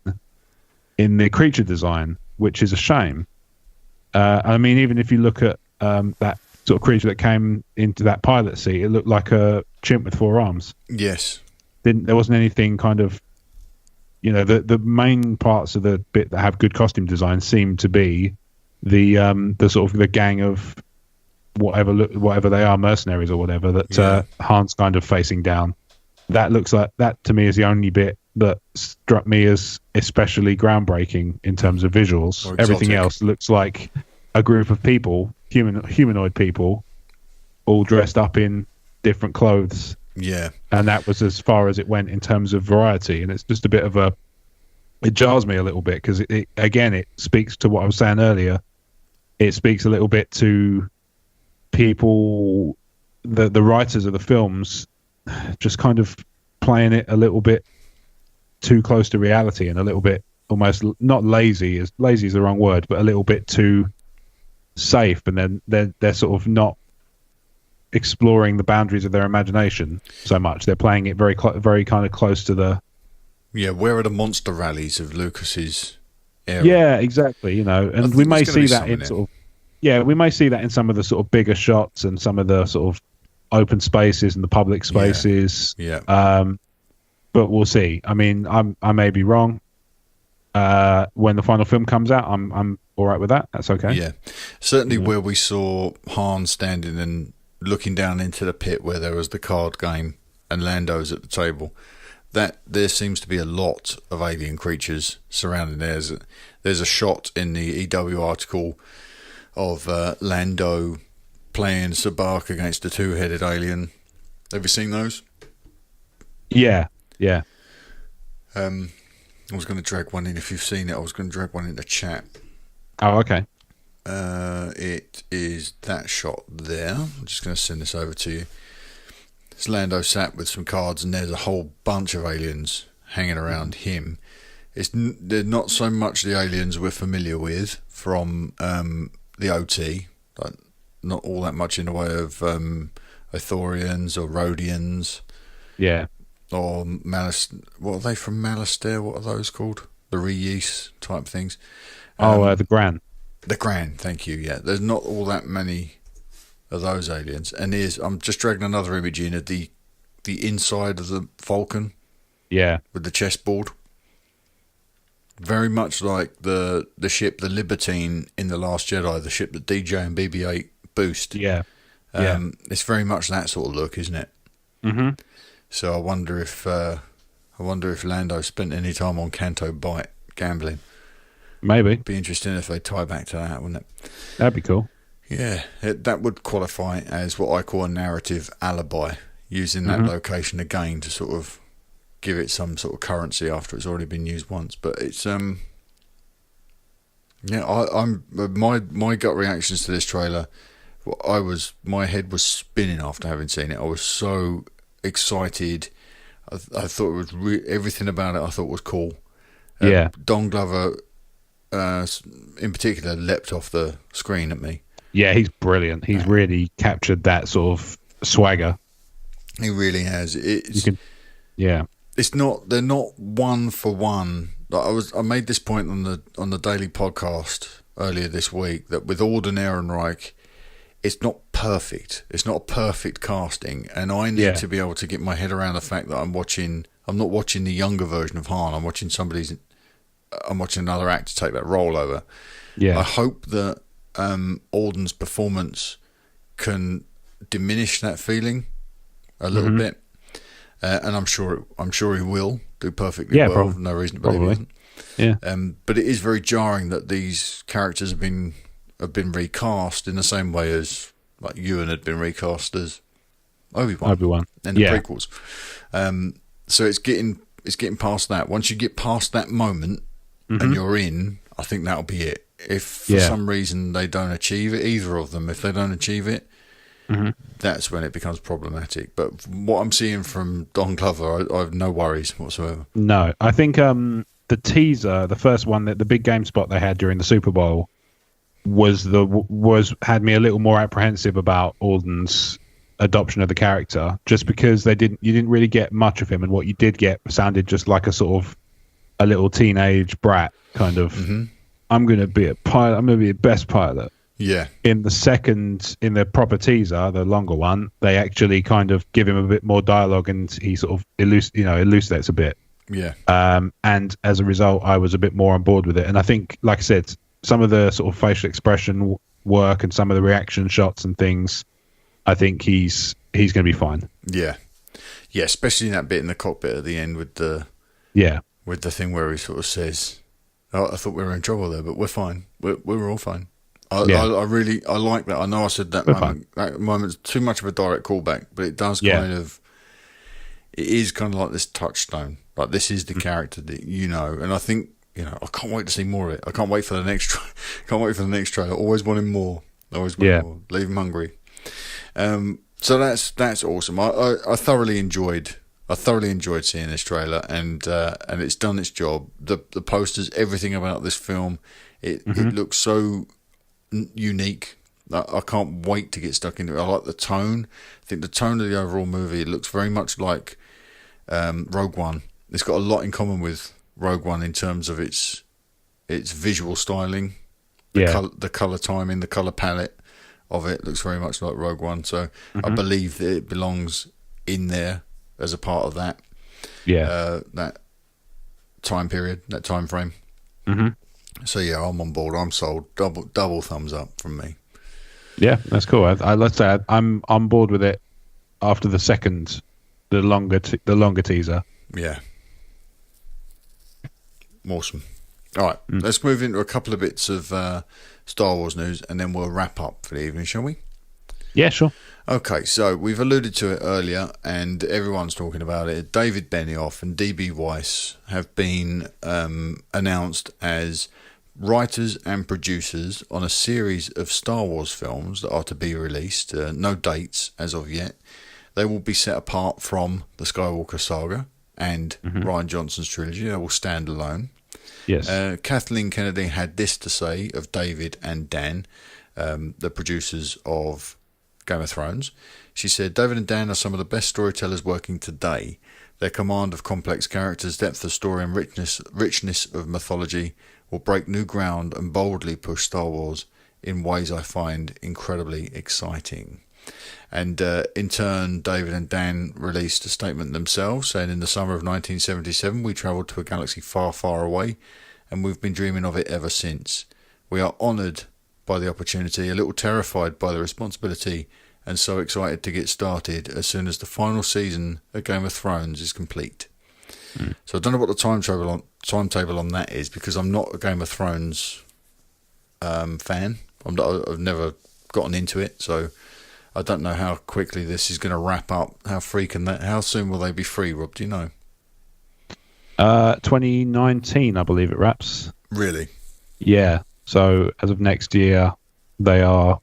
the creature design, which is a shame. I mean, even if you look at that sort of creature that came into that pilot seat, it looked like a chimp with 4 arms. Yes. There wasn't anything kind of, the main parts of the bit that have good costume design seem to be the sort of the gang of whatever they are, mercenaries or whatever, that Han's kind of facing down. That looks like, that to me is the only bit that struck me as especially groundbreaking in terms of visuals. Everything else looks like a group of people, humanoid people, all dressed up in different clothes. Yeah. And that was as far as it went in terms of variety. And it's just a bit of it jars me a little bit, because it speaks to what I was saying earlier. It speaks a little bit to people, the writers of the films, just kind of playing it a little bit too close to reality, and a little bit almost not lazy, is the wrong word, but a little bit too safe. And then they're sort of not exploring the boundaries of their imagination so much. They're playing it very kind of close to the where are the monster rallies of Lucas's era? Yeah, exactly. And we may see that in sort of we may see that in some of the sort of bigger shots and some of the sort of open spaces and the public spaces. But we'll see. I mean, I may be wrong. When the final film comes out, I'm all right with that. That's okay. Yeah, certainly where we saw Han standing and looking down into the pit where there was the card game and Lando's at the table, that there seems to be a lot of alien creatures surrounding there. There's a shot in the EW article of Lando playing Sabak against a two-headed alien. Have you seen those? Yeah. I was going to drag one in. If you've seen it, I was going to drag one in the chat. Oh, okay. It is that shot there. I'm just going to send this over to you. It's Lando sat with some cards, and there's a whole bunch of aliens hanging around him. They're not so much the aliens we're familiar with from the OT, like not all that much in the way of Ithorians or Rhodians. Yeah. Or what are they from Malastare? What are those called? The Reese type things. The Gran. The Gran, thank you. Yeah, there's not all that many of those aliens. And I'm just dragging another image in of the inside of the Falcon. Yeah. With the chessboard. Very much like the ship, the Libertine in The Last Jedi, the ship that DJ and BB-8 boost. Yeah. It's very much that sort of look, isn't it? Mm-hmm. So I wonder if Lando spent any time on Canto Bight gambling. Maybe. It'd be interesting if they tie back to that, wouldn't it? That'd be cool. Yeah, that would qualify as what I call a narrative alibi, using that location again to sort of give it some sort of currency after it's already been used once. But it's my gut reactions to this trailer. My head was spinning after having seen it. I was so excited. I thought it was everything about it. I thought was cool. Don Glover, in particular, leapt off the screen at me. Yeah, he's brilliant. He's really captured that sort of swagger. He really has. They're not one for one. I made this point on the daily podcast earlier this week that with Alden Ehrenreich, it's not perfect. It's not a perfect casting, and I need to be able to get my head around the fact that I'm not watching the younger version of Han. I'm watching another actor take that role over. Yeah. I hope that Alden's performance can diminish that feeling a little bit, and I'm sure he will do perfectly well. No reason to believe he isn't. Yeah. But it is very jarring that these characters have been recast in the same way as like Ewan had been recast as Obi-Wan in the prequels. So it's getting past that. Once you get past that moment and you're in, I think that'll be it. If for some reason they don't achieve it, either of them, if they don't achieve it, that's when it becomes problematic. But what I'm seeing from Don Glover, I have no worries whatsoever. No, I think the teaser, the first one, that the big game spot they had during the Super Bowl, had me a little more apprehensive about Alden's adoption of the character, just because you didn't really get much of him, and what you did get sounded just like a sort of a little teenage brat kind of. I'm going to be a pilot. I'm going to be the best pilot. Yeah. In the proper teaser, the longer one, they actually kind of give him a bit more dialogue, and he sort of elucidates a bit. Yeah. And as a result, I was a bit more on board with it. And I think, like I said, some of the sort of facial expression work and some of the reaction shots and things, I think he's going to be fine. Yeah. Yeah, especially in that bit in the cockpit at the end with the thing where he sort of says, "Oh, I thought we were in trouble there, but we're fine. We're all fine." I like that. I know I said that moment. That moment's too much of a direct callback, but it does it is kind of like this touchstone. Like, this is the character that and I think, I can't wait to see more of it. I can't wait for the next trailer. Always wanting more. Always wanting more. Leave him hungry. So that's awesome. I thoroughly enjoyed seeing this trailer, and it's done its job. The posters, everything about this film, it looks so unique. I can't wait to get stuck into it. I like the tone. I think the tone of the overall movie, it looks very much like Rogue One. It's got a lot in common with Rogue One in terms of its visual styling, the color timing, the color palette of it looks very much like Rogue One. So I believe that it belongs in there as a part of that. That time period, that time frame. So I'm on board. I'm sold. Double thumbs up from me. Yeah, that's cool. Let's say I'm on board with it after the longer teaser. Yeah. Awesome. All right, let's move into a couple of bits of Star Wars news, and then we'll wrap up for the evening, shall we? Yeah, sure. Okay, so we've alluded to it earlier, and everyone's talking about it. David Benioff and D.B. Weiss have been announced as writers and producers on a series of Star Wars films that are to be released. No dates as of yet. They will be set apart from the Skywalker saga and Rian Johnson's trilogy. They will stand alone. Yes. Kathleen Kennedy had this to say of David and Dan, the producers of Game of Thrones. She said, David and Dan are some of the best storytellers working today. Their command of complex characters, depth of story and richness of mythology will break new ground and boldly push Star Wars in ways I find incredibly exciting. And in turn, David and Dan released a statement themselves saying, in the summer of 1977, we travelled to a galaxy far, far away, and we've been dreaming of it ever since. We are honoured by the opportunity, a little terrified by the responsibility, and so excited to get started as soon as the final season of Game of Thrones is complete. So I don't know what the timetable on that is, because I'm not a Game of Thrones fan. I've never gotten into it, so I don't know how quickly this is going to wrap up. How soon will they be free, Rob? Do you know? 2019, I believe it wraps. Really? Yeah. So as of next year, they are,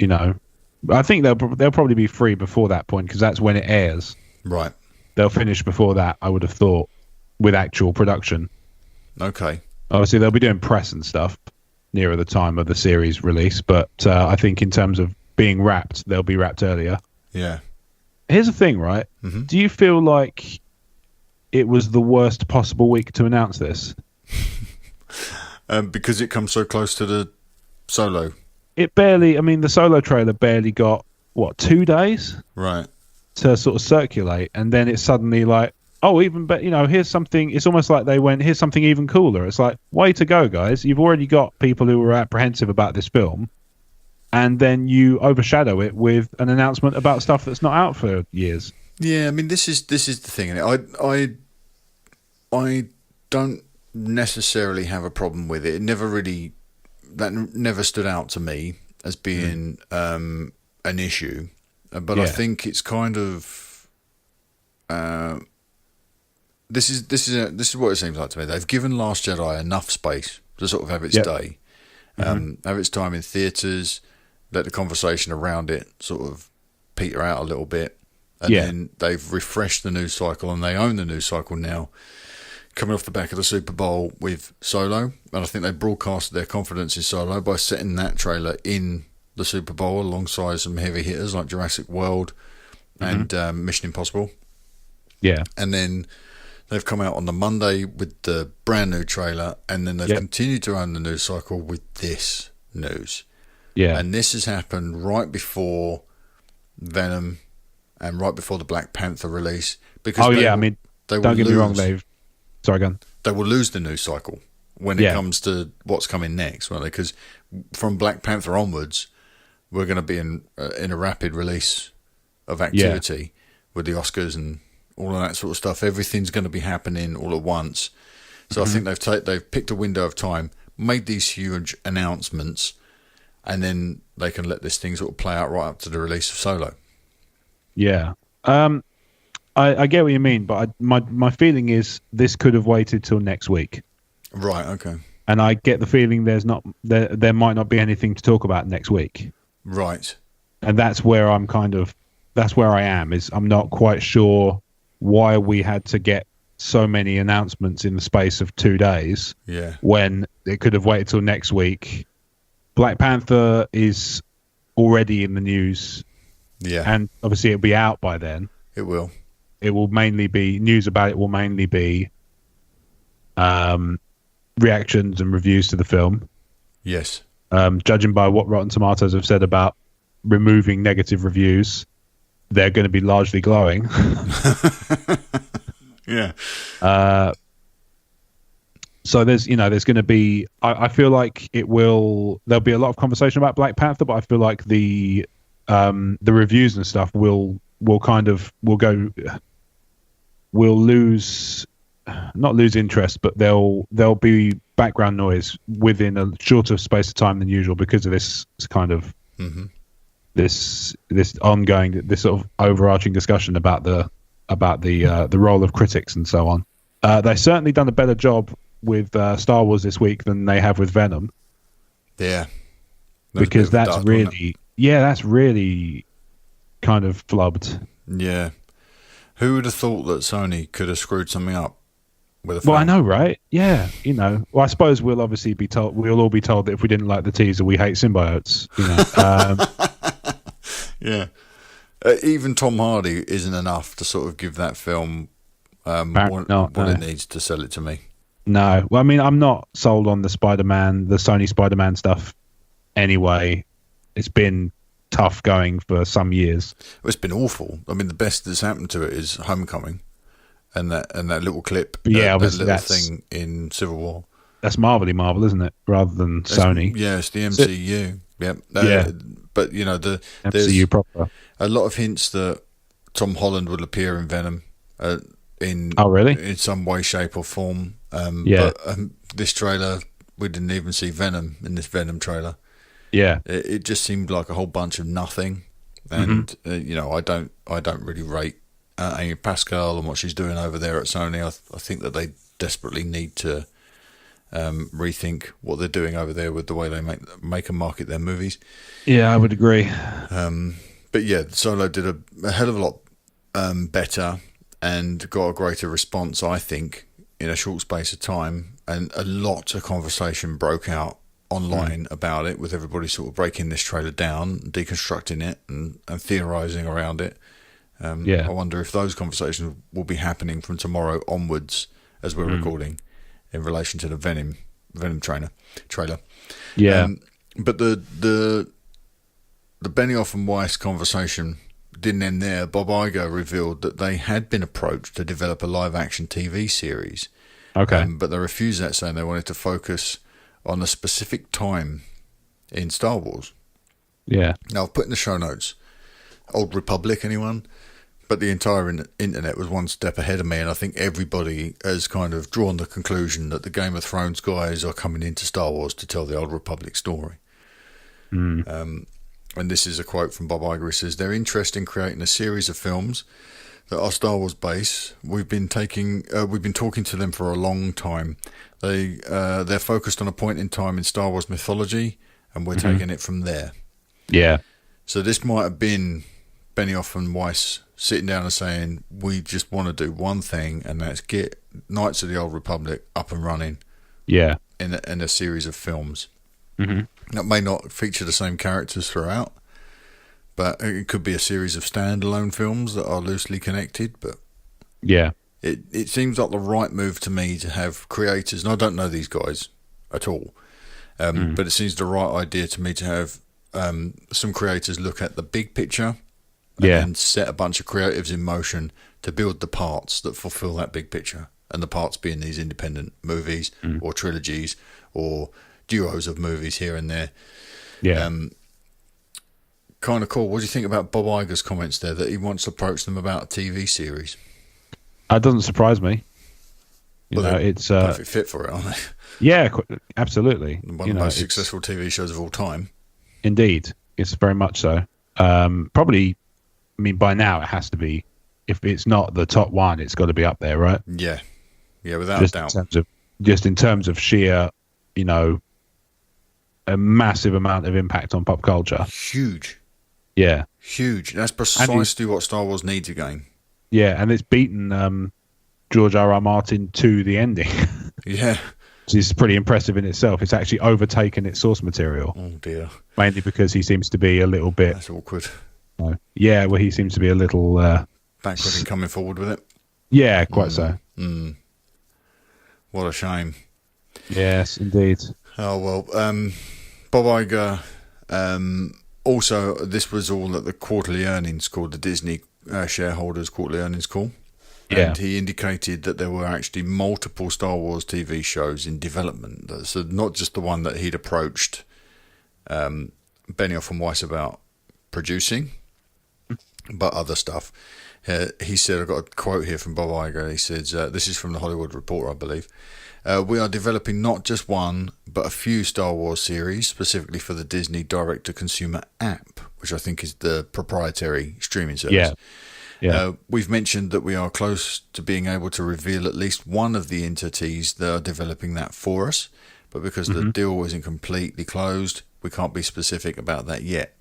I think they'll probably be free before that point, because that's when it airs. Right. They'll finish before that, I would have thought, with actual production. Okay. Obviously, they'll be doing press and stuff nearer the time of the series release, but I think in terms of being wrapped, they'll be wrapped earlier. Yeah. Here's the thing, right? Mm-hmm. Do you feel like it was the worst possible week to announce this? Because it comes so close to the Solo. The Solo trailer barely got, 2 days? Right. To sort of circulate, and then it's suddenly like, even better, here's something. It's almost like they went, here's something even cooler. It's like, way to go, guys. You've already got people who were apprehensive about this film, and then you overshadow it with an announcement about stuff that's not out for years. Yeah, this is the thing, and I don't necessarily have a problem with it. That never stood out to me as being an issue, but I think it's kind of this is what it seems like to me. They've given Last Jedi enough space to sort of have its day, have its time in theatres, let the conversation around it sort of peter out a little bit, and then they've refreshed the news cycle, and they own the news cycle now, coming off the back of the Super Bowl with Solo. And I think they broadcasted their confidence in Solo by setting that trailer in the Super Bowl alongside some heavy hitters like Jurassic World and Mission Impossible. Yeah. And then they've come out on the Monday with the brand new trailer, and then they've continued to own the news cycle with this news. Yeah. And this has happened right before Venom and right before the Black Panther release. Because don't get me wrong, Sorry, go on. They will lose the news cycle when it comes to what's coming next, won't they? Because from Black Panther onwards, we're going to be in a rapid release of activity with the Oscars and all of that sort of stuff. Everything's going to be happening all at once. So I think they've picked a window of time, made these huge announcements, and then they can let this thing sort of play out right up to the release of Solo. Yeah. I get what you mean, but my feeling is this could have waited till next week. Right, okay. And I get the feeling there might not be anything to talk about next week. Right. And that's where that's where I am, is I'm not quite sure why we had to get so many announcements in the space of 2 days. Yeah. When it could have waited till next week. Black Panther is already in the news. Yeah. And obviously it'll be out by then. It will. It will mainly be news about it. Will mainly be reactions and reviews to the film. Yes. Judging by what Rotten Tomatoes have said about removing negative reviews, they're going to be largely glowing. Yeah. So there's going to be. I feel like there'll be a lot of conversation about Black Panther, but I feel like the reviews and stuff will go. will not lose interest, but there'll be background noise within a shorter space of time than usual because of this kind of this ongoing, this sort of overarching discussion about the role of critics and so on. They've certainly done a better job with Star Wars this week than they have with Venom. Yeah, because that's really kind of flubbed. Yeah, who would have thought that Sony could have screwed something up with a Well, film? I know, right? Yeah, Well, I suppose we'll obviously be told. We'll all be told that if we didn't like the teaser, we hate symbiotes. Yeah. Even Tom Hardy isn't enough to sort of give that film what it needs to sell it to me. No. Well, I mean, I'm not sold on the Sony Spider-Man stuff anyway. It's been tough going for some years. It's been awful. I mean, the best that's happened to it is Homecoming and that little clip. Yeah, obviously that little thing in Civil War. That's Marvel, isn't it? Rather than Sony. Yeah, it's the MCU. Yep. Yeah. But, you know, there's MCU proper. a lot of hints that Tom Holland will appear in Venom in some way, shape or form. But this trailer, we didn't even see Venom in this Venom trailer. Yeah. It just seemed like a whole bunch of nothing. And, I don't really rate Amy Pascal and what she's doing over there at Sony. I think that they desperately need to rethink what they're doing over there with the way they make and market their movies. Yeah, I would agree. But yeah, Solo did a hell of a lot better and got a greater response, I think, in a short space of time. And a lot of conversation broke out online about it, with everybody sort of breaking this trailer down, deconstructing it and theorising around it. I wonder if those conversations will be happening from tomorrow onwards as we're recording in relation to the Venom trailer. Yeah. But the Benioff and Weiss conversation didn't end there. Bob Iger revealed that they had been approached to develop a live-action TV series. Okay. But they refused that, saying they wanted to focus on a specific time in Star Wars. Yeah. Now, I've put in the show notes, Old Republic, anyone? But the entire internet was one step ahead of me, and I think everybody has kind of drawn the conclusion that the Game of Thrones guys are coming into Star Wars to tell the Old Republic story. And this is a quote from Bob Iger. He says, "Their interest in creating a series of films that are Star Wars based, we've been talking to them for a long time. They're focused on a point in time in Star Wars mythology, and we're taking it from there." Yeah. So this might have been Benioff and Weiss sitting down and saying, we just want to do one thing, and that's get Knights of the Old Republic up and running. Yeah. In a series of films. That may not feature the same characters throughout, but it could be a series of standalone films that are loosely connected. But yeah, it seems like the right move to me to have creators, and I don't know these guys at all, but it seems the right idea to me to have some creators look at the big picture and set a bunch of creatives in motion to build the parts that fulfill that big picture, and the parts being these independent movies or trilogies or duos of movies here and there. Yeah. Kind of cool. What do you think about Bob Iger's comments there, that he wants to approach them about a TV series? That doesn't surprise me. It's perfect fit for it, aren't they? Yeah, absolutely. One of the most successful TV shows of all time. Indeed, it's very much so. Probably, I mean, by now it has to be. If it's not the top one, it's got to be up there, right? Yeah, without a doubt. In terms of sheer, a massive amount of impact on pop culture. Huge. Yeah. Huge. That's precisely what Star Wars needs again. Yeah, and it's beaten George R.R. Martin to the ending. Yeah. Which is pretty impressive in itself. It's actually overtaken its source material. Oh, dear. Mainly because he seems to be a little bit... That's awkward. Yeah, well, he seems to be a little... backward in coming forward with it. Yeah, quite so. What a shame. Yes, indeed. Oh, well, Bob Iger, also, this was all at the quarterly earnings call, the Disney shareholders' quarterly earnings call. Yeah. And he indicated that there were actually multiple Star Wars TV shows in development. So not just the one that he'd approached Benioff and Weiss about producing, but other stuff. He said, I've got a quote here from Bob Iger. He says, this is from the Hollywood Reporter, I believe. We are developing not just one, but a few Star Wars series, specifically for the Disney direct-to-consumer app, which I think is the proprietary streaming service. Yeah. We've mentioned that we are close to being able to reveal at least one of the entities that are developing that for us, but because the deal isn't completely closed, we can't be specific about that yet.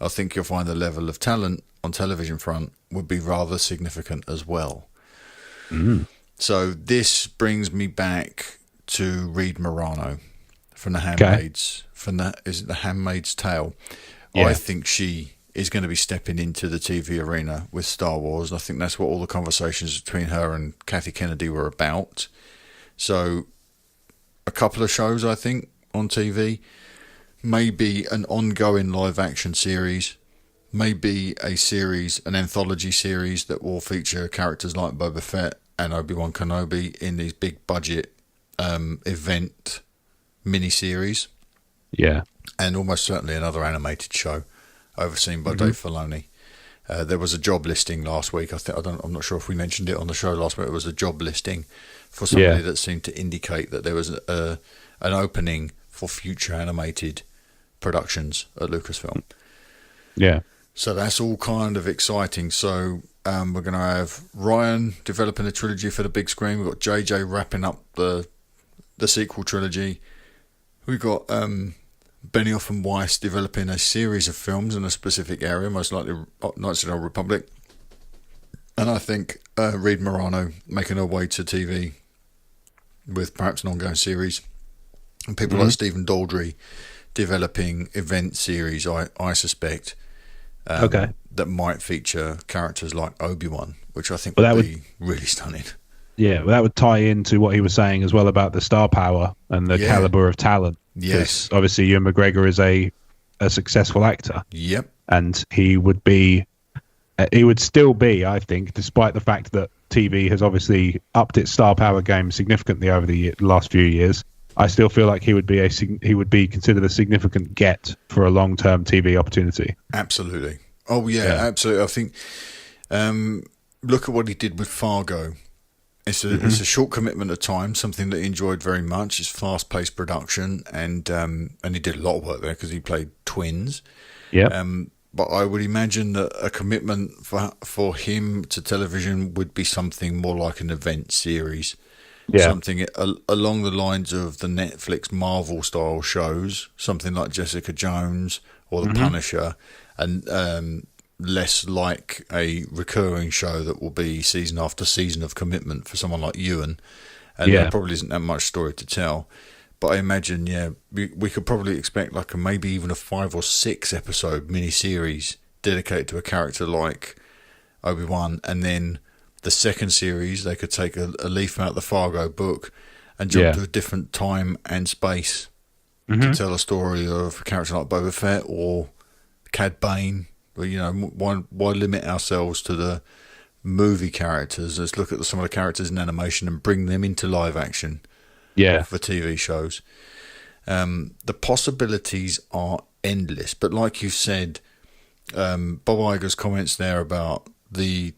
I think you'll find the level of talent on television front would be rather significant as well. So this brings me back to Reed Morano from The Handmaid's, is it The Handmaid's Tale? Yeah. I think she is going to be stepping into the TV arena with Star Wars. I think that's what all the conversations between her and Kathy Kennedy were about. So a couple of shows, I think, on TV, maybe an ongoing live action series, maybe a series, an anthology series that will feature characters like Boba Fett and Obi-Wan Kenobi in these big budget event mini-series. Yeah. And almost certainly another animated show overseen by Dave Filoni. There was a job listing last week. I'm not sure if we mentioned it on the show last week. It was a job listing for somebody that seemed to indicate that there was an opening for future animated productions at Lucasfilm. Yeah. So that's all kind of exciting. So we're going to have Ryan developing a trilogy for the big screen. We've got JJ wrapping up the sequel trilogy. We've got Benioff and Weiss developing a series of films in a specific area, most likely Knights of the Old Republic. And I think Reed Morano making her way to TV with perhaps an ongoing series. And people like Stephen Daldry developing event series, I suspect, that might feature characters like Obi-Wan, which I think would be really stunning. Yeah, well, that would tie into what he was saying as well about the star power and the caliber of talent. Yes. Obviously, Ewan McGregor is a successful actor. Yep. And he would still be, I think, despite the fact that TV has obviously upped its star power game significantly over the last few years. I still feel like he would be considered a significant get for a long-term TV opportunity. Absolutely. Oh yeah. Absolutely. I think look at what he did with Fargo. It's a short commitment of time, something that he enjoyed very much. It's fast-paced production, and he did a lot of work there because he played twins. Yeah. But I would imagine that a commitment for him to television would be something more like an event series. Yeah. Something along the lines of the Netflix Marvel-style shows, something like Jessica Jones or The Punisher, and less like a recurring show that will be season after season of commitment for someone like Ewan. And there probably isn't that much story to tell. But I imagine, we could probably expect like maybe even a 5 or 6 episode mini-series dedicated to a character like Obi-Wan, and then the second series, they could take a leaf out of the Fargo book and jump to a different time and space to tell a story of a character like Boba Fett or Cad Bane. But, why limit ourselves to the movie characters? Let's look at some of the characters in animation and bring them into live action for TV shows. The possibilities are endless. But like you said, Bob Iger's comments there about the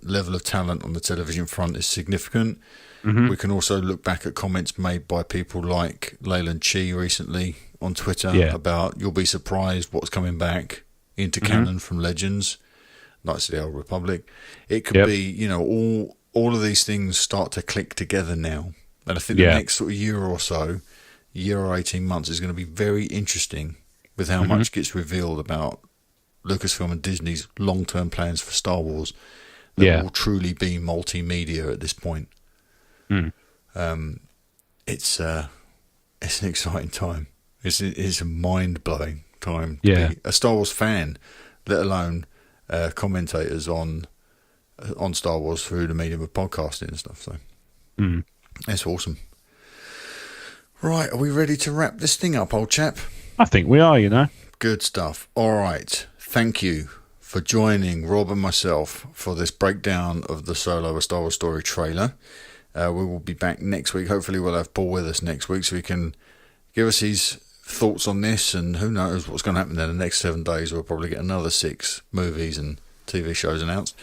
level of talent on the television front is significant. We can also look back at comments made by people like Leyland Chi recently on Twitter about you'll be surprised what's coming back into canon from Legends, Knights of the Old Republic. It could be, all of these things start to click together now. And I think the next sort of year or 18 months is going to be very interesting with how much gets revealed about Lucasfilm and Disney's long-term plans for Star Wars that will truly be multimedia at this point. It's an exciting time. It's a mind-blowing time to be a Star Wars fan, let alone commentators on Star Wars through the medium of podcasting and stuff. So it's awesome. Right, are we ready to wrap this thing up, old chap? I think we are, Good stuff. All right. Thank you for joining Rob and myself for this breakdown of the Solo: A Star Wars Story trailer. We will be back next week. Hopefully we'll have Paul with us next week so he can give us his thoughts on this, and who knows what's going to happen in the next 7 days. We'll probably get another 6 movies and TV shows announced.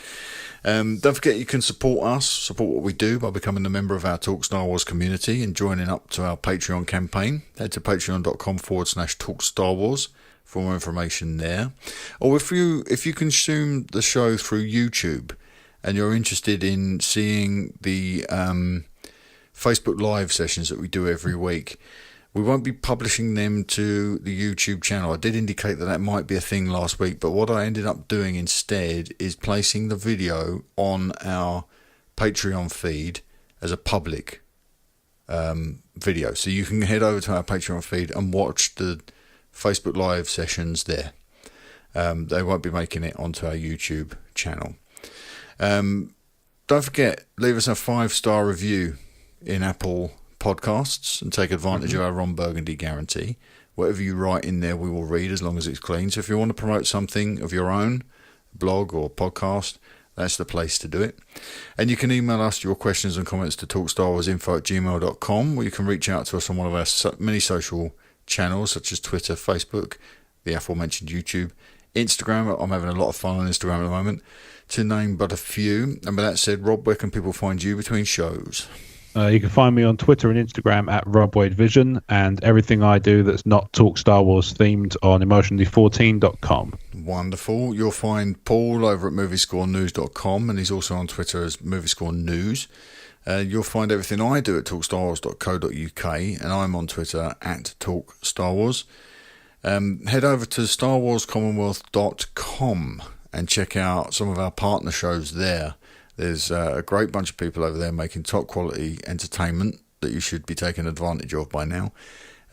Don't forget you can support us, support what we do by becoming a member of our Talk Star Wars community and joining up to our Patreon campaign. Head to patreon.com/Talk Star Wars for more information there. Or if you consume the show through YouTube and you're interested in seeing the Facebook Live sessions that we do every week, we won't be publishing them to the YouTube channel. I did indicate that might be a thing last week, but what I ended up doing instead is placing the video on our Patreon feed as a public video. So you can head over to our Patreon feed and watch the Facebook Live sessions there. They won't be making it onto our YouTube channel. Don't forget, leave us a 5-star review in Apple Podcasts and take advantage of our Ron Burgundy guarantee. Whatever you write in there, we will read as long as it's clean. So if you want to promote something of your own, blog or podcast, that's the place to do it. And you can email us your questions and comments to talkstarwarsinfo@gmail.com, or you can reach out to us on one of our many social channels such as Twitter, Facebook, the aforementioned YouTube, Instagram. I'm having a lot of fun on Instagram at the moment, to name but a few. And with that said, Rob, where can people find you between shows? You can find me on Twitter and Instagram at RobWadeVision, and everything I do that's not Talk Star Wars themed on emotionally14.com. Wonderful. You'll find Paul over at moviescorenews.com, and he's also on Twitter as moviescorenews. You'll find everything I do at talkstarwars.co.uk, and I'm on Twitter at talkstarwars. Head over to starwarscommonwealth.com and check out some of our partner shows there. There's a great bunch of people over there making top quality entertainment that you should be taking advantage of by now.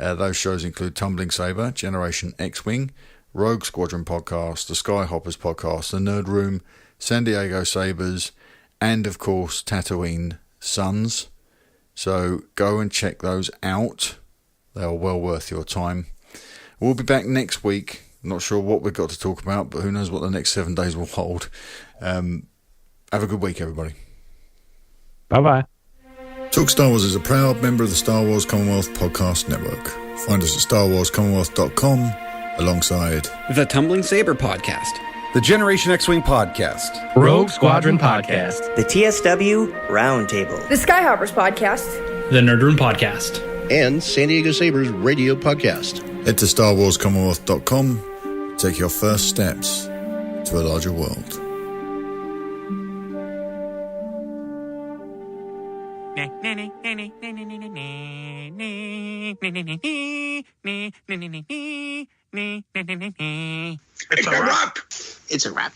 Those shows include Tumbling Saber, Generation X-Wing, Rogue Squadron Podcast, the Skyhoppers Podcast, the Nerd Room, San Diego Sabers, and of course Tatooine Sons. So go and check those out. They are well worth your time. We'll be back next week. Not sure what we've got to talk about, but who knows what the next 7 days will hold. Have a good week, everybody. Bye-bye. Talk Star Wars is a proud member of the Star Wars Commonwealth Podcast Network. Find us at starwarscommonwealth.com alongside the Tumbling Saber Podcast, the Generation X-Wing Podcast, Rogue Squadron Podcast, the TSW Roundtable, the Skyhoppers Podcast, the Nerd Room Podcast, and San Diego Sabers Radio Podcast. Head to starwarscommonwealth.com. Take your first steps to a larger world. It's a wrap. It's a wrap.